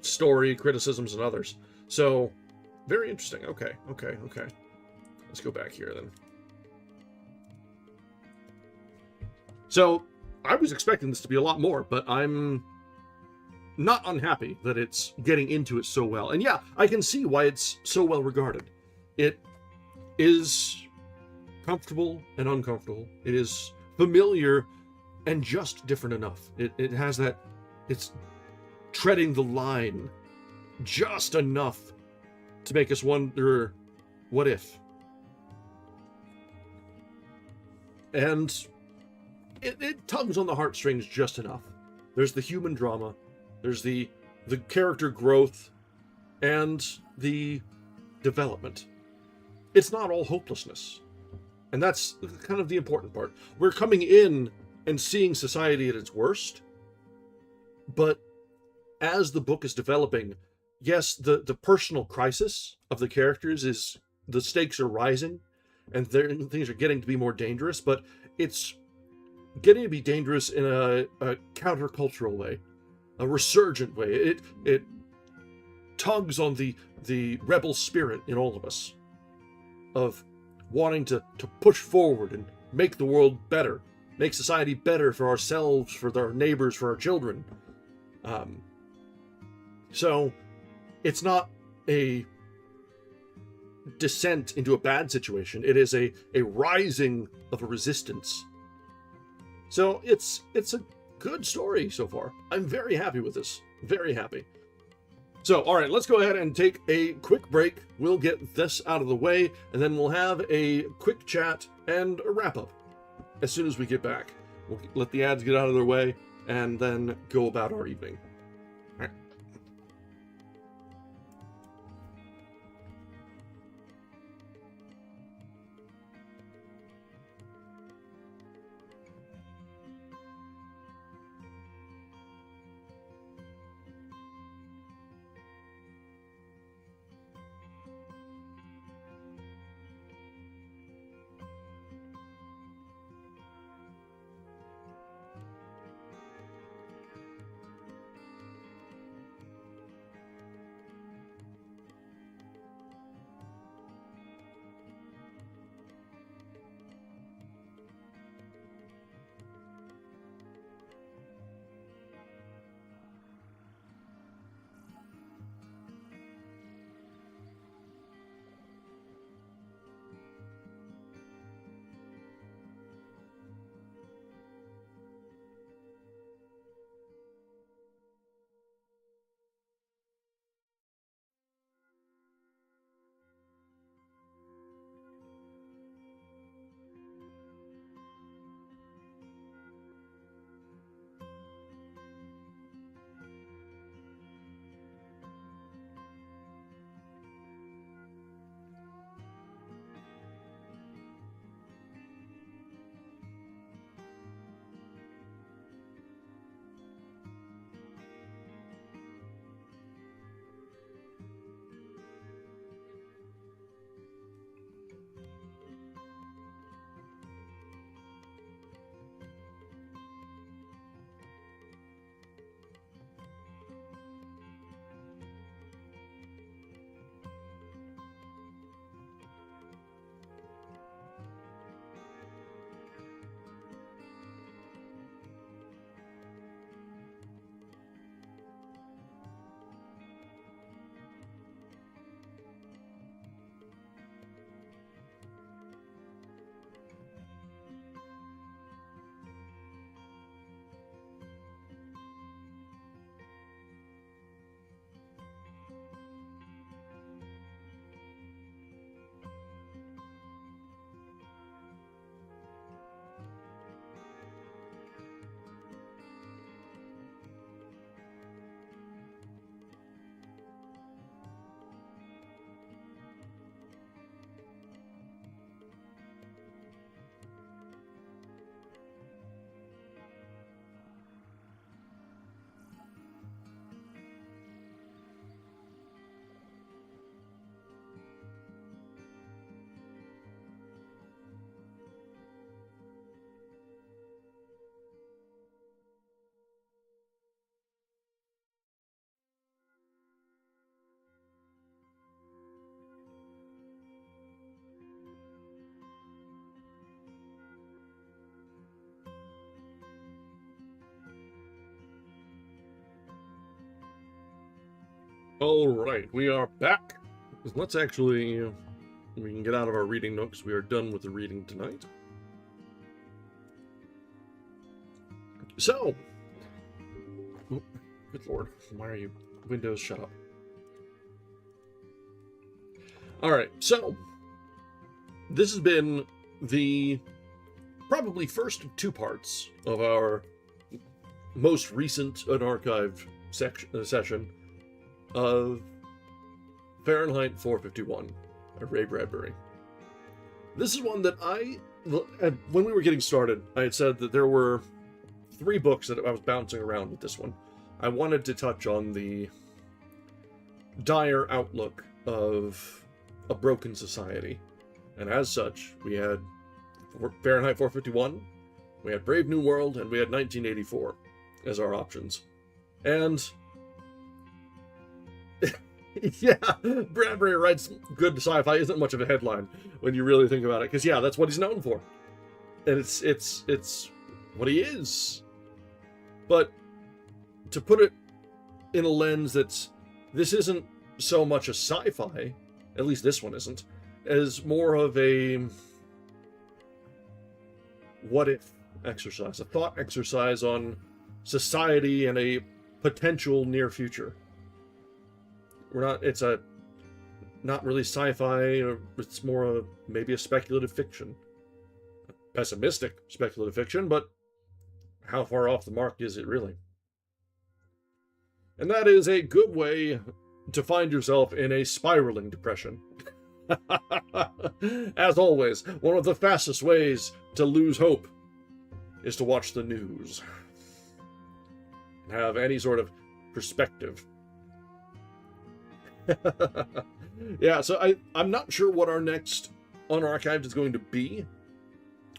story, criticisms, and others. So very interesting. Okay. Let's go back here then. So I was expecting this to be a lot more, but I'm not unhappy that it's getting into it so well. And yeah, I can see why it's so well regarded. It is comfortable and uncomfortable. It is familiar and just different enough. It has that, it's treading the line just enough to make us wonder, what if? And it tugs on the heartstrings just enough. There's the human drama, there's the character growth, and the development. It's not all hopelessness. And that's kind of the important part. We're coming in and seeing society at its worst, but as the book is developing, yes, the personal crisis of the characters is, the stakes are rising, and things are getting to be more dangerous, but it's getting to be dangerous in a countercultural way, a resurgent way. It tugs on the rebel spirit in all of us, of wanting to push forward and make the world better, make society better for ourselves, for our neighbors, for our children. So it's not a descent into a bad situation. It is a rising of a resistance. So it's a good story so far. I'm very happy with this. Very happy. So, all right, let's go ahead and take a quick break. We'll get this out of the way, and then we'll have a quick chat and a wrap-up as soon as we get back. We'll let the ads get out of their way, and then go about our evening. All right. All right, we are back. Let's actually, we can get out of our reading nooks. We are done with the reading tonight. So, oh, good lord, why are you, Windows, shut up. All right, so, this has been the probably first of two parts of our most recent unarchived session of Fahrenheit 451 by Ray Bradbury. This is one that when we were getting started, I had said that there were 3 books that I was bouncing around with this one. I wanted to touch on the dire outlook of a broken society. And as such, we had Fahrenheit 451, we had Brave New World, and we had 1984 as our options. And yeah, Bradbury writes good sci-fi isn't much of a headline when you really think about it, because yeah, that's what he's known for, and it's what he is. But to put it in a lens this isn't so much a sci-fi, at least this one isn't, as more of a what-if exercise, a thought exercise on society and a potential near future. It's not really sci-fi, it's more maybe a speculative fiction. Pessimistic speculative fiction, but how far off the mark is it really? And that is a good way to find yourself in a spiraling depression. As always, one of the fastest ways to lose hope is to watch the news. Have any sort of perspective. Yeah, so I'm not sure what our next Unarchived is going to be.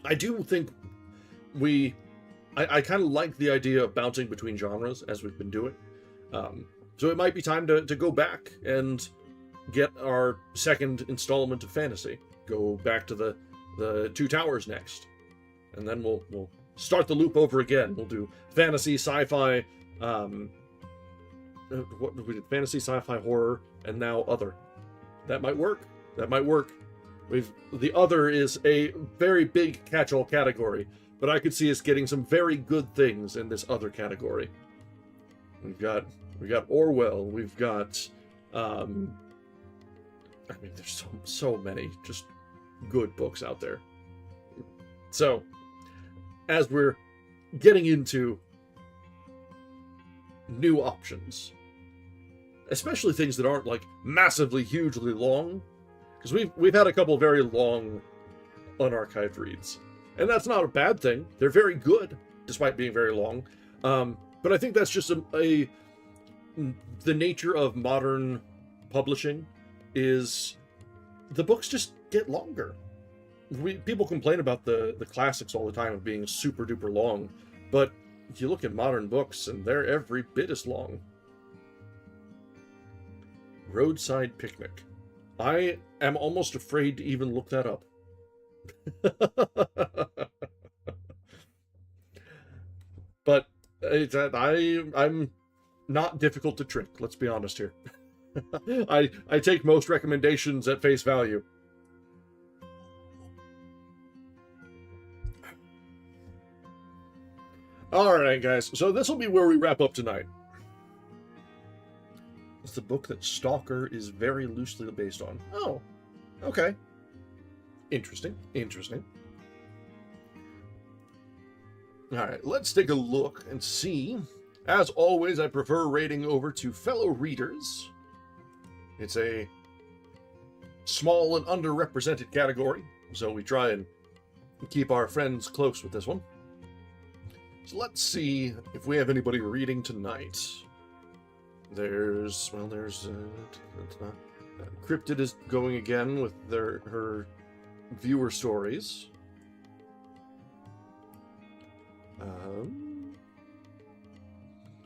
I do think I kind of like the idea of bouncing between genres as we've been doing. So it might be time to go back and get our second installment of fantasy. Go back to the Two Towers next. And then we'll start the loop over again. We'll do fantasy, sci-fi, what we did, fantasy, sci-fi, horror, and now other. That might work. The other is a very big catch-all category, but I could see us getting some very good things in this other category. We've got Orwell. We've got there's so many just good books out there. So, as we're getting into new options, especially things that aren't like massively, hugely long, because we've had a couple very long unarchived reads, and that's not a bad thing. They're very good, despite being very long. But I think that's just the nature of modern publishing is the books just get longer. People complain about the classics all the time of being super duper long, but you look at modern books and they're every bit as long. Roadside Picnic. I am almost afraid to even look that up. But I'm not difficult to trick, let's be honest here. I take most recommendations at face value. Alright, guys, so this will be where we wrap up tonight. It's the book that Stalker is very loosely based on. Oh, okay. Interesting. Alright, let's take a look and see. As always, I prefer rating over to fellow readers. It's a small and underrepresented category, so we try and keep our friends close with this one. So let's see if we have anybody reading tonight. There's Cryptid is going again with her viewer stories.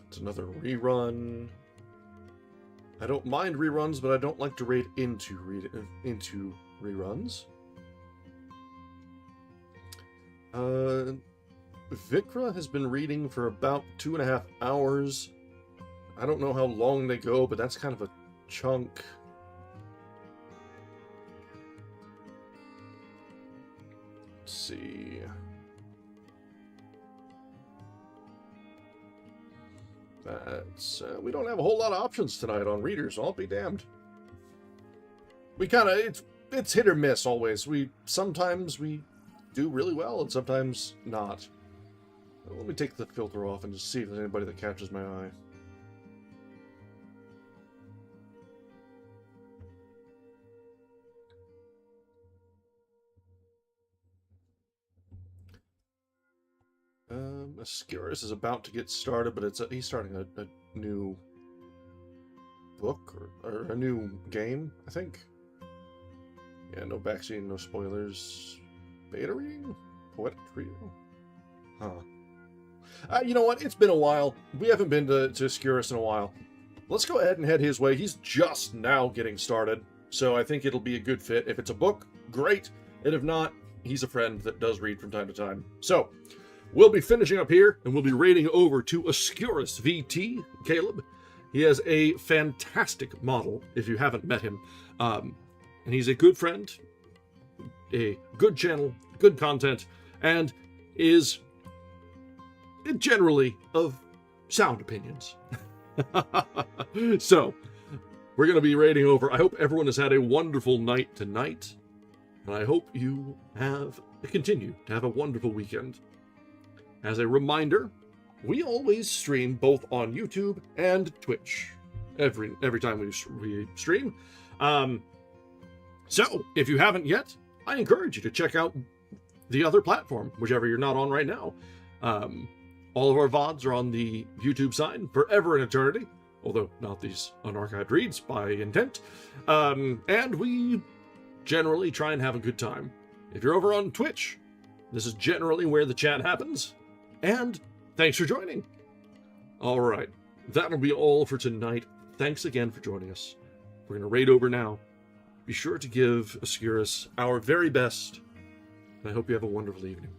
It's another rerun. I don't mind reruns, but I don't like to read into reruns. Vikra has been reading for about 2.5 hours. I don't know how long they go, but that's kind of a chunk. Let's see. That's we don't have a whole lot of options tonight on readers. I'll be damned. We kind of it's hit or miss always. Sometimes we do really well and sometimes not. Let me take the filter off and just see if there's anybody that catches my eye. Ascurus is about to get started, but he's starting a new book or a new game, I think. Yeah, no backseat, no spoilers. Beta reading? Poetic trio? Huh. You know what? It's been a while. We haven't been to Ascurus in a while. Let's go ahead and head his way. He's just now getting started, so I think it'll be a good fit. If it's a book, great. And if not, he's a friend that does read from time to time. So, we'll be finishing up here, and we'll be raiding over to Ascurus VT, Caleb. He has a fantastic model, if you haven't met him. And he's a good friend, a good channel, good content, and is generally of sound opinions. So, we're going to be raiding over. I hope everyone has had a wonderful night tonight, and I hope you continue to have a wonderful weekend. As a reminder, we always stream both on YouTube and Twitch every time we stream. So, if you haven't yet, I encourage you to check out the other platform, whichever you're not on right now. All of our VODs are on the YouTube side forever and eternity, although not these unarchived reads by intent. And we generally try and have a good time. If you're over on Twitch, this is generally where the chat happens. And thanks for joining. All right, that'll be all for tonight. Thanks again for joining us. We're going to raid over now. Be sure to give Ascurus our very best, and I hope you have a wonderful evening.